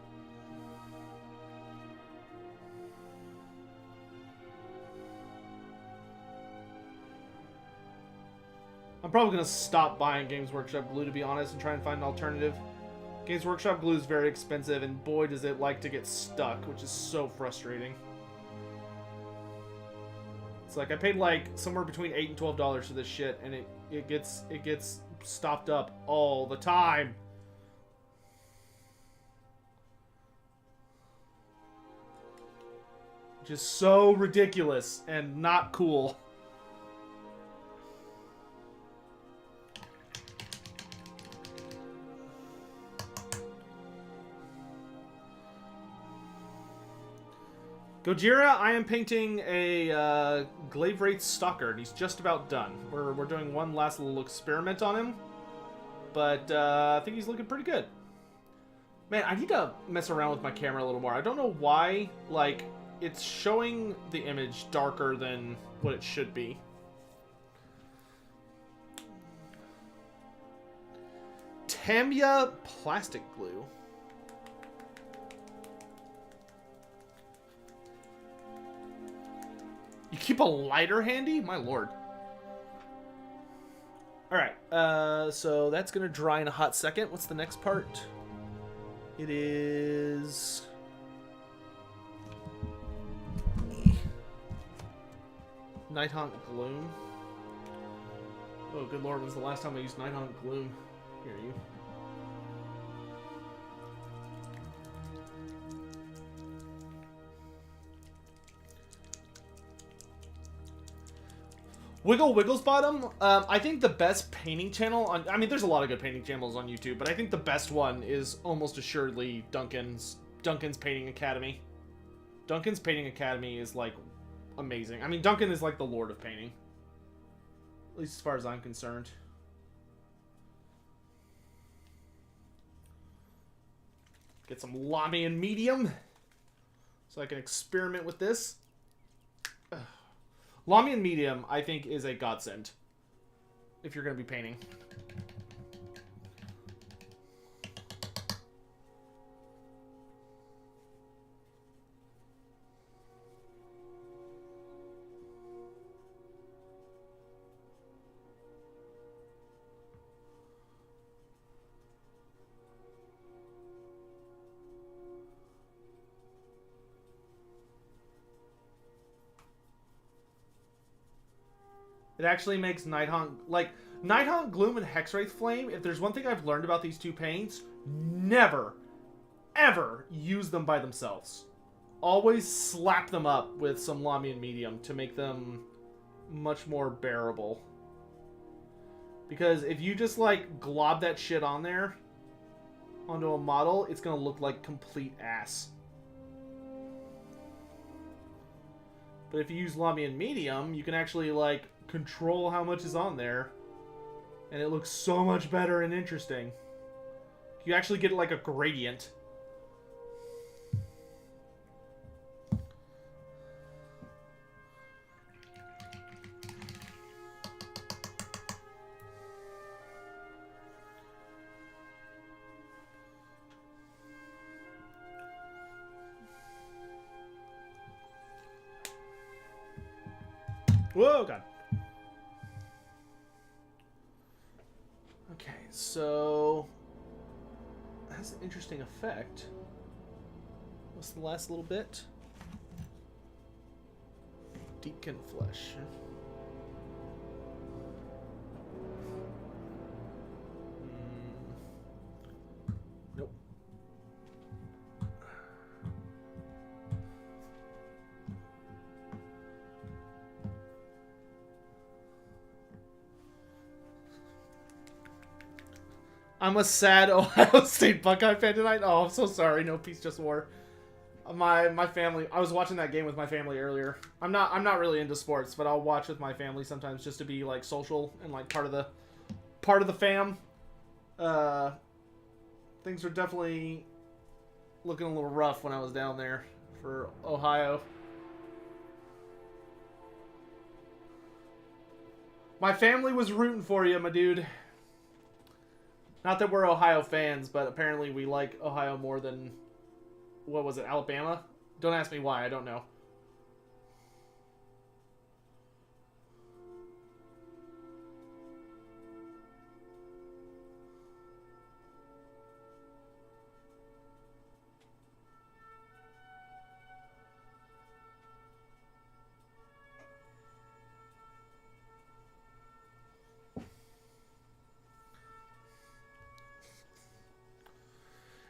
I'm probably going to stop buying Games Workshop glue, to be honest, and try and find an alternative. Games Workshop glue is very expensive, and boy does it like to get stuck, which is so frustrating. It's like I paid like somewhere between $8 and $12 for this shit, and it gets stopped up all the time. Just so ridiculous and not cool. Gojira, I am painting a Glaive Wraith Stalker, and he's just about done. We're doing one last little experiment on him, but I think he's looking pretty good. Man, I need to mess around with my camera a little more. I don't know why, like, it's showing the image darker than what it should be. Tamiya plastic glue. You keep a lighter handy? My lord. Alright, so that's going to dry in a hot second. What's the next part? It is... Nighthaunt Gloom. Oh, good lord, when's the last time I used Nighthaunt Gloom? Here, you. Wiggles Bottom. I think the best painting channel on... I mean, there's a lot of good painting channels on YouTube, but I think the best one is almost assuredly Duncan's Painting Academy. Duncan's Painting Academy is, like, amazing. I mean, Duncan is, like, the lord of painting. At least as far as I'm concerned. Get some Lamian medium so I can experiment with this. Lamian medium, I think, is a godsend if you're going to be painting. It actually makes Nighthaunt... Like, Nighthaunt Gloom and Hexwraith Flame, if there's one thing I've learned about these two paints, never, ever use them by themselves. Always slap them up with some Lamian Medium to make them much more bearable. Because if you just, like, glob that shit on there, onto a model, it's going to look like complete ass. But if you use Lamian Medium, you can actually, like, control how much is on there, and it looks so much better and interesting. You actually get like a gradient. Whoa, God. Okay, so that has an interesting effect. What's the last little bit? Deepkin flesh. Nope. I'm a sad Ohio State Buckeye fan tonight. Oh, I'm so sorry. No peace, just war. My family. I was watching that game with my family earlier. I'm not really into sports, but I'll watch with my family sometimes just to be like social and like part of the fam. Things are definitely looking a little rough when I was down there for Ohio. My family was rooting for you, my dude. Not that we're Ohio fans, but apparently we like Ohio more than, what was it, Alabama? Don't ask me why, I don't know.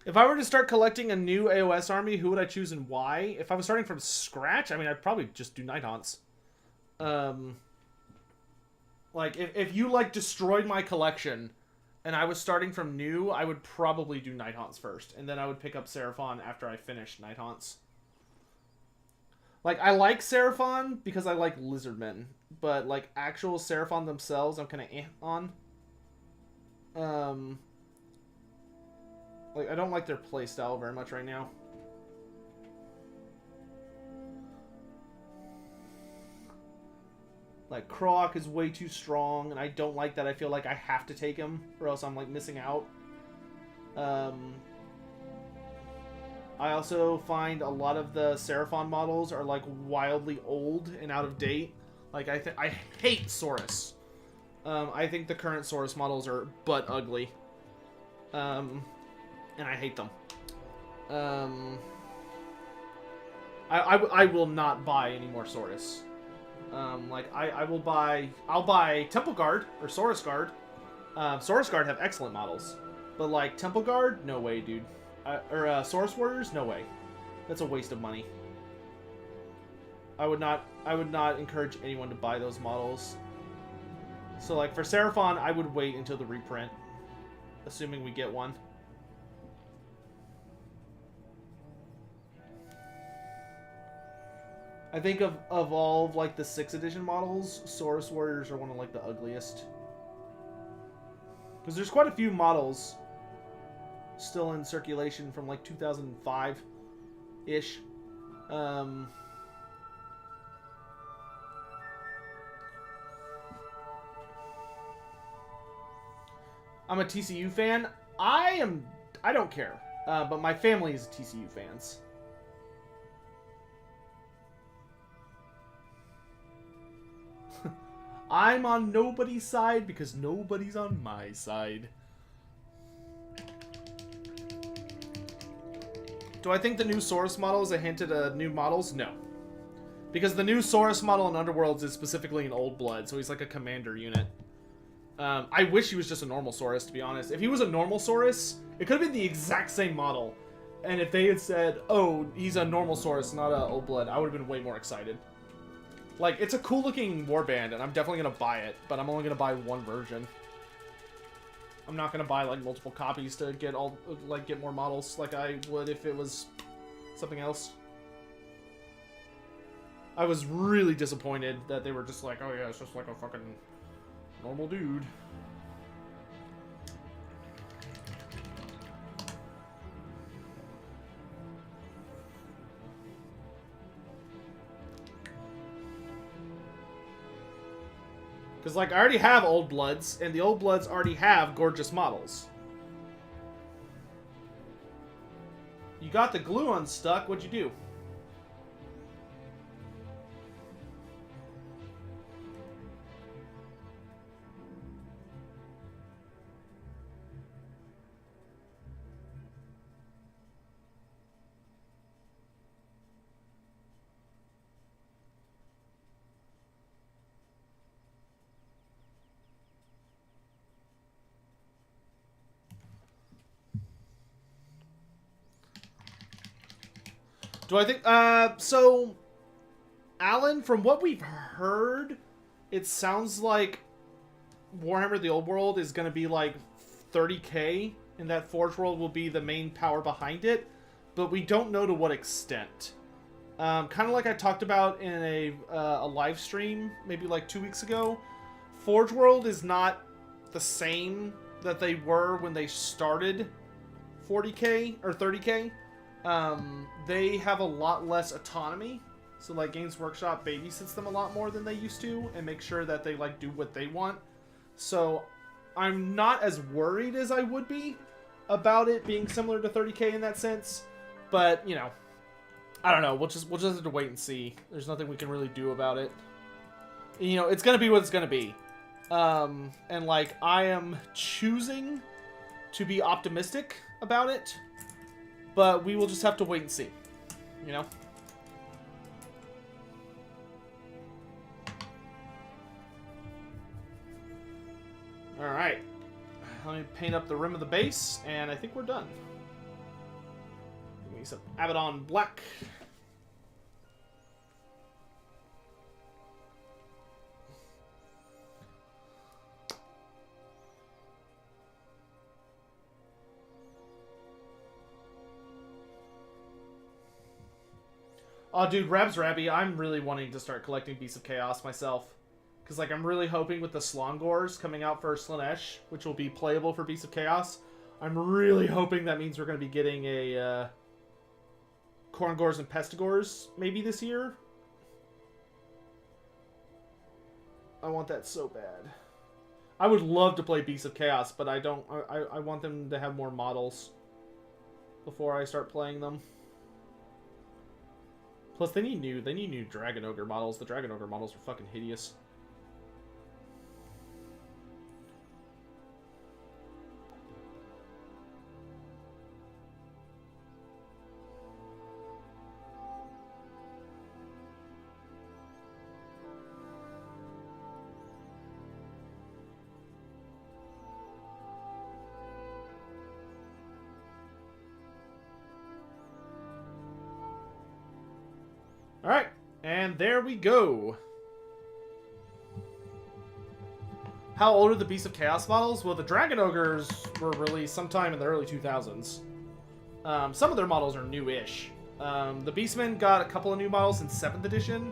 If I were to start collecting a new AOS army, who would I choose and why? If I was starting from scratch, I mean, I'd probably just do Night Haunts. Like, if you, like, destroyed my collection and I was starting from new, I would probably do Night Haunts first. And then I would pick up Seraphon after I finished Night Haunts. Like, I like Seraphon because I like Lizardmen. But, like, actual Seraphon themselves, I'm kind of on. Like, I don't like their playstyle very much right now. Like, Croc is way too strong, and I don't like that. I feel like I have to take him, or else I'm, like, missing out. I also find a lot of the Seraphon models are, like, wildly old and out of date. Like, I hate Saurus. I think the current Saurus models are butt ugly. And I hate them. I will not buy any more Saurus. Like, I'll buy Temple Guard, or Saurus Guard. Saurus Guard have excellent models. But, like, Temple Guard? No way, dude. Or Saurus Warriors? No way. That's a waste of money. I would not encourage anyone to buy those models. So, like, for Seraphon, I would wait until the reprint. Assuming we get one. I think of all of, like, the 6th edition models, Saurus Warriors are one of, like, the ugliest. Because there's quite a few models still in circulation from, like, 2005-ish. I'm a TCU fan. I don't care. But my family is TCU fans. I'm on nobody's side because nobody's on my side. Do I think the new Saurus model is a hint at new models? No. Because the new Saurus model in Underworlds is specifically an Old Blood, so he's like a commander unit. I wish he was just a normal Saurus, to be honest. If he was a normal Saurus, it could have been the exact same model. And if they had said, oh, he's a normal Saurus, not a Old Blood, I would have been way more excited. Like, it's a cool-looking warband, and I'm definitely going to buy it, but I'm only going to buy one version. I'm not going to buy, like, multiple copies to get get more models like I would if it was something else. I was really disappointed that they were just like, oh yeah, it's just like a fucking normal dude. Because, like, I already have Old Bloods, and the Old Bloods already have gorgeous models. You got the glue unstuck, what'd you do? Do I think, so, Alan, from what we've heard, it sounds like Warhammer the Old World is going to be like 30k, and that Forge World will be the main power behind it, but we don't know to what extent. Kind of like I talked about in a live stream, maybe like 2 weeks ago, Forge World is not the same that they were when they started 40k, or 30k. They have a lot less autonomy, so like Games Workshop babysits them a lot more than they used to and make sure that they like do what they want. So I'm not as worried as I would be about it being similar to 30k in that sense, but you know, I don't know. We'll just have to wait and see. There's nothing we can really do about it. You know, it's gonna be what it's gonna be. And like I am choosing to be optimistic about it. But we will just have to wait and see, you know? Alright. Let me paint up the rim of the base, and I think we're done. Give me some Abaddon Black. Oh, dude, Rabs Rabby, I'm really wanting to start collecting Beasts of Chaos myself. Because, like, I'm really hoping with the Slongors coming out for Slaanesh, which will be playable for Beasts of Chaos, I'm really hoping that means we're going to be getting a Korngors and Pestigors maybe this year. I want that so bad. I would love to play Beasts of Chaos, but I don't. I want them to have more models before I start playing them. Plus, they need new Dragon Ogre models. The Dragon Ogre models are fucking hideous. Alright, and there we go. How old are the Beasts of Chaos models? Well, the Dragon Ogres were released sometime in the early 2000s. Some of their models are new-ish. The Beastmen got a couple of new models in 7th edition.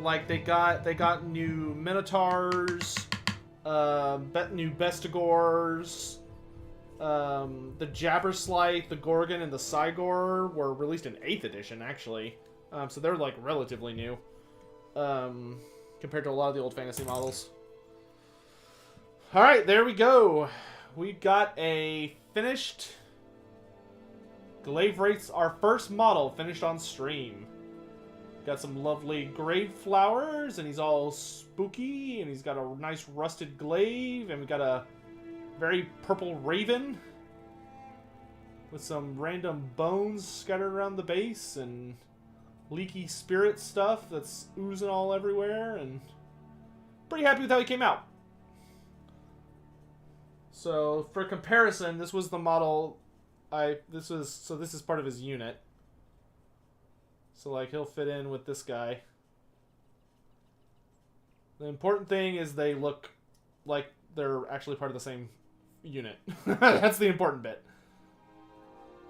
Like, they got new Minotaurs, new Bestigors, the Jabberslythe, the Gorgon, and the Cygor were released in 8th edition, actually. So they're, like, relatively new, compared to a lot of the old fantasy models. Alright, there we go. We've got a finished Glaive Wraiths, our first model finished on stream. Got some lovely grave flowers, and he's all spooky, and he's got a nice rusted glaive, and we got a very purple raven with some random bones scattered around the base, and leaky spirit stuff that's oozing all everywhere, and pretty happy with how he came out. So for comparison, this was the model this is part of his unit. So like he'll fit in with this guy. The important thing is they look like they're actually part of the same unit. That's the important bit.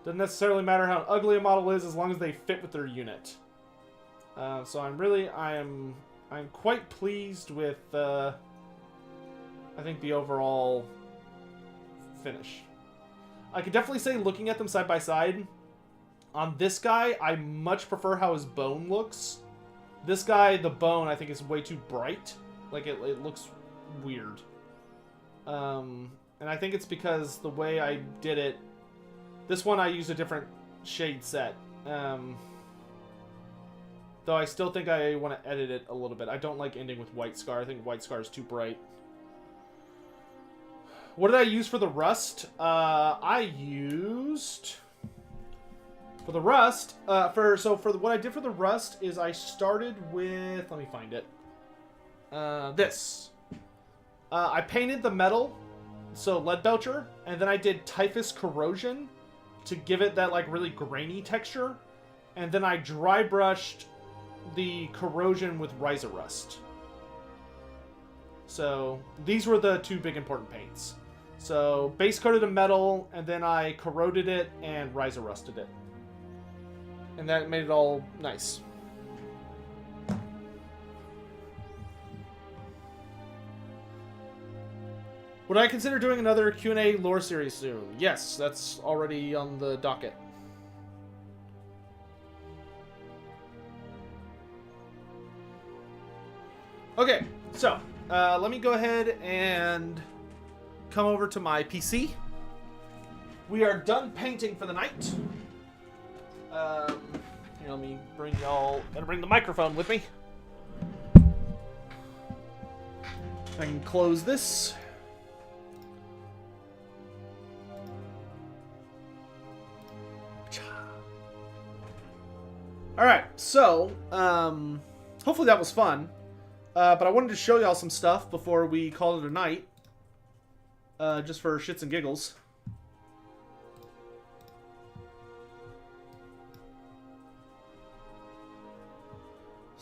Doesn't necessarily matter how ugly a model is as long as they fit with their unit. So I'm quite pleased with, I think, the overall finish. I could definitely say, looking at them side by side, on this guy, I much prefer how his bone looks. This guy, the bone, I think is way too bright. Like, it looks weird. And I think it's because the way I did it, this one I used a different shade set. Though I still think I want to edit it a little bit. I don't like ending with White Scar. I think White Scar is too bright. What did I use for the rust? I used... For the rust, what I did for the rust is I started with... Let me find it. This. I painted the metal, so lead belcher, and then I did typhus corrosion to give it that, like, really grainy texture. And then I dry brushed the corrosion with Riser Rust. So these were the two big important paints. So base coated a metal, and then I corroded it and Riser Rusted it. And that made it all nice. Would I consider doing another Q&A lore series soon? Yes, that's already on the docket. Okay, so let me go ahead and come over to my PC. We are done painting for the night. Here, let me bring y'all. Gotta bring the microphone with me. I can close this. Alright, so, hopefully that was fun. But I wanted to show y'all some stuff before we call it a night. Just for shits and giggles.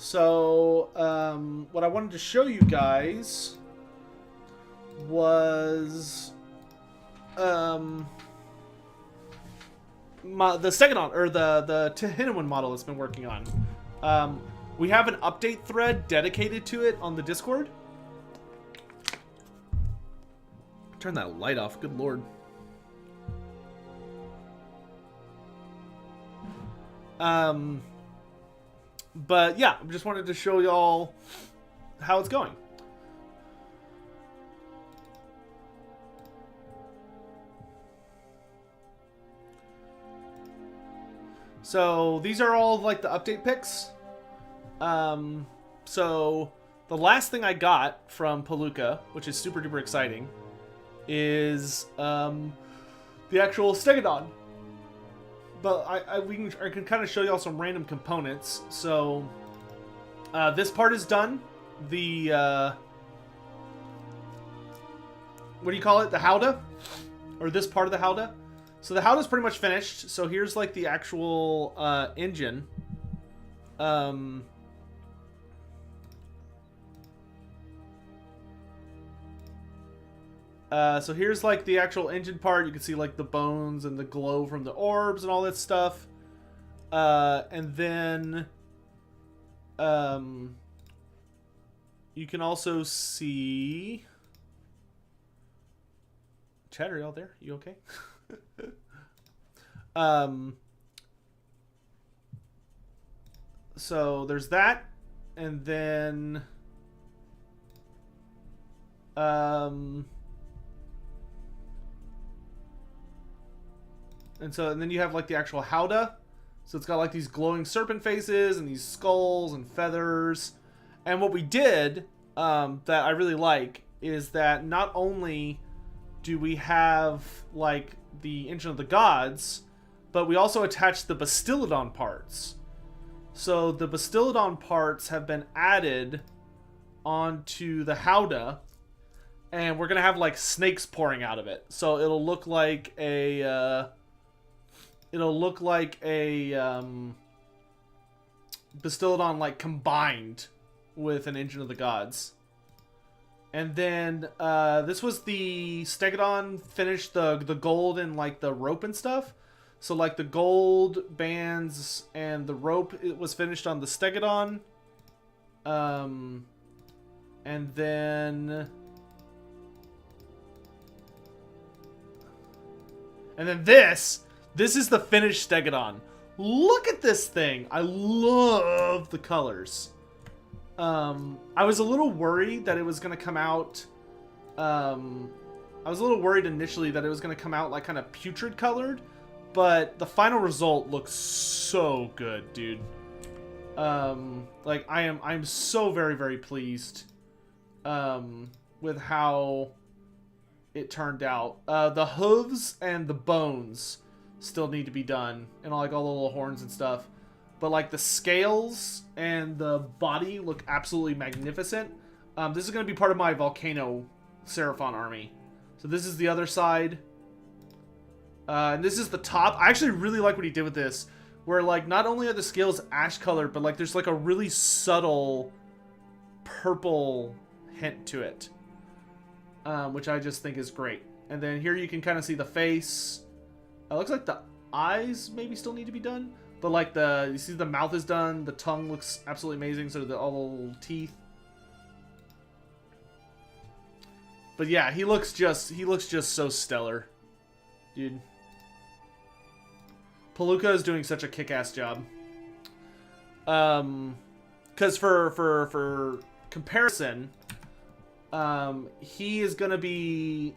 So, what I wanted to show you guys was the Stegodon, or the Tehinawan model it's been working on. We have an update thread dedicated to it on the Discord. Turn that light off, good lord. But yeah, I just wanted to show y'all how it's going. So these are all like the update picks. So the last thing I got from Palooka, which is super duper exciting, is the actual Stegodon. But I can kind of show y'all some random components. So this part is done. The what do you call it? The Howdah, or this part of the Howdah. So the Howdah's pretty much finished. So here's like the actual engine. So here's like the actual engine part. You can see like the bones and the glow from the orbs and all that stuff. And then you can also see... Chat, are you out there? You okay? So there's that. And then... And then you have like the actual Howdah. So it's got like these glowing serpent faces and these skulls and feathers. And what we did that I really like is that not only do we have like the Engine of the Gods, but we also attached the Bastillodon parts. So the Bastillodon parts have been added onto the Howdah, and we're gonna have like snakes pouring out of it. So it'll look like a Bastillodon like combined with an Engine of the Gods. And then this was the Stegodon finished the gold and like the rope and stuff. So like the gold bands and the rope, it was finished on the Stegodon. And then this is the finished Stegodon. Look at this thing. I love the colors. I was a little worried that it was going to come out... I was a little worried initially that it was going to come out like kind of putrid colored, but the final result looks so good, dude. Like I'm so very, very pleased with how it turned out. The hooves and the bones still need to be done, and like all the little horns and stuff. But like the scales and the body look absolutely magnificent. This is going to be part of my Volcano Seraphon army. So this is the other side. And this is the top. I actually really like what he did with this. Where like not only are the scales ash colored, but like there's like a really subtle purple hint to it. Which I just think is great. And then here you can kind of see the face. It looks like the eyes maybe still need to be done. But like you see the mouth is done, the tongue looks absolutely amazing, so do all the little teeth. But yeah, he looks just so stellar. Dude. Palooka is doing such a kick-ass job. Cause for comparison, he is gonna be,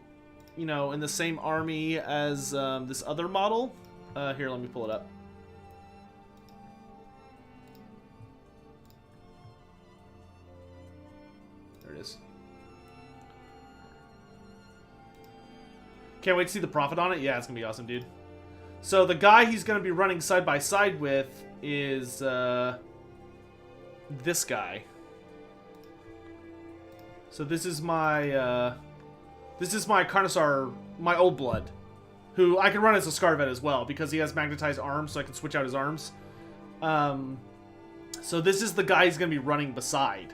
you know, in the same army as this other model. Here, let me pull it up. There it is. Can't wait to see the profit on it. Yeah, it's gonna be awesome, dude. So the guy he's gonna be running side by side with is this guy. So this is my Carnosaur, my old blood, who I can run as a Scarvet as well because he has magnetized arms, so I can switch out his arms. So this is the guy he's going to be running beside.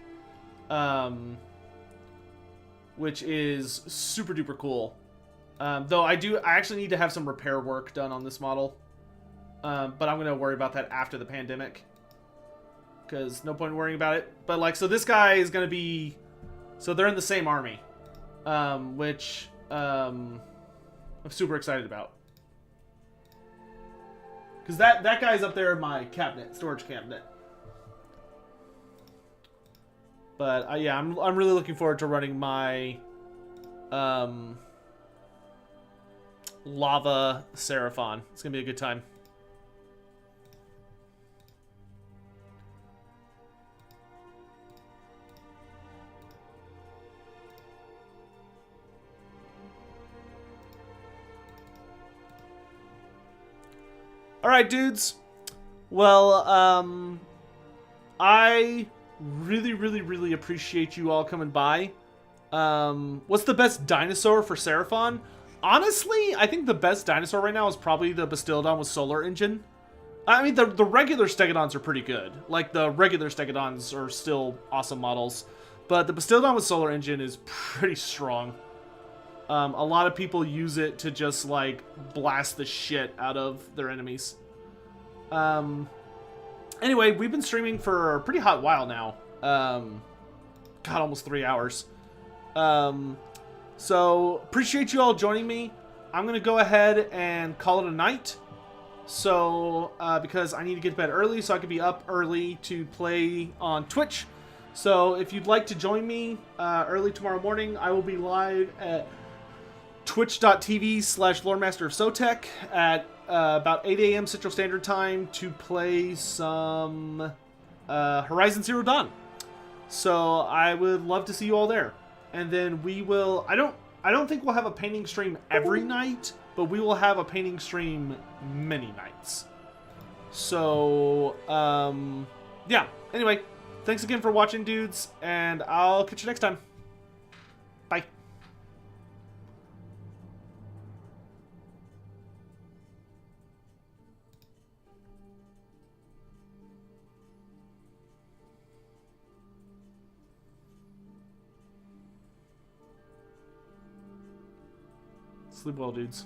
Which is super duper cool. Though I actually need to have some repair work done on this model. But I'm going to worry about that after the pandemic. Because no point in worrying about it. But like, so this guy is going to be... So they're in the same army. Which I'm super excited about. Because that guy's up there in my cabinet, storage cabinet. But yeah, I'm really looking forward to running my lava Seraphon. It's gonna be a good time. All right, dudes. Well, I really appreciate you all coming by. What's the best dinosaur for Seraphon? Honestly, I think the best dinosaur right now is probably the Bastiodon with Solar Engine. I mean, the regular Stegodons are pretty good. Like, the regular Stegodons are still awesome models. But the Bastiodon with Solar Engine is pretty strong. A lot of people use it to just, like, blast the shit out of their enemies. Anyway, we've been streaming for a pretty hot while now. God, almost 3 hours. So, appreciate you all joining me. I'm going to go ahead and call it a night. So, because I need to get to bed early so I can be up early to play on Twitch. So, if you'd like to join me early tomorrow morning, I will be live at twitch.tv/LoremasterofSoTech at about 8 a.m. Central Standard Time to play some Horizon Zero Dawn. So I would love to see you all there. And then we will... I don't think we'll have a painting stream every night, but we will have a painting stream many nights. So, yeah. Anyway, thanks again for watching, dudes, and I'll catch you next time. Bye. Sleep well, dudes.